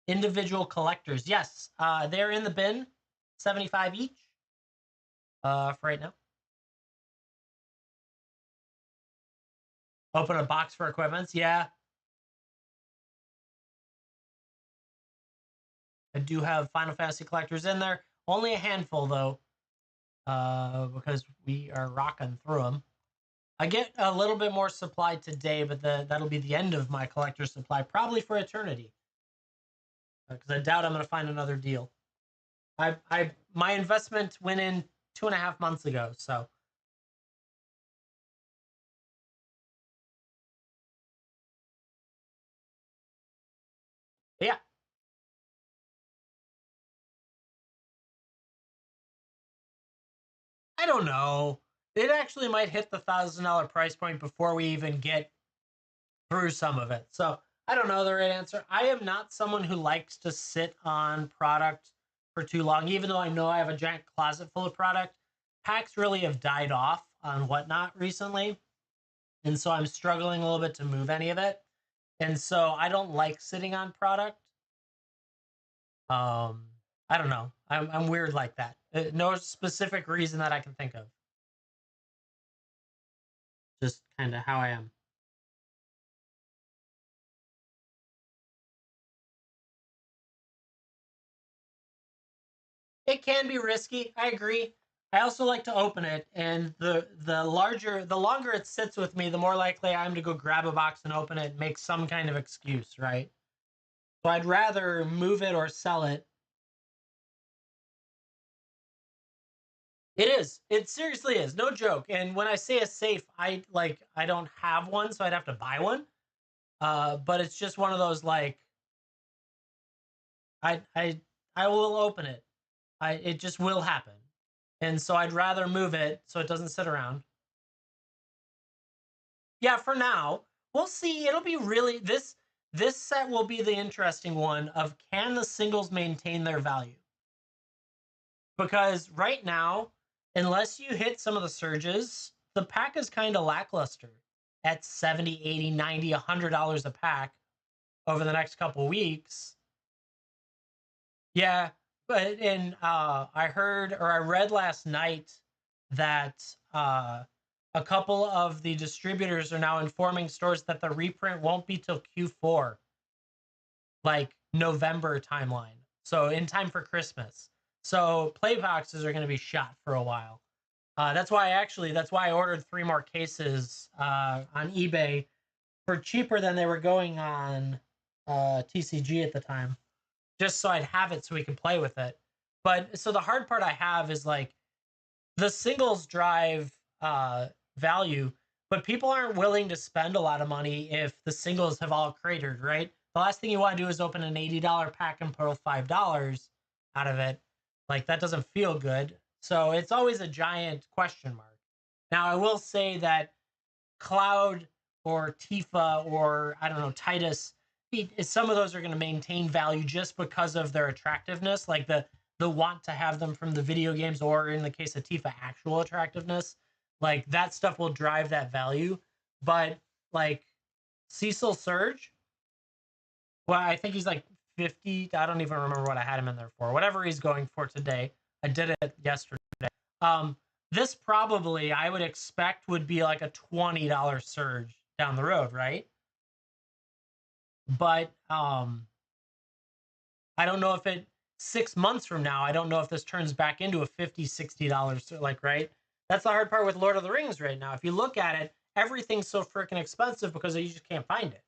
Individual collectors, yes, they're in the bin, 75 each. For right now. Open a box for equipments, yeah. I do have Final Fantasy collectors in there. Only a handful though, because we are rocking through them. I get a little bit more supply today, but that'll be the end of my collector supply, probably for eternity. Because I doubt I'm going to find another deal. My investment went in 2.5 months ago, so yeah. I don't know. It actually might hit the $1,000 price point before we even get through some of it. So I don't know the right answer. I am not someone who likes to sit on product for too long, even though I know I have a giant closet full of product. Packs really have died off on WhatNot recently. And so I'm struggling a little bit to move any of it. And so I don't like sitting on product. I don't know. I'm weird like that. No specific reason that I can think of. Just kind of how I am. It can be risky. I agree. I also like to open it, and the longer it sits with me, the more likely I am to go grab a box and open it and make some kind of excuse, right? So I'd rather move it or sell it. It is. It seriously is. No joke. And when I say a safe, I don't have one, so I'd have to buy one. But it's just one of those like I I I will open it. It just will happen. And so I'd rather move it so it doesn't sit around. Yeah, for now. We'll see. It'll be really this set will be the interesting one of can the singles maintain their value? Because right now, unless you hit some of the surges, the pack is kind of lackluster at 70, 80, 90, $100 a pack over the next couple weeks. Yeah, but I heard or I read last night that a couple of the distributors are now informing stores that the reprint won't be till Q4, like November timeline. So in time for Christmas. So play boxes are going to be shot for a while. That's why I ordered 3 more cases on eBay for cheaper than they were going on TCG at the time, just so I'd have it so we can play with it. But so the hard part I have is like the singles drive value, but people aren't willing to spend a lot of money if the singles have all cratered, right? The last thing you want to do is open an $80 pack and pull $5 out of it. Like that doesn't feel good. So it's always a giant question mark. Now I will say that Cloud or Tifa or I don't know, Titus, some of those are going to maintain value just because of their attractiveness, like the want to have them from the video games, or in the case of Tifa, actual attractiveness. Like that stuff will drive that value. But like Cecil Surge, well, I think he's like 50. I don't even remember what I had him in there for. Whatever he's going for today. I did it yesterday. Um, this probably I would expect would be like a $20 surge down the road, right? But I don't know if it 6 months from now, I don't know if this turns back into a $50, $60, like, right? That's the hard part with Lord of the Rings right now. If you look at it, everything's so freaking expensive because you just can't find it.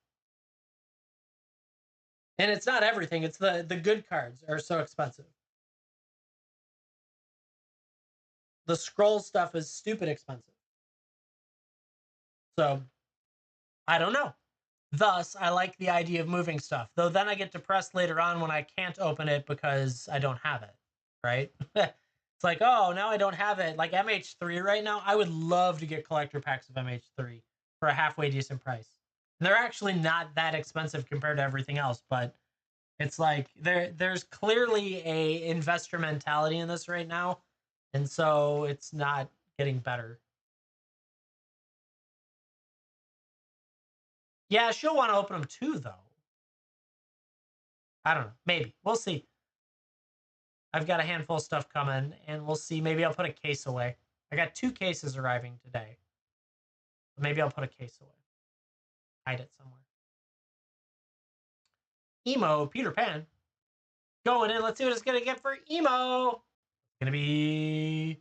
And it's not everything, it's the good cards are so expensive. The scroll stuff is stupid expensive. So I don't know. Thus, I like the idea of moving stuff. Though then I get depressed later on when I can't open it because I don't have it, right? It's like, oh, now I don't have it. Like MH3 right now, I would love to get collector packs of MH3 for a halfway decent price. And they're actually not that expensive compared to everything else, but it's like there's clearly a investor mentality in this right now, and so it's not getting better. Yeah, she'll want to open them too, though. I don't know. Maybe we'll see. I've got a handful of stuff coming, and we'll see. Maybe I'll put a case away. I got 2 cases arriving today. Maybe I'll put a case away. Hide it somewhere. Emo Peter Pan. Going in. Let's see what it's going to get for Emo. It's going to be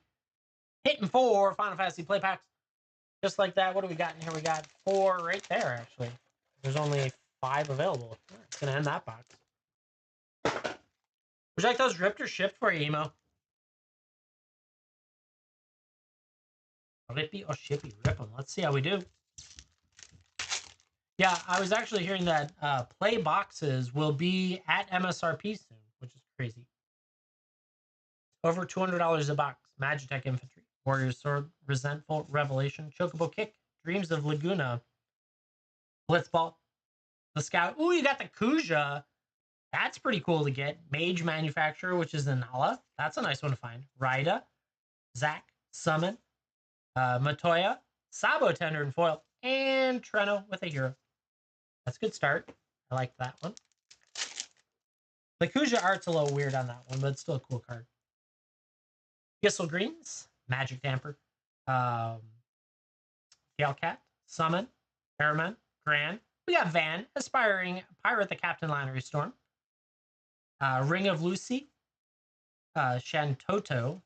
hitting 4 Final Fantasy play packs. Just like that. What do we got in here? We got 4 right there, actually. There's only 5 available. It's going to end that box. Would you like those ripped or shipped for you, Emo? Rippy or shippy? Rip them. Let's see how we do. Yeah, I was actually hearing that play boxes will be at MSRP soon, which is crazy. Over $200 a box. Magitech Infantry. Warrior Sword, Resentful Revelation, Chocobo Kick, Dreams of Laguna, Blitzball, the Scout. Ooh, you got the Kuja. That's pretty cool to get. Mage Manufacturer, which is the Nala. That's a nice one to find. Rida, Zac, Summon, Matoya, Sabo Tender and Foil, and Treno with a hero. That's a good start. I like that one. The Kuja art's a little weird on that one, but it's still a cool card. Gissel Greens, Magic Damper, Galecat, Summon, Airman, Gran. We got Van, Aspiring Pirate, the Captain Lannery Storm, Ring of Lucy, Shantoto,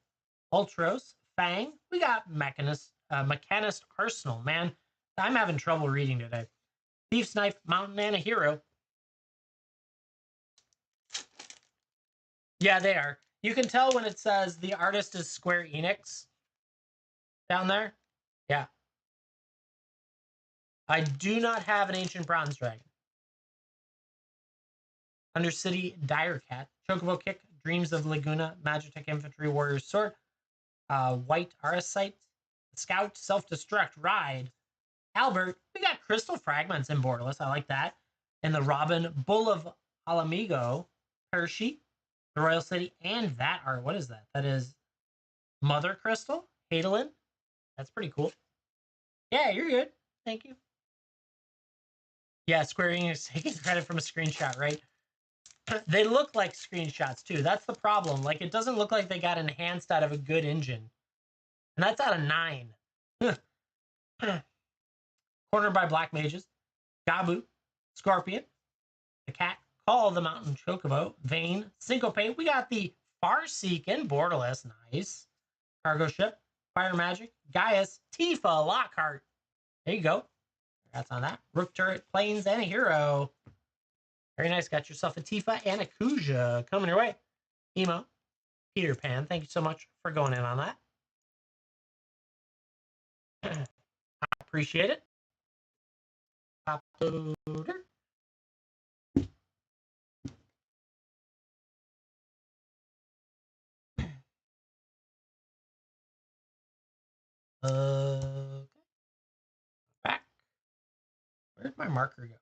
Ultros, Fang. We got Mechanist Arsenal. Man, I'm having trouble reading today. Thief's Knife, Mountain, and a Hero. Yeah, they are. You can tell when it says the artist is Square Enix down there. Yeah. I do not have an Ancient Bronze Dragon. Undercity Direcat, Chocobo Kick, Dreams of Laguna, Magitech Infantry Warrior Sword, White Arasite, Scout, Self-Destruct, Ride, Albert. We got Crystal Fragments in Borderless. I like that. And the Robin, Bull of Alamigo, Hershey, the Royal City, and that art. What is that? That is Mother Crystal, Hadalin. That's pretty cool. Yeah, you're good. Thank you. Yeah, Square Enix taking credit from a screenshot, right? They look like screenshots too. That's the problem. Like, it doesn't look like they got enhanced out of a good engine. And that's out of 9. Cornered by Black Mages, Gabu, Scorpion, the Cat, Call the Mountain Chocobo, Vane, Syncopate. We got the Farseek and Borderless. Nice. Cargo Ship, Fire Magic, Gaius, Tifa, Lockhart. There you go. That's on that. Rook Turret, Planes, and a Hero. Very nice. Got yourself a Tifa and a Kuja coming your way. Emo, Peter Pan, thank you so much for going in on that. I appreciate it. Pop loader. Back. Where'd my marker go?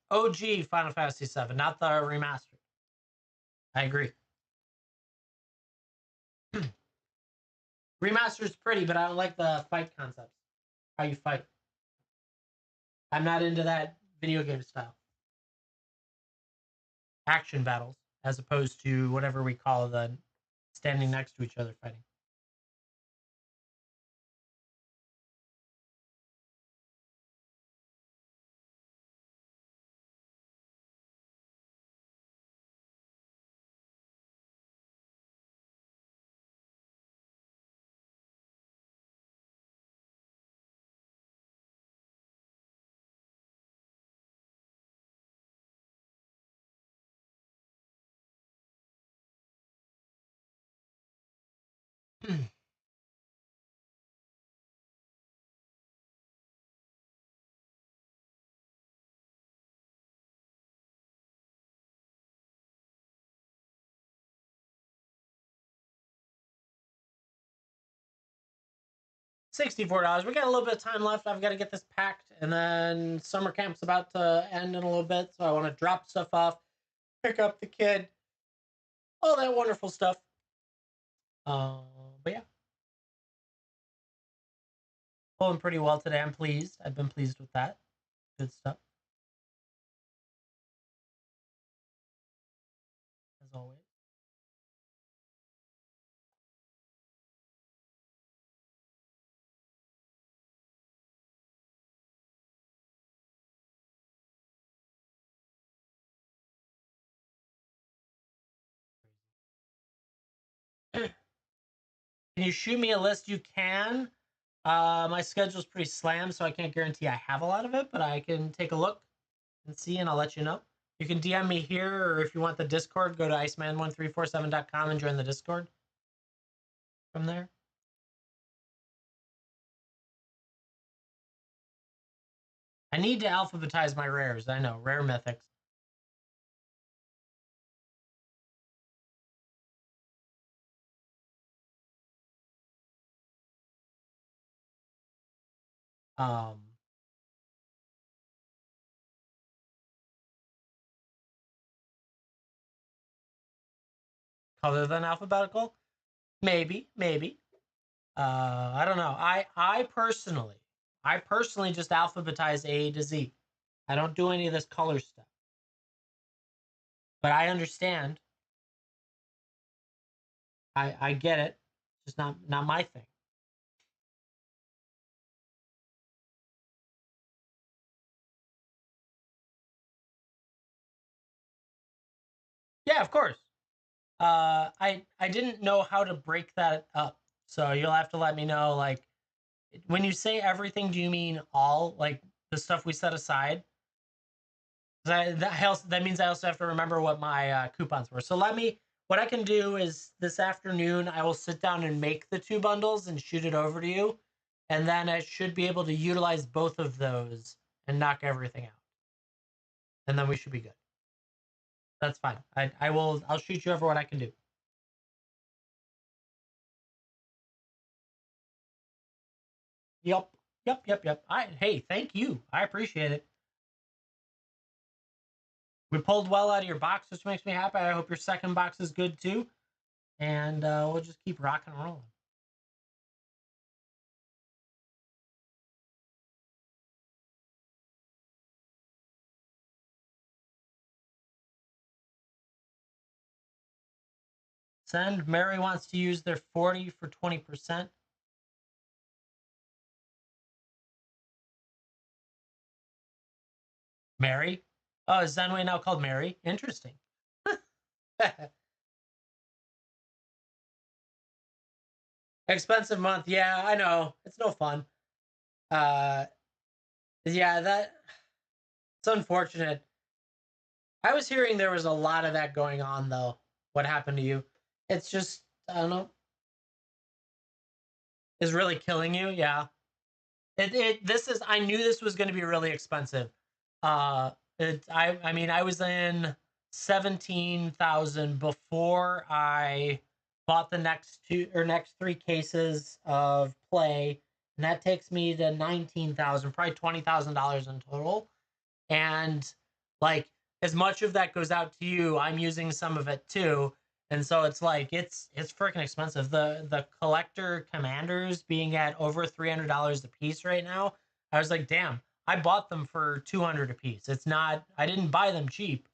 OG Final Fantasy VII, not the remastered. I agree. Remastered's pretty, but I don't like the fight concepts. How you fight. I'm not into that video game style. Action battles, as opposed to whatever we call the standing next to each other fighting. $64. We got a little bit of time left. I've got to get this packed, and then summer camp's about to end in a little bit, so I want to drop stuff off, pick up the kid, all that wonderful stuff. But yeah, pulling pretty well today. I'm pleased. I've been pleased with that. Good stuff, as always. Can you shoot me a list? You can. My schedule's pretty slammed, so I can't guarantee I have a lot of it, but I can take a look and see, and I'll let you know. You can DM me here, or if you want the Discord, go to iceman1347.com and join the Discord from there. I need to alphabetize my rares. I know, rare mythics. Um, Other than alphabetical, maybe. I don't know. I personally just alphabetize A to Z. I don't do any of this color stuff. But I understand. I get it. It's just not my thing. Yeah, of course. I didn't know how to break that up, so you'll have to let me know. Like, when you say everything, do you mean all, like the stuff we set aside? That means I also have to remember what my coupons were. So what I can do is this afternoon I will sit down and make the 2 bundles and shoot it over to you, and then I should be able to utilize both of those and knock everything out, and then we should be good. That's fine. I'll shoot you over what I can do. Yep. Yep. Hey, thank you. I appreciate it. We pulled well out of your box, which makes me happy. I hope your second box is good too. And we'll just keep rocking and rolling. Send. Mary wants to use their 40 for 20%. Mary? Oh, is Zenway now called Mary? Interesting. Expensive month. Yeah, I know. It's no fun. Uh yeah, it's unfortunate. I was hearing there was a lot of that going on though. What happened to you? It's just, I don't know, is really killing you. Yeah. I knew this was going to be really expensive. I mean, I was in 17,000 before I bought the next 3 cases of play, and that takes me to 19,000, probably $20,000 in total. And like, as much of that goes out to you, I'm using some of it too. And so it's like it's freaking expensive. The collector commanders being at over $300 a piece right now. I was like, damn, I bought them for 200 a piece. It's not, I didn't buy them cheap.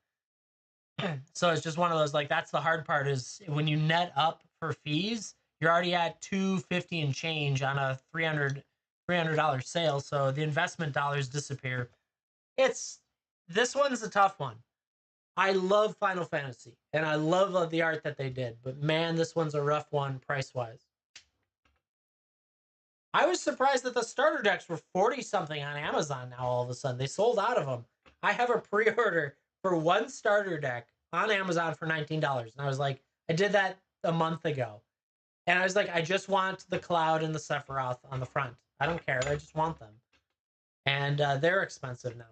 So it's just one of those, like, that's the hard part, is when you net up for fees, you're already at 250 and change on a $300 sale. So the investment dollars disappear. It's This one's a tough one. I love Final Fantasy and I love the art that they did, but man, this one's a rough one price wise. I was surprised that the starter decks were 40 something on Amazon now. All of a sudden, they sold out of them. I have a pre order for one starter deck on Amazon for $19. And I was like, I did that a month ago. And I was like, I just want the Cloud and the Sephiroth on the front. I don't care. I just want them. And they're expensive now.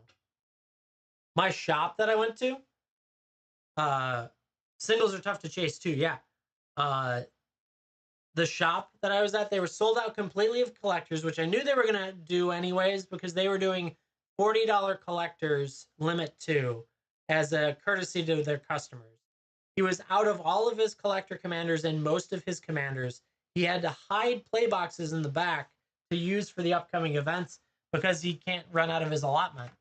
My shop that I went to, uh, singles are tough to chase too. Yeah. Uh, the shop that I was at, they were sold out completely of collectors, which I knew they were going to do anyways, because they were doing $40 collectors limit 2 as a courtesy to their customers. He was out of all of his collector commanders and most of his commanders. He had to hide play boxes in the back to use for the upcoming events because he can't run out of his allotment.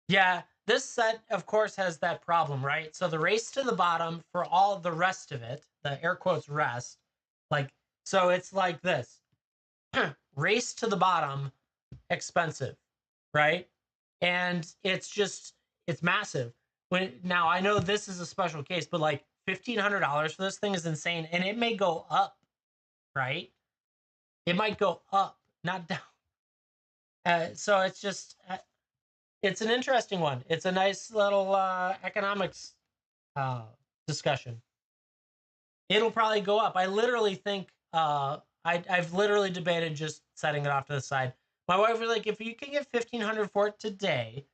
Yeah, this set, of course, has that problem, right? So the race to the bottom for all the rest of it, the air quotes rest, like, so it's like this: race to the bottom, expensive, right? And it's massive. Now I know this is a special case, but like $1,500 for this thing is insane, and it may go up, right? It might go up, not down. So it's an interesting one. It's a nice little economics discussion. It'll probably go up. I literally think I've literally debated just setting it off to the side. My wife was like, if you can get 1,500 for it today,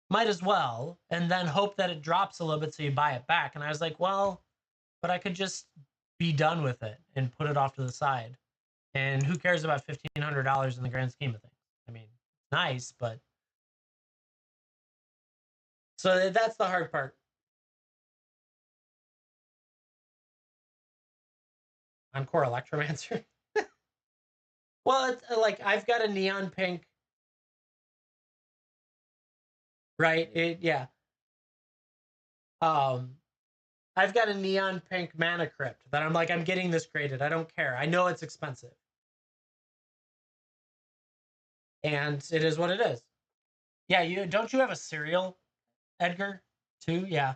might as well, and then hope that it drops a little bit so you buy it back. And I was like, well, but I could just be done with it and put it off to the side. And who cares about $1,500 in the grand scheme of things? I mean, it's nice, but so that's the hard part. Encore Electromancer. Well, it's like I've got a neon pink, right? Yeah. Um, I've got a neon pink mana crypt that I'm like, I'm getting this graded. I don't care. I know it's expensive, and it is what it is. Yeah, you don't you have a cereal, Edgar? Too? Yeah.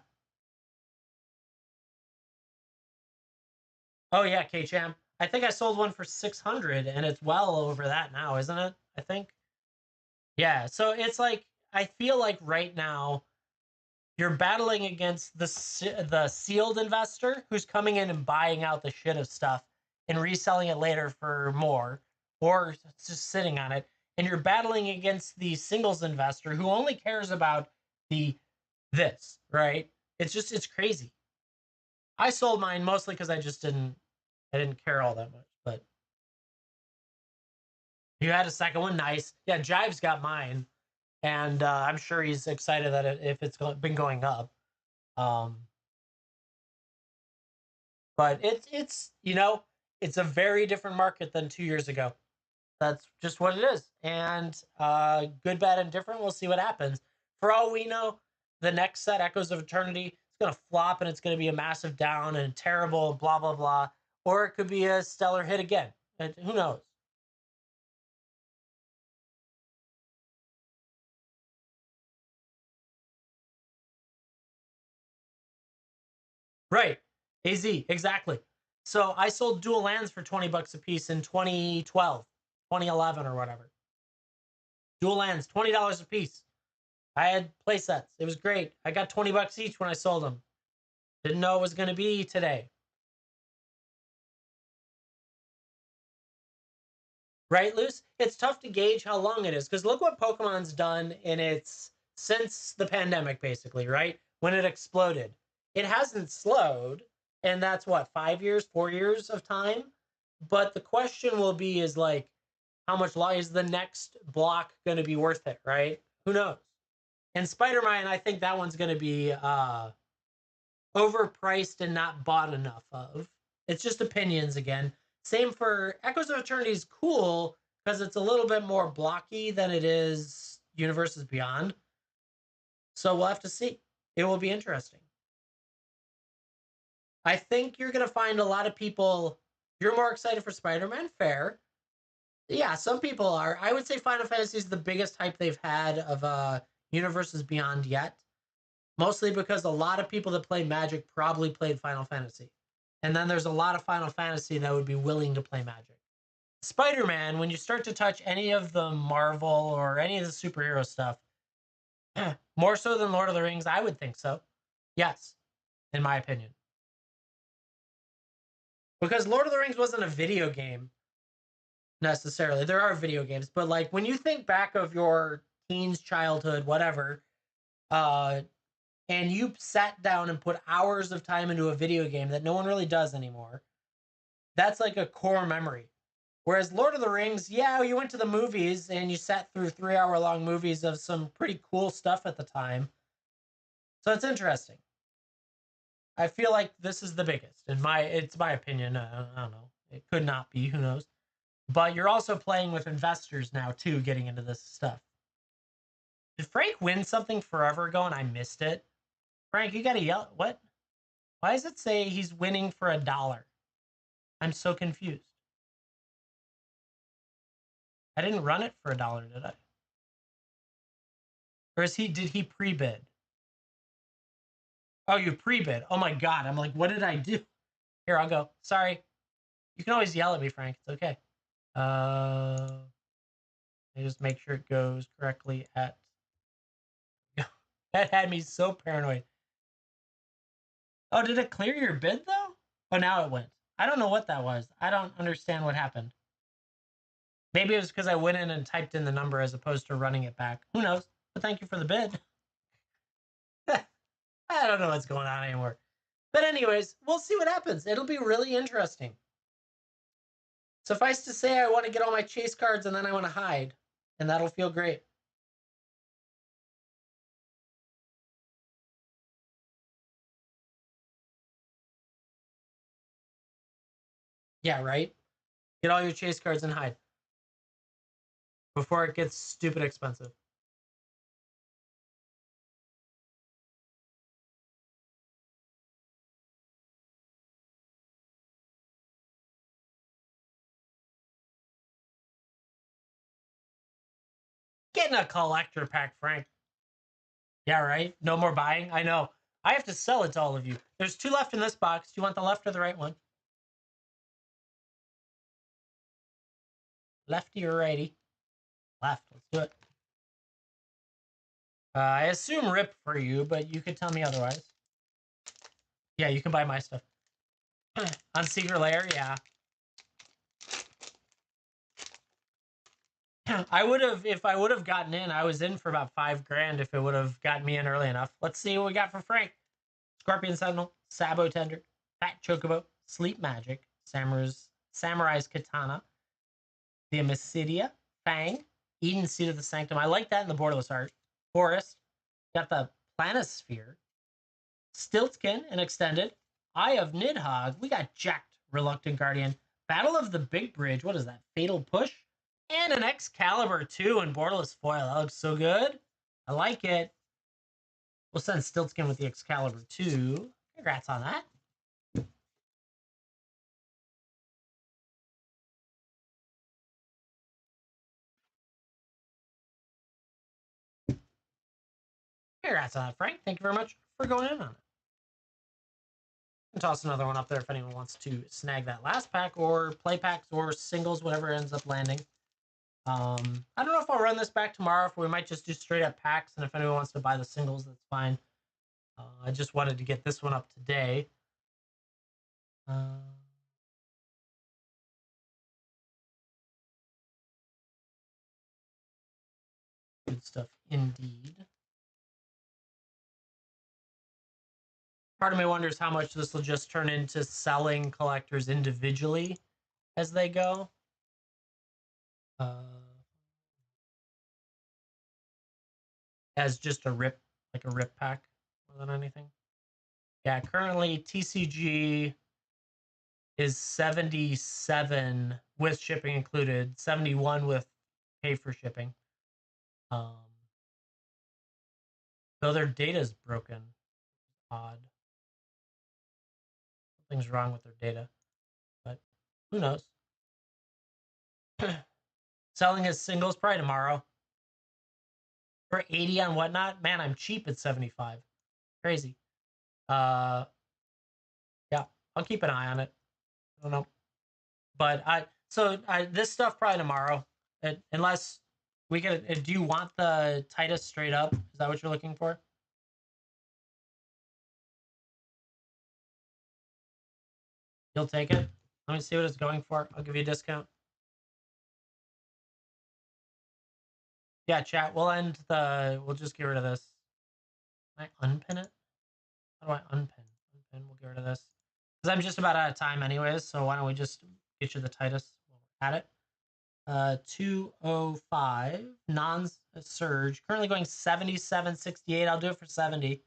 Oh yeah, K Cham. I think I sold one for 600, and it's well over that now, isn't it? I think. Yeah. So it's like I feel like right now you're battling against the sealed investor who's coming in and buying out the shit of stuff and reselling it later for more, or just sitting on it, and you're battling against the singles investor who only cares about the this, right? It's crazy. I sold mine mostly because I didn't care all that much. But you had a second one, nice. Yeah, Jive's got mine, and I'm sure he's excited that if it's been going up. Um, but it's it's a very different market than 2 years ago. That's just what it is. And good, bad, and different. We'll see what happens. For all we know, the next set, Echoes of Eternity, it's gonna flop and it's gonna be a massive down and terrible, blah blah blah. Or it could be a stellar hit again. And who knows? Right. AZ, exactly. So I sold dual lands for 20 bucks a piece in 2012, 2011, or whatever. Dual lands, $20 a piece. I had play sets. It was great. I got 20 bucks each when I sold them. Didn't know it was going to be today. Right, Luce? It's tough to gauge how long it is because look what Pokemon's done in its since the pandemic, basically, right? When it exploded, it hasn't slowed, and that's what 5 years, 4 years of time. But the question will be is like, how much long is the next block going to be worth it, right? Who knows? And Spider-Man, I think that one's going to be overpriced and not bought enough of. It's just opinions again. Same for Echoes of Eternity is cool because it's a little bit more blocky than it is Universes Beyond. So we'll have to see. It will be interesting. I think you're going to find a lot of people. You're more excited for Spider-Man, fair. Yeah, some people are. I would say Final Fantasy is the biggest hype they've had of Universes Beyond yet. Mostly because a lot of people that play Magic probably played Final Fantasy. And then there's a lot of Final Fantasy that would be willing to play Magic. Spider-Man, when you start to touch any of the Marvel or any of the superhero stuff, more so than Lord of the Rings, I would think so. Yes, in my opinion. Because Lord of the Rings wasn't a video game necessarily. There are video games, but like when you think back of your teens, childhood, whatever, uh, and you sat down and put hours of time into a video game that no one really does anymore, that's like a core memory. Whereas Lord of the Rings, yeah, you went to the movies and you sat through 3 hour long movies of some pretty cool stuff at the time. So it's interesting. I feel like this is the biggest. It's my opinion. I don't know. It could not be. Who knows? But you're also playing with investors now too, getting into this stuff. Did Frank win something forever ago and I missed it? Frank, you gotta yell. What? Why does it say he's winning for $1? I'm so confused. I didn't run it for $1, did I? Or did he pre-bid? Oh, you pre-bid. Oh my god. I'm like, what did I do? Here, I'll go. Sorry. You can always yell at me, Frank. It's okay. I just make sure it goes correctly at that had me so paranoid. Oh, did it clear your bid though? Oh, now it went. I don't know what that was. I don't understand what happened. Maybe it was because I went in and typed in the number as opposed to running it back. Who knows? But thank you for the bid. I don't know what's going on anymore. But anyways, we'll see what happens. It'll be really interesting. Suffice to say, I want to get all my chase cards and then I want to hide. And that'll feel great. Yeah, right? Get all your chase cards and hide. Before it gets stupid expensive. Getting a collector pack, Frank. Yeah, right? No more buying? I know. I have to sell it to all of you. There's 2 left in this box. Do you want the left or the right one? Lefty or righty? Left. Let's do it. I assume rip for you, but you could tell me otherwise. Yeah, you can buy my stuff. On Secret Lair, yeah. I would have, if I would have gotten in, I was in for about 5 grand if it would have gotten me in early enough. Let's see what we got for Frank. Scorpion Sentinel, Sabo Tender, Fat Chocobo, Sleep Magic, Samurai's Katana, the Amicidia, Fang, Eden Seed of the Sanctum. I like that in the borderless art. Forest, got the Planisphere, Stiltskin and Extended, Eye of Nidhogg. We got Jacked Reluctant Guardian, Battle of the Big Bridge. What is that? Fatal Push, and an Excalibur 2 in borderless foil. That looks so good. I like it. We'll send Stiltskin with the Excalibur 2. Congrats on that. Congrats on that, Frank. Thank you very much for going in on it. And toss another one up there if anyone wants to snag that last pack or play packs or singles, whatever ends up landing. I don't know if I'll run this back tomorrow, if we might just do straight up packs, and if anyone wants to buy the singles, that's fine. I just wanted to get this one up today. Good stuff indeed. Part of me wonders how much this will just turn into selling collectors individually as they go. As just a rip, like a rip pack more than anything. Yeah, currently TCG is 77 with shipping included, 71 with pay for shipping. Though their data is broken. Odd. Something's wrong with their data. But who knows? Selling as singles probably tomorrow. For 80 on WhatNot, man, I'm cheap at 75. Crazy. Yeah, I'll keep an eye on it. I don't know. But this stuff probably tomorrow. Unless we get do you want the Titus straight up? Is that what you're looking for? You'll take it? Let me see what it's going for. I'll give you a discount. Yeah, chat. We'll just get rid of this. Can I unpin it? How do I unpin? Unpin, we'll get rid of this. Because I'm just about out of time anyways, so why don't we just get you the Titus while we're at it. 205 non-surge. Currently going 77.68. I'll do it for 70.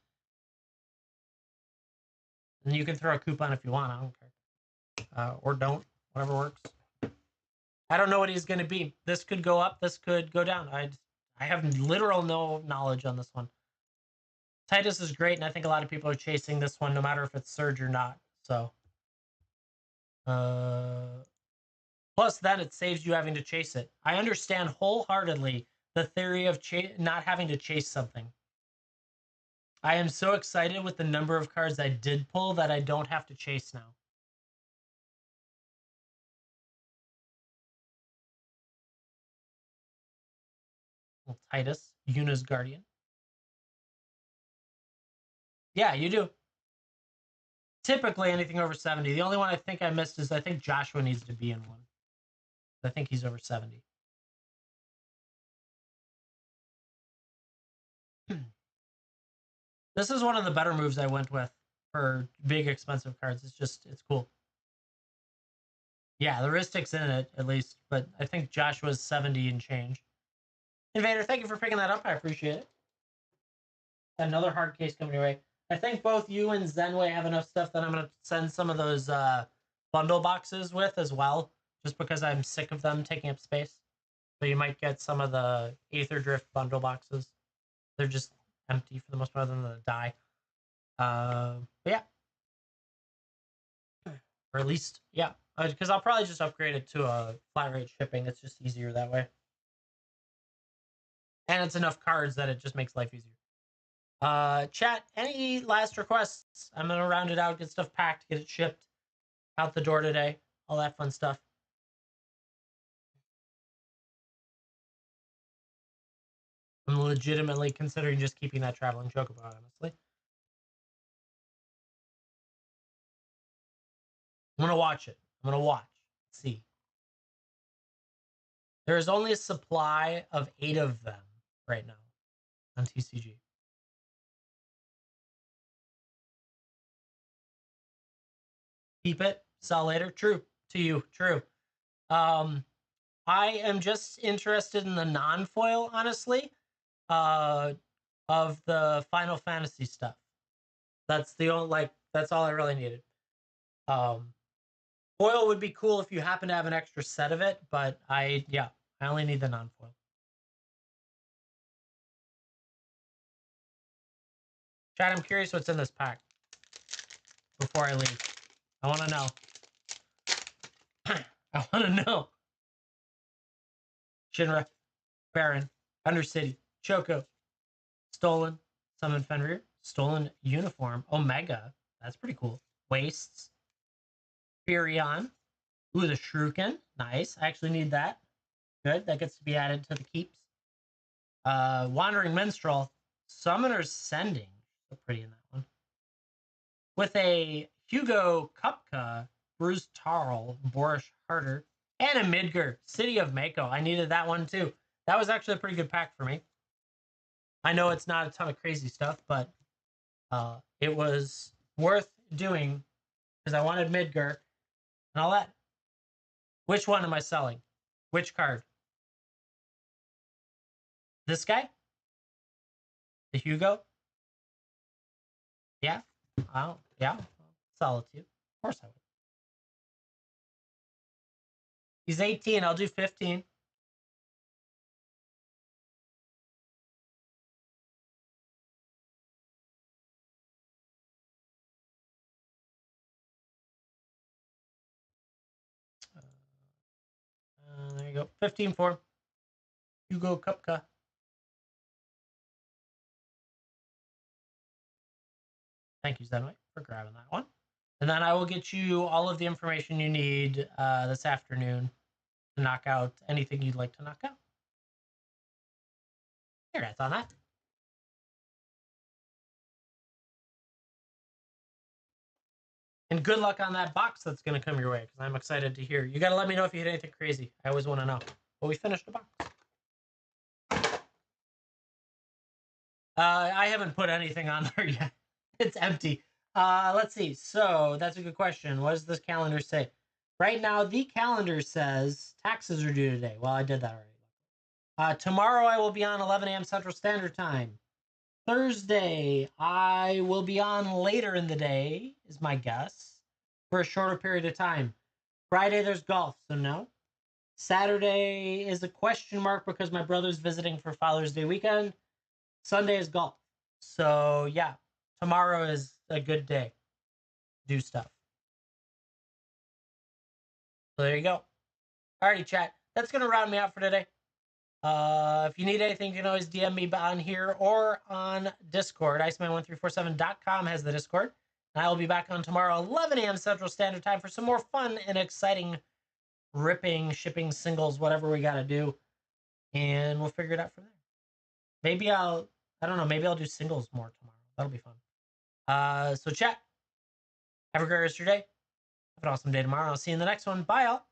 And you can throw a coupon if you want. I don't care. Or don't. Whatever works. I don't know what he's going to be. This could go up. This could go down. I have literal no knowledge on this one. Titus is great, and I think a lot of people are chasing this one, no matter if it's surge or not. So, plus then it saves you having to chase it. I understand wholeheartedly the theory of not having to chase something. I am so excited with the number of cards I did pull that I don't have to chase now. Well, Titus, Yuna's Guardian. Yeah, you do. typically anything over 70. The only one I think I missed is I think Joshua needs to be in one. I think he's over 70. This is one of the better moves I went with for big expensive cards. It's cool. Yeah, the Ristic's in it at least, but I think Joshua's 70 and change. Invader, thank you for picking that up. I appreciate it. Another hard case coming your way. I think both you and Zenway have enough stuff that I'm going to send some of those bundle boxes with as well, just because I'm sick of them taking up space. So you might get some of the Aether Drift bundle boxes. They're just empty for the most part, other than the die. But yeah. Or at least, yeah. Because I'll probably just upgrade it to a flat rate shipping. It's just easier that way. And it's enough cards that it just makes life easier. Chat, any last requests? I'm going to round it out, get stuff packed, get it shipped out the door today. All that fun stuff. I'm legitimately considering just keeping that traveling chocobo, honestly. I'm going to watch it. I'm going to watch. See. There's only a supply of 8 of them right now on TCG. Keep it, sell later. True to you. True. I am just interested in the non-foil, honestly, of the Final Fantasy stuff. That's the only that's all I really needed. Foil would be cool if you happen to have an extra set of it, but I only need the non-foil. Chad, I'm curious what's in this pack before I leave. I want to know. I want to know. Shinra, Baron, Undercity, Choco, Stolen, Summon Fenrir, Stolen Uniform, Omega. That's pretty cool. Wastes, Furion. Ooh, the Shuriken. Nice. I actually need that. Good. That gets to be added to the keeps. Wandering Minstrel. Summoner's Sending. So pretty in that one. With a Hugo Kupka, Bruce Tarl, Boris Harder, and a Midgar, City of Mako. I needed that one too. That was actually a pretty good pack for me. I know it's not a ton of crazy stuff, but it was worth doing because I wanted Midgar and all that. Which one am I selling? Which card? This guy? The Hugo? Yeah. Oh, yeah. I'll sell it to you. Of course I would. He's 18. I'll do 15. There you go. 15 for Hugo Kupka. Thank you, Zenway, for grabbing that one. And then I will get you all of the information you need this afternoon to knock out anything you'd like to knock out. Congrats on that. And good luck on that box that's going to come your way, because I'm excited to hear. You got to let me know if you hit anything crazy. I always want to know. But we finished the box. I haven't put anything on there yet. It's empty. Let's see. So that's a good question. What does this calendar say? Right now, the calendar says taxes are due today. Well, I did that already. Tomorrow, I will be on 11 a.m. Central Standard Time. Thursday, I will be on later in the day, is my guess, for a shorter period of time. Friday, there's golf, so no. Saturday is a question mark because my brother's visiting for Father's Day weekend. Sunday is golf. So, yeah, tomorrow is a good day. Do stuff. So, there you go. Alrighty, chat. That's going to round me out for today. If you need anything, you can always DM me on here or on Discord. Iceman1347.com has the Discord. And I will be back on tomorrow, 11 a.m. Central Standard Time for some more fun and exciting ripping, shipping, singles, whatever we got to do. And we'll figure it out from there. Maybe I don't know, maybe I'll do singles more tomorrow. That'll be fun. So chat, Have a great rest of your day. Have an awesome day tomorrow. I'll see you in the next one. Bye, all.